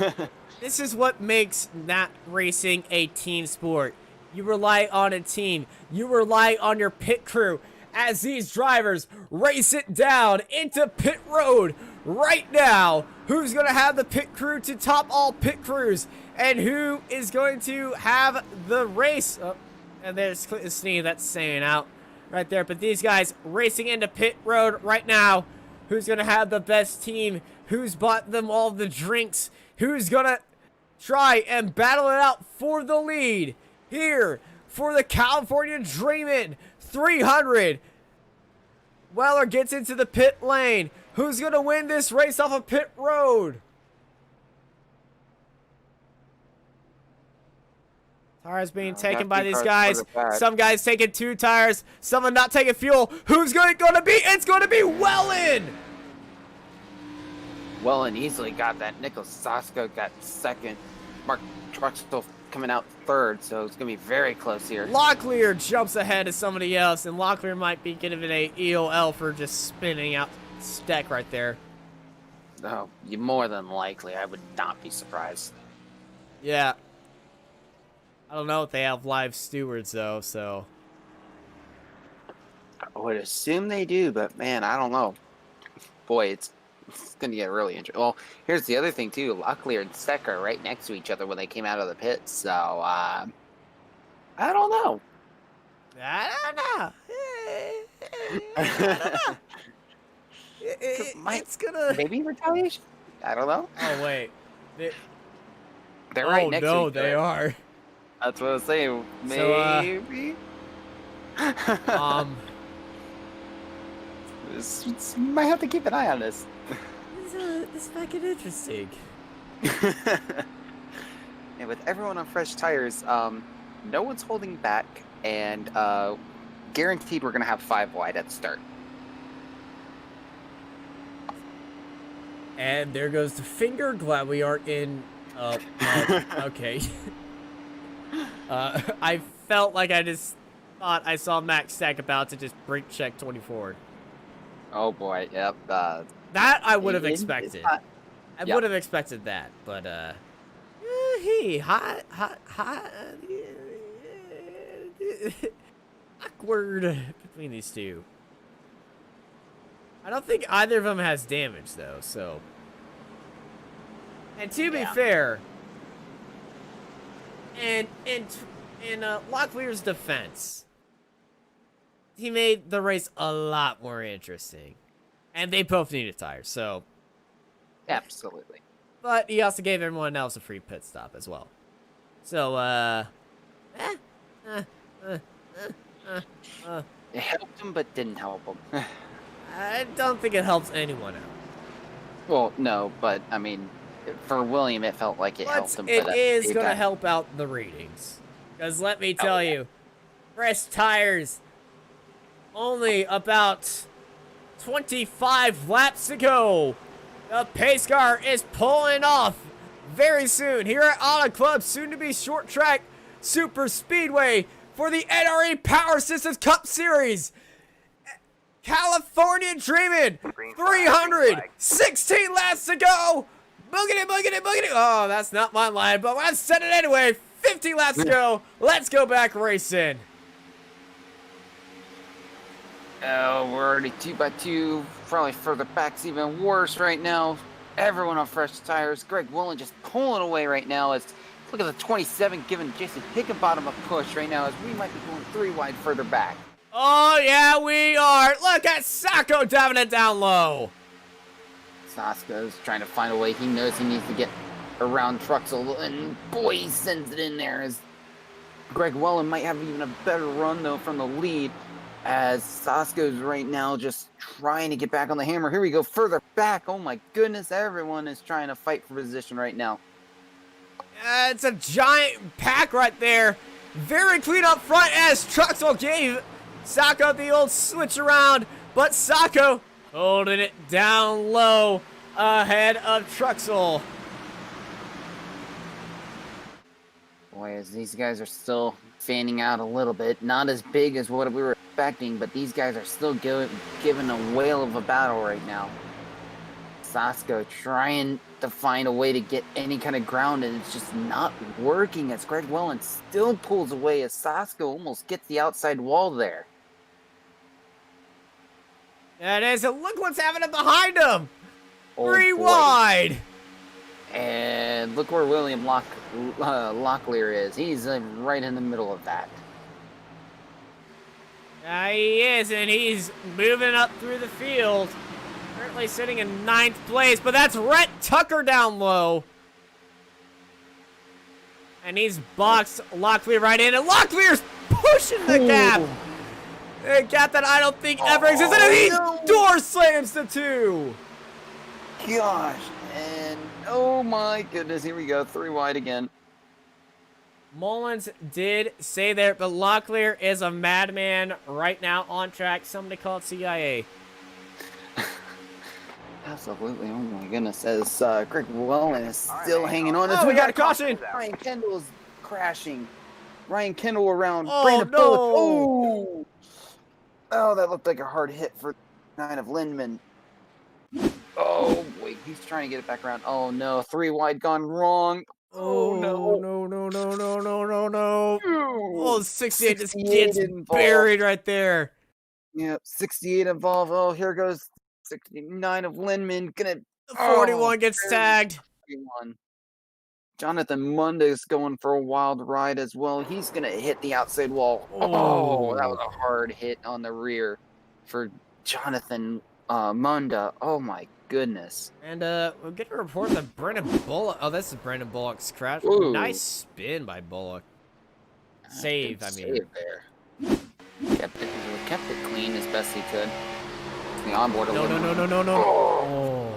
this is what makes not racing a team sport. You rely on a team. You rely on your pit crew as these drivers race it down into pit road right now. Who's going to have the pit crew to top all pit crews? And who is going to have the race? Oh, and there's Clinton Sneed that's staying out right there. But these guys racing into pit road right now. Who's going to have the best team? Who's bought them all the drinks? Who's going to try and battle it out for the lead? Here for the California Dreamin 300. Weller gets into the pit lane. Who's going to win this race off of pit road? Tires being taken got by two these cars guys. further back. Some guys taking 2 tires. Some are not taking fuel. Who's going to be? It's going to be Wellen. Wellen easily got that. Nicholas Sasko got second. Mark Truxell coming out third, so it's going to be very close here. Locklear jumps ahead of somebody else, and Locklear might be getting an EOL for just spinning out Steck right there. Oh, more than likely. I would not be surprised. Yeah. I don't know if they have live stewards, though, so. I would assume they do, but man, I don't know. Boy, it's going to get really interesting. Well, here's the other thing, too. Locklear and Steck are right next to each other when they came out of the pits, so, I don't know. I don't know. It's gonna. Maybe retaliation? I don't know. Oh, wait. They're right Oh, next to no, each they other. are. That's what I was saying. So, Maybe. Might have to keep an eye on this. This is fucking interesting. And with everyone on fresh tires, no one's holding back, and guaranteed we're gonna have 5 wide at the start. And there goes the finger. Glad we aren't in. Okay. I felt like I just thought I saw Max Stack about to just brake check 24. Oh boy, yep. That I would have it's expected. not- I yeah. would have expected that, but hey, hot, awkward between these two. I don't think either of them has damage though, so. And to be fair, and in Locklear's defense, he made the race a lot more interesting, and they both needed tires, so. Absolutely. But he also gave everyone else a free pit stop as well. So, It helped him, but didn't help him. I don't think it helps anyone out. Well, no, but I mean, for William, it felt like it helped him. But But it is same going to time- help out the ratings. Because let me tell you, fresh tires, only about 25 laps to go. The pace car is pulling off very soon here at Auto Club, soon to be Short Track Super Speedway for the NRE Power Systems Cup Series. California Dreamin', 316 laps to go. Boogity, boogity, boogity. Oh, that's not my line, but I've said it anyway. 50 laps to go. Let's go back racing. Oh, we're already 2x2. Probably further back's even worse right now. Everyone on fresh tires. Greg Willen just pulling away right now. As look at the 27 giving Jason Hickenbottom a push right now, as we might be going 3 wide further back. Oh, yeah, we are. Look at Sacco driving it down low. Sasko's trying to find a way. He knows he needs to get around Truxell, and boy, he sends it in there. As Greg Willen might have even a better run, though, from the lead. As Sasko's right now just trying to get back on the hammer. Here we go, further back. Oh my goodness, everyone is trying to fight for position right now. It's a giant pack right there. Very clean up front as Truxell gave Sacco the old switch around. But Sacco holding it down low ahead of Truxell. boy, as these guys are still fanning out a little bit. Not as big as what we were expecting, but these guys are still giving a whale of a battle right now. Sasko trying to find a way to get any kind of ground, and it's just not working as Greg Welland still pulls away as Sasko almost gets the outside wall there. That is, and look what's happening behind him. Oh, Three boy. wide. And look where William Locklear is. He's right in the middle of that. He is, and he's moving up through the field. Currently sitting in 9th place, but that's Rhett Tucker down low. And he's boxed Locklear right in, and Locklear's pushing the gap. A gap that I don't think ever existed, and he door slams the two. Gosh, and oh my goodness, here we go, 3 wide again. Mullins did say there, but Locklear is a madman right now on track. Somebody call it CIA. Absolutely, oh my goodness, as Greg Welland is still hanging on. Oh, we got a caution. Ryan Kendall is crashing. Ryan Kendall around. Oh, Brandon no. Bullock. Oh, that looked like a hard hit for 9 of Lindman. Oh, wait, he's trying to get it back around. Oh, no, 3 wide gone wrong. Oh, no. No. Oh, 68 just 68 gets involved. buried right there. Yep, 68 involved. Oh, here goes 69 of Lindman. Gonna The 41 gets barely. tagged. 41. Jonathan Munda's going for a wild ride as well. He's going to hit the outside wall. Oh, that was a hard hit on the rear for Jonathan Munda. Oh, my goodness. And we're getting a report that Brandon Bullock. Oh, this is Brandon Bullock's crash. Ooh. Nice spin by Bullock. Save, Good I mean. save there. Kept it clean as best he could. The onboard a No. little. Oh.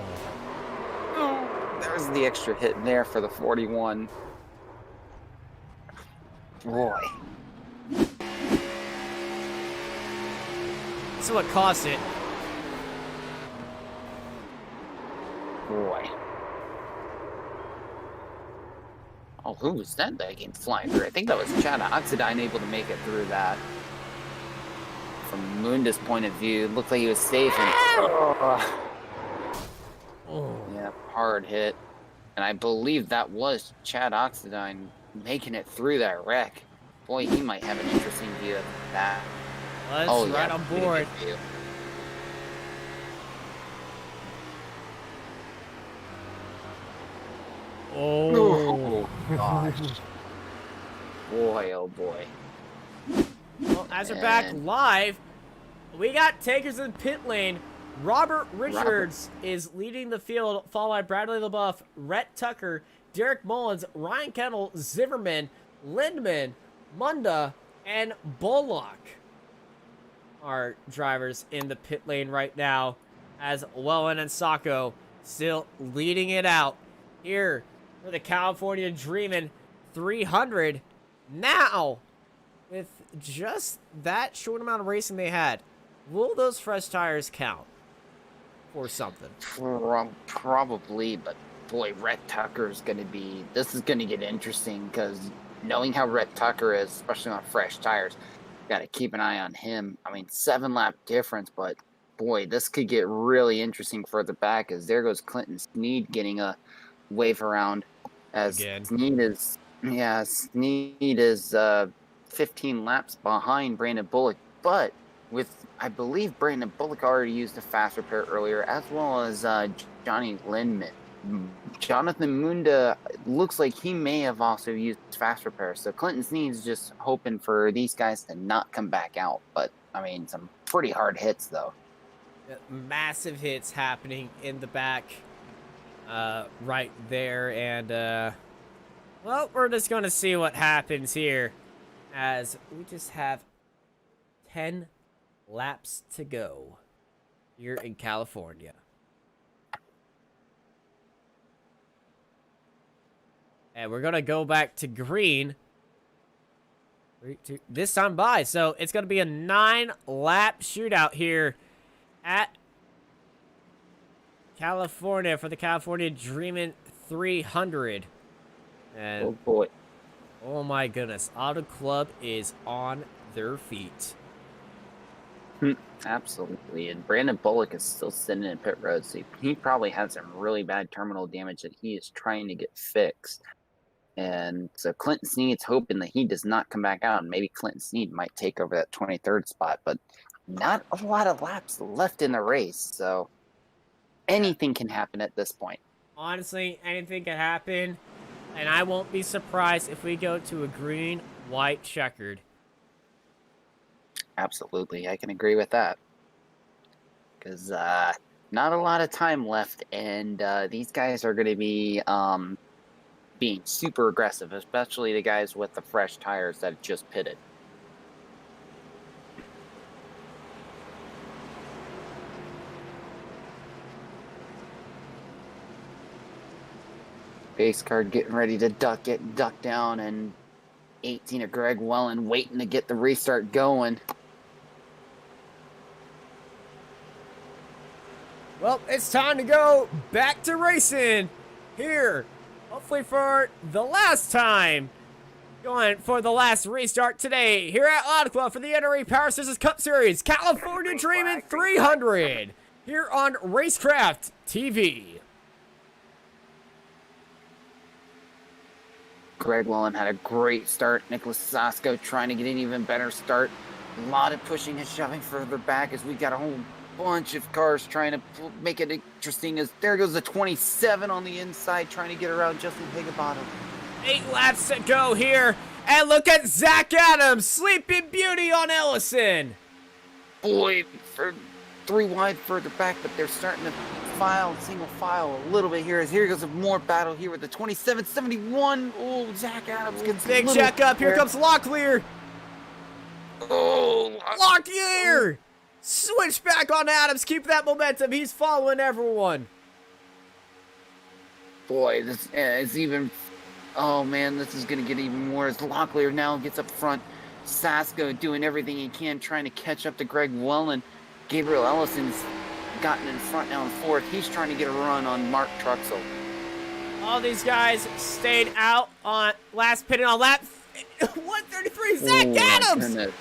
There's the extra hit there for the 41. Boy. This is what cost it. Boy. Oh, who was that came flying through? I think that was Chad Oxidine able to make it through that. From Munda's point of view, it looked like he was safe. And, yeah, hard hit. And I believe that was Chad Oxidine making it through that wreck. Boy, he might have an interesting view of that. Let's right on board. Oh gosh. Boy, oh boy. Well, as we're back live, we got takers in pit lane. Robert Richards is leading the field, followed by Bradley LaBeouf, Rhett Tucker, Derek Mullins, Ryan Kettle, Zimmerman, Lindman, Munda, and Bullock are drivers in the pit lane right now, as Wellen and Sacco still leading it out here for the California Dreamin' 300. Now, with just that short amount of racing they had, will those fresh tires count for something? Probably, but boy, Rhett Tucker is going to be... This is going to get interesting, because knowing how Rhett Tucker is, especially on fresh tires, got to keep an eye on him. I mean, 7-lap difference, but boy, this could get really interesting further back, as there goes Clinton Sneed getting a wave around, as Sneed is 15 laps behind Brandon Bullock, but with, I believe Brandon Bullock already used a fast repair earlier, as well as Johnny Lindman. Jonathan Munda looks like he may have also used fast repair, so Clinton Sneed's just hoping for these guys to not come back out. But I mean, some pretty hard hits though. Massive hits happening in the back right there, and well, we're just gonna see what happens here, as we just have 10 laps to go here in California. And we're going to go back to green. 3, 2, this time by. So it's going to be a 9-lap shootout here at California for the California Dreamin' 300. And oh boy. Oh my goodness. Auto Club is on their feet. Absolutely. And Brandon Bullock is still sitting in pit road, so he probably had some really bad terminal damage that he is trying to get fixed. And so Clinton Sneed's hoping that he does not come back out, and maybe Clinton Sneed might take over that 23rd spot, but not a lot of laps left in the race, so anything can happen at this point. Honestly, anything can happen, and I won't be surprised if we go to a green, white, checkered. Absolutely, I can agree with that. Because not a lot of time left, and these guys are going to be being super aggressive, especially the guys with the fresh tires that just pitted. Base card getting ready to duck down, and 18 of Greg Wellen waiting to get the restart going. Well, it's time to go back to racing here, hopefully for the last time, going for the last restart today here at Auto Club for the NRE Power Systems Cup Series, California Dreamin' 300 here on Racecraft TV. Greg Wellen had a great start. Nicholas Sasko trying to get an even better start. A lot of pushing and shoving further back, as we got a whole bunch of cars trying to make it interesting, as there goes the 27 on the inside trying to get around Justin Higginbottom. 8 laps to go here, and look at Zach Adams, Sleeping Beauty on Ellison. Boy, for 3 wide further back, but they're starting to single file a little bit here, as here goes more battle here with the 27-71. Oh, Zach Adams gets big check up. Here comes Locklear. Oh, Locklear! Switch back on Adams. Keep that momentum. He's following everyone. Boy, this is even... Oh, man, this is going to get even more as Locklear now gets up front. Sasko doing everything he can, trying to catch up to Greg Wellen. Gabriel Ellison's gotten in front now in 4th. He's trying to get a run on Mark Truxell. All these guys stayed out on last pitting on lap 133. Zach Adams! Goodness.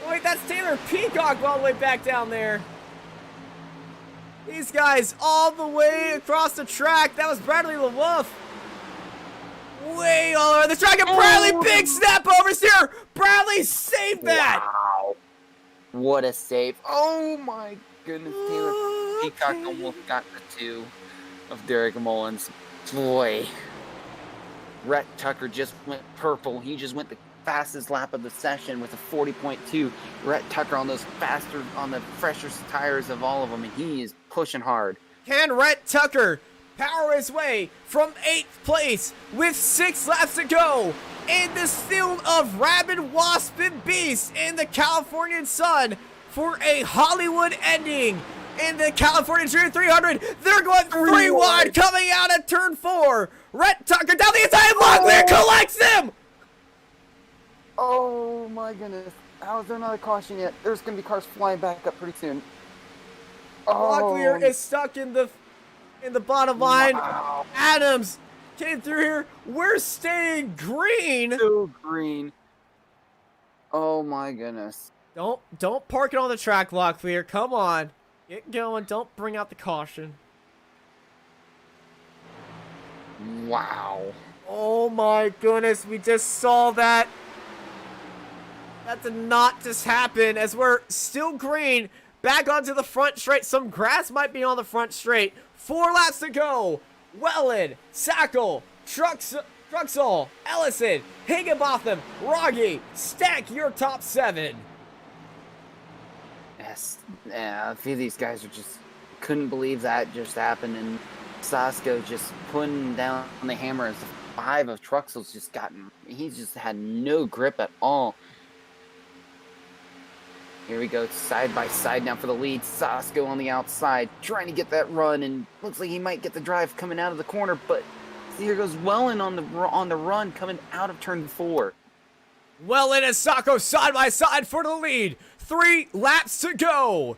Oh, wait, that's Taylor Peacock all the way back down there. These guys all the way across the track. That was Bradley LaWolf. Way all over the track, and Bradley, big snap overs here. Bradley saved that. Wow. What a save. Oh my goodness. Taylor Peacock almost got the 2 of Derek Mullins. Boy. Rhett Tucker just went purple. He just went the fastest lap of the session with a 40.2. Rhett Tucker on those faster, on the freshest tires of all of them, and he is pushing hard. Can Rhett Tucker power his way from 8th place with 6 laps to go in this field of rabid wasp and beast in the Californian sun for a Hollywood ending in the California Dreamin 300? They're going 3 wide coming out at turn 4. Rhett Tucker down the inside block there, collects them. Oh my goodness. How is there not a caution yet? There's going to be cars flying back up pretty soon. Locklear is stuck in the bottom line. Wow. Adams came through here. We're staying green. So green. Oh my goodness. Don't park it on the track, Locklear. Come on. Get going. Don't bring out the caution. Wow. Oh my goodness. We just saw that. That did not just happen as we're still green. Back onto the front straight. Some grass might be on the front straight. 4 laps to go. Welland, Sackle, Truxall, Ellison, Higginbotham, Rogge, stack your top 7. Yes. Yeah, a few of these guys are just couldn't believe that just happened, and Sasko just putting down the hammer as the 5 of Truxall's just gotten. He's just had no grip at all. Here we go, side by side now for the lead. Sasko on the outside, trying to get that run, and looks like he might get the drive coming out of the corner, but here goes Welland on the run coming out of turn 4. Welland and Sacco side by side for the lead. 3 laps to go.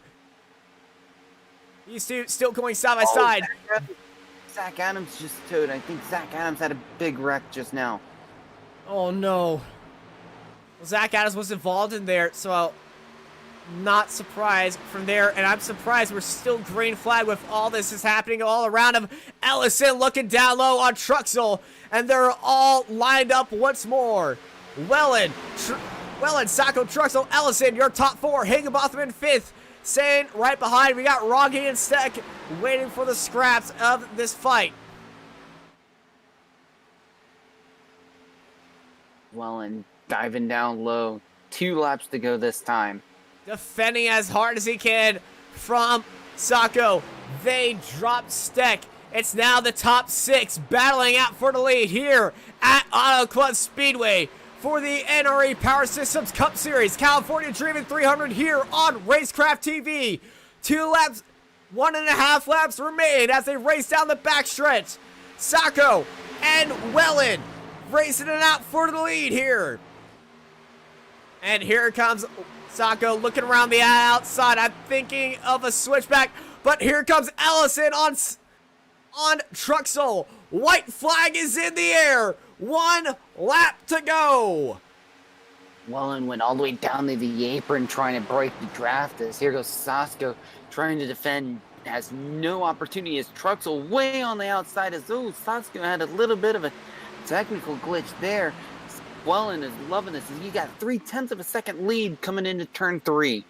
These two still going side by side. Zach Adams just towed. I think Zach Adams had a big wreck just now. Oh no. Well, Zach Adams was involved in there, so not surprised from there, and I'm surprised we're still green flag with all this is happening all around him. Ellison looking down low on Truxall, and they're all lined up once more. Welland, Sacco, Truxall, Ellison, your top 4. Higginbotham in 5th. Staying right behind, we got Rogge and Steck waiting for the scraps of this fight. Welland diving down low. 2 laps to go this time. Defending as hard as he can from Sacco. They drop Steck. It's now the top 6 battling out for the lead here at Auto Club Speedway for the NRE Power Systems Cup Series California Dreamin 300 here on Racecraft TV. 2 laps, 1.5 laps remain as they race down the backstretch. Sacco and Welland racing it out for the lead here. And here comes Sacco looking around the outside. I'm thinking of a switchback, but here comes Ellison on Truxall. White flag is in the air. 1 lap to go. Welland went all the way down to the apron trying to break the draft as here goes Sasko trying to defend. Has no opportunity as Truxall way on the outside as Sasko had a little bit of a technical glitch there. Welland is loving this. He got 0.3 of a second lead coming into turn 3.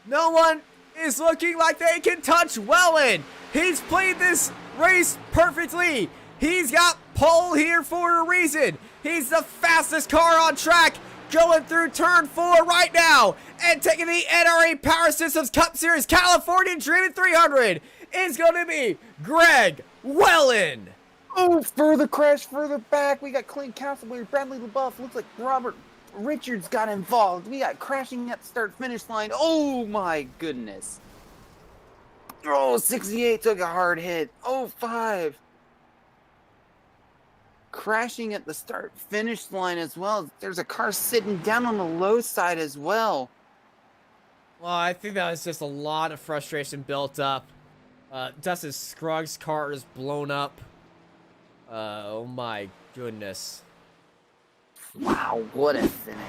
No one is looking like they can touch Welland. He's played this race perfectly. He's got pole here for a reason. He's the fastest car on track going through turn 4 right now. And taking the NRE Power Systems Cup Series California Dreamin 300 is going to be Greg Welland. Oh, further crash, further back. We got Clint Castleberry, Bradley LaBeouf. Looks like Robert Richards got involved. We got crashing at the start-finish line. Oh, my goodness. Oh, 68 took a hard hit. Oh, 5. Crashing at the start-finish line as well. There's a car sitting down on the low side as well. Well, I think that was just a lot of frustration built up. Dustin Scruggs' car is blown up. Oh my goodness. Wow, what a finish.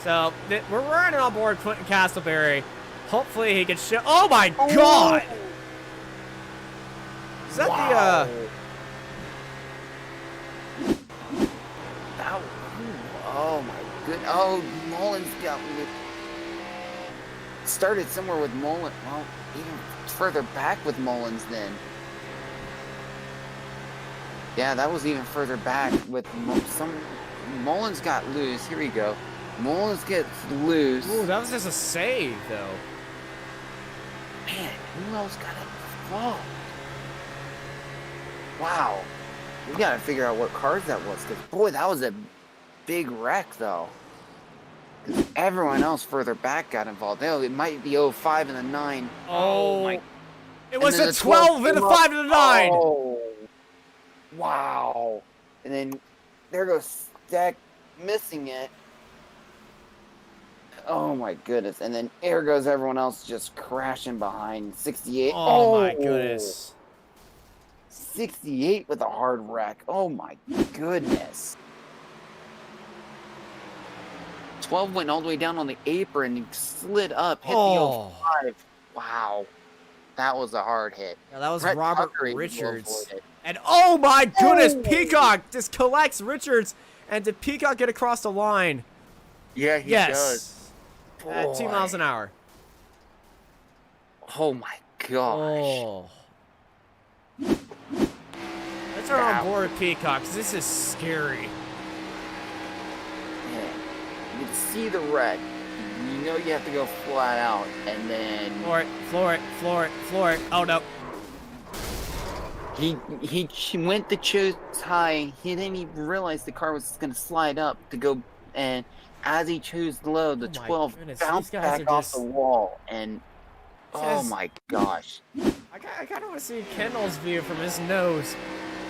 So we're running on board Clinton Castleberry. Hopefully he can show. Oh my God! Is that Wow. That, oh my good. Oh, Mullins got me. Started somewhere with Mullins. Well, even further back with Mullins then. Yeah, that was even further back with Mullins got loose. Here we go. Mullins gets loose. Ooh, that was just a save, though. Man, who else got it? Oh. Wow. We gotta figure out what cars that was, because boy, that was a big wreck, though. Because everyone else further back got involved. Oh, it might be 05 and the 9. Oh my. It was then a the 12 and a 5 and a 9. Oh. Wow. And then there goes Stack missing it. Oh my goodness. And then there goes everyone else just crashing behind 68. Oh my goodness. 68 with a hard wreck. Oh my goodness. 12 went all the way down on the apron and slid up, hit Oh. the 05. Wow. That was a hard hit. Yeah, that was Brett Robert Tucker Richards. avoided. And oh my goodness, Oh. Peacock just collects Richards. And did Peacock get across the line? Yeah, he Yes. does. At 2 Boy. miles an hour. Oh my gosh. Oh. Let's run on board with Peacock, 'cause this is scary. Man, you can see the wreck. You know you have to go flat out, and then Floor it, floor it, floor it, floor it. Oh no. he went to choose high. He didn't even realize the car was going to slide up to go, and as he chose low, the Oh my 12 goodness, bounced these guys back are off just- the wall, and oh Says- my gosh. I kind of want to see Kendall's view from his nose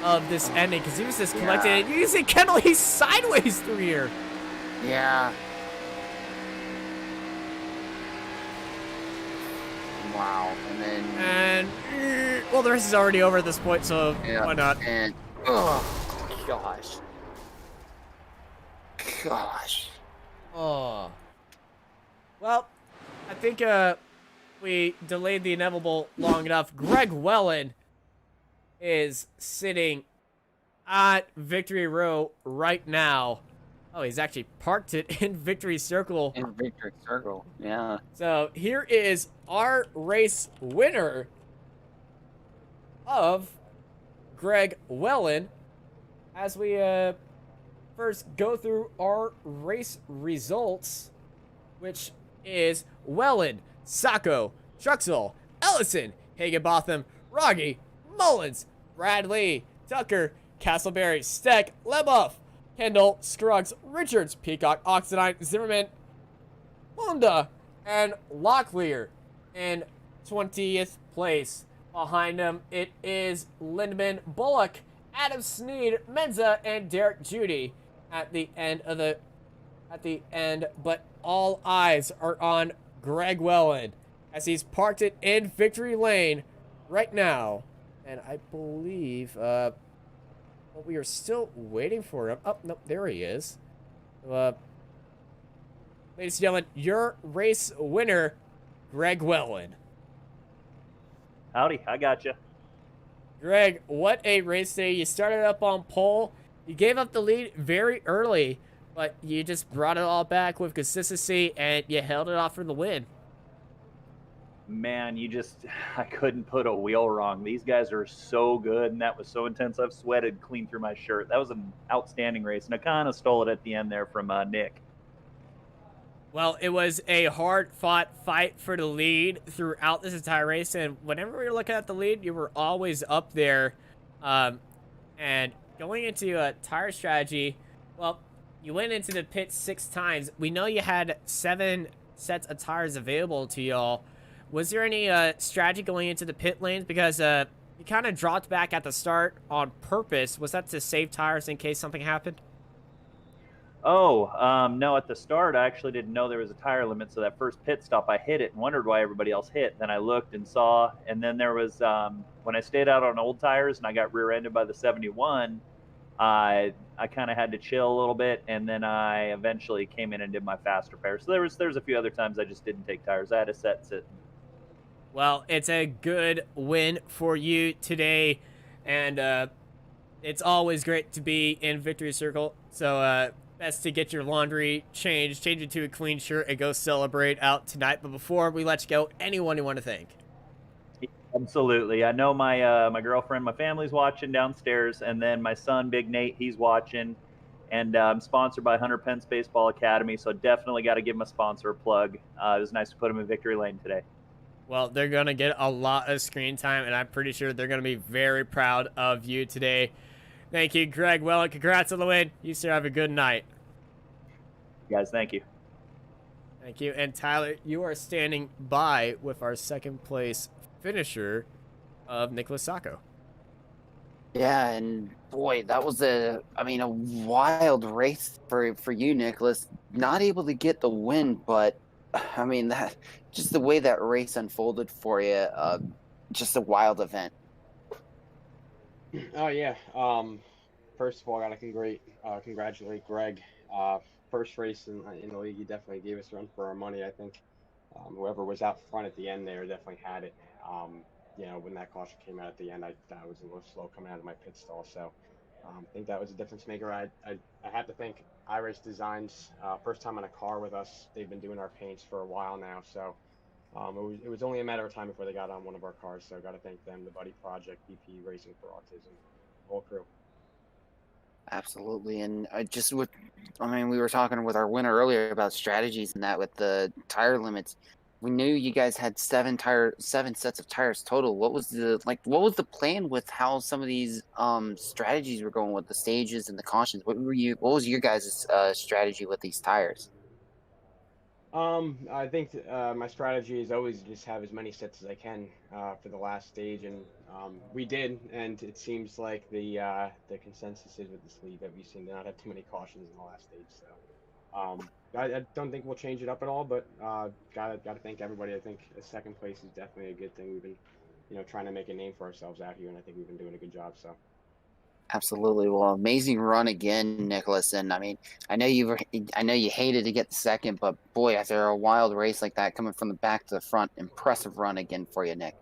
of this ending, because he was just collecting it. You can see Kendall, he's sideways through here. Yeah. Wow, and then And, well, the race is already over at this point, so yeah, why not? And oh gosh. Gosh. Oh. Well, I think we delayed the inevitable long enough. Greg Wellen is sitting at Victory Row right now. Oh, he's actually parked it in Victory Circle. In Victory Circle, yeah. So here is our race winner of Greg Wellen as we first go through our race results, which is Wellen, Sacco, Truxell, Ellison, Higginbotham, Rogge, Mullins, Bradley, Tucker, Castleberry, Steck, Leboff, Kendall, Scruggs, Richards, Peacock, Oxidine, Zimmerman, Honda, and Locklear in 20th place. Behind them, it is Lindemann, Bullock, Adam Sneed, Menza, and Derek Judy at the end, but all eyes are on Greg Wellen as he's parked it in Victory Lane right now. And I believe, well, we are still waiting for him. Oh, no, there he is. Ladies and gentlemen, your race winner, Greg Wellen. Howdy, I got you. Greg, what a race day. You started up on pole. You gave up the lead very early, but you just brought it all back with consistency, and you held it off for the win. Man, I couldn't put a wheel wrong. These guys are so good, and that was so intense. I've sweated clean through my shirt. That was an outstanding race, and I kind of stole it at the end there from Nick. Well, it was a hard-fought fight for the lead throughout this entire race, and whenever we were looking at the lead, you were always up there. And going into tire strategy, well, you went into the pit 6 times. We know you had 7 sets of tires available to y'all. Was there any strategy going into the pit lanes? Because you kind of dropped back at the start on purpose. Was that to save tires in case something happened? No, at the start, I actually didn't know there was a tire limit. So that first pit stop, I hit it and wondered why everybody else hit. Then I looked and saw, and then there was, when I stayed out on old tires and I got rear ended by the 71, I kind of had to chill a little bit, and then I eventually came in and did my fast repair. So there's a few other times I just didn't take tires. I had to sit. Well, it's a good win for you today, and it's always great to be in Victory Circle. So best to get your laundry changed, change it to a clean shirt, and go celebrate out tonight. But before we let you go, anyone you want to thank? Absolutely. I know my girlfriend, my family's watching downstairs, and then my son, Big Nate, he's watching. And I'm sponsored by Hunter Pence Baseball Academy, so definitely got to give my sponsor a plug. It was nice to put him in victory lane today. Well, they're going to get a lot of screen time, and I'm pretty sure they're going to be very proud of you today. Thank you, Greg. Well, congrats on the win. You sir have a good night. Guys, thank you. Thank you. And Tyler, you are standing by with our second place finisher of Nicholas Sacco. Yeah, and boy, that was a wild race for you, Nicholas. Not able to get the win, but I mean that just the way that race unfolded for you, just a wild event. Oh yeah. First of all, I gotta congratulate Greg. First race in the league, he definitely gave us a run for our money. I think whoever was out front at the end there definitely had it. When that caution came out at the end, I was a little slow coming out of my pit stall. So I think that was a difference maker. I have to thank iRace Designs. First time on a car with us. They've been doing our paints for a while now. So it was only a matter of time before they got on one of our cars. So I got to thank them, the Buddy Project, BP Racing for Autism, the whole crew. Absolutely, and we were talking with our winner earlier about strategies and that with the tire limits. We knew you guys had seven sets of tires total. What was the plan with how some of these strategies were going with the stages and the cautions? What was your guys' strategy with these tires? I think my strategy is always just have as many sets as I can for the last stage, and we did. And it seems like the consensus is with this league that we seem to not have too many cautions in the last stage. So I don't think we'll change it up at all. But gotta thank everybody. I think a second place is definitely a good thing. We've been trying to make a name for ourselves out here, and I think we've been doing a good job. So. Absolutely. Well, amazing run again, Nicholas. And I mean, I know you hated to get the second, but boy, after a wild race like that, coming from the back to the front, impressive run again for you, Nick.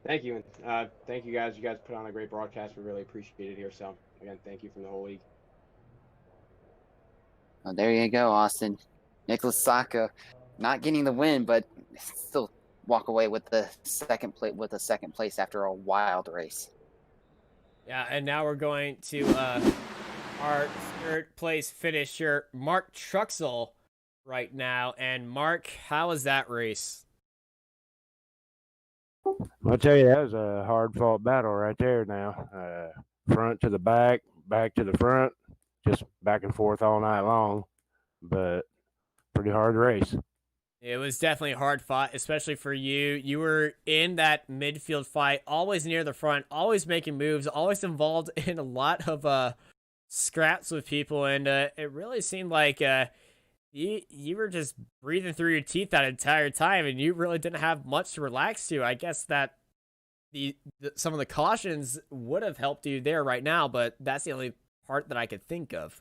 Thank you, and thank you guys. You guys put on a great broadcast. We really appreciate it here. So again, thank you from the whole league. Well, there you go, Austin. Nicholas Sacco, not getting the win, but still walk away with the second place after a wild race. Yeah, and now we're going to our third place finisher, Mark Truxell, right now. And Mark, how was that race? I'll tell you, that was a hard-fought battle right there now. Front to the back, back to the front, just back and forth all night long, but pretty hard race. It was definitely hard fought, especially for you. You were in that midfield fight, always near the front, always making moves, always involved in a lot of scraps with people, and it really seemed like you were just breathing through your teeth that entire time, and you really didn't have much to relax to. I guess that some of the cautions would have helped you there right now, but that's the only part that I could think of.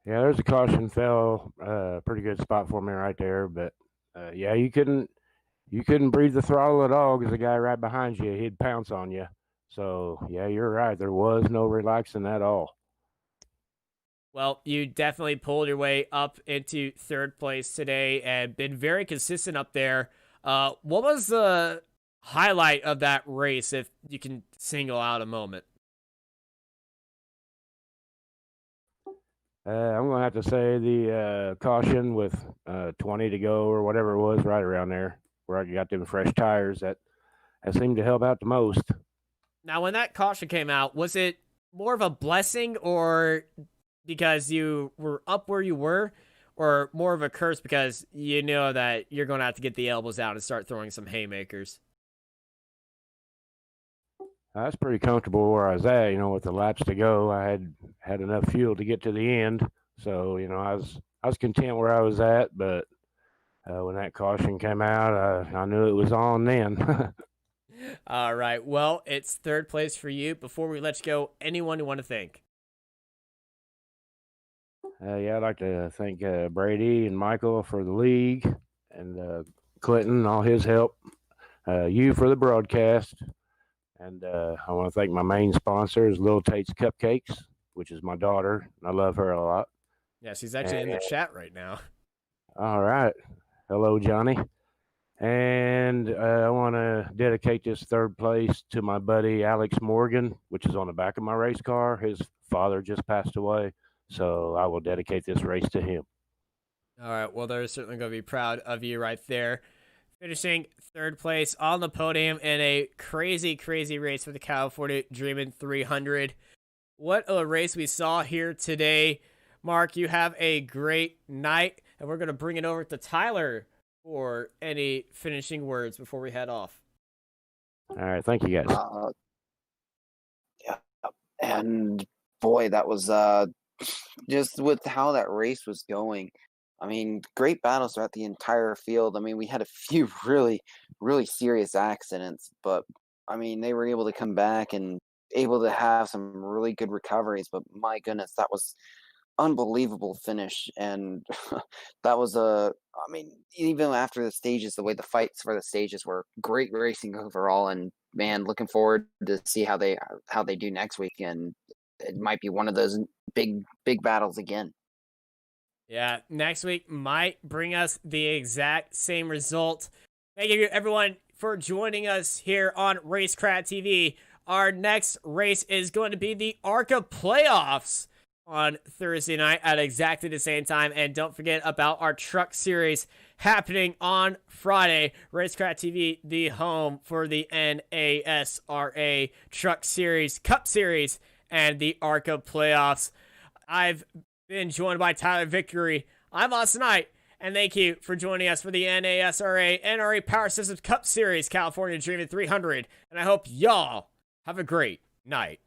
Yeah, there's a caution fell, pretty good spot for me right there, but yeah, you couldn't breathe the throttle at all because the guy right behind you, he'd pounce on you. So yeah, you're right. There was no relaxing at all. Well, you definitely pulled your way up into third place today and been very consistent up there. What was the highlight of that race, if you can single out a moment? I'm going to have to say the caution with 20 to go or whatever it was, right around there, where I got them fresh tires. That seemed to help out the most. Now, when that caution came out, was it more of a blessing or because you were up where you were, or more of a curse because you know that you're going to have to get the elbows out and start throwing some haymakers? I was pretty comfortable where I was at. With the laps to go, I had enough fuel to get to the end. So I was content where I was at. But when that caution came out, I knew it was on then. All right. Well, it's third place for you. Before we let you go, anyone you want to thank? Yeah, I'd like to thank Brady and Michael for the league, and Clinton, all his help. You for the broadcast. And I want to thank my main sponsors, Little Tate's Cupcakes, which is my daughter. I love her a lot. Yeah, she's actually in the chat right now. All right. Hello, Johnny. And I want to dedicate this third place to my buddy Alex Morgan, which is on the back of my race car. His father just passed away, so I will dedicate this race to him. All right. Well, they're certainly going to be proud of you right there. Finishing third place on the podium in a crazy, crazy race for the California Dreamin' 300. What a race we saw here today. Mark, you have a great night, and we're going to bring it over to Tyler for any finishing words before we head off. All right. Thank you, guys. Yeah. And boy, that was just with how that race was going. I mean, great battles throughout the entire field. I mean, we had a few really, really serious accidents, but I mean, they were able to come back and able to have some really good recoveries. But my goodness, that was unbelievable finish. And that was I mean, even after the stages, the way the fights for the stages were, great racing overall. And man, looking forward to see how they do next week. And it might be one of those big battles again. Yeah, next week might bring us the exact same result. Thank you, everyone, for joining us here on Racecraft TV. Our next race is going to be the ARCA playoffs on Thursday night at exactly the same time. And don't forget about our truck series happening on Friday. Racecraft TV, the home for the NASRA Truck Series, Cup Series, and the ARCA playoffs. I've been joined by Tyler Victory. I'm Austin Knight, and thank you for joining us for the NASRA NRE Power Systems Cup Series California Dreamin' 300. And I hope y'all have a great night.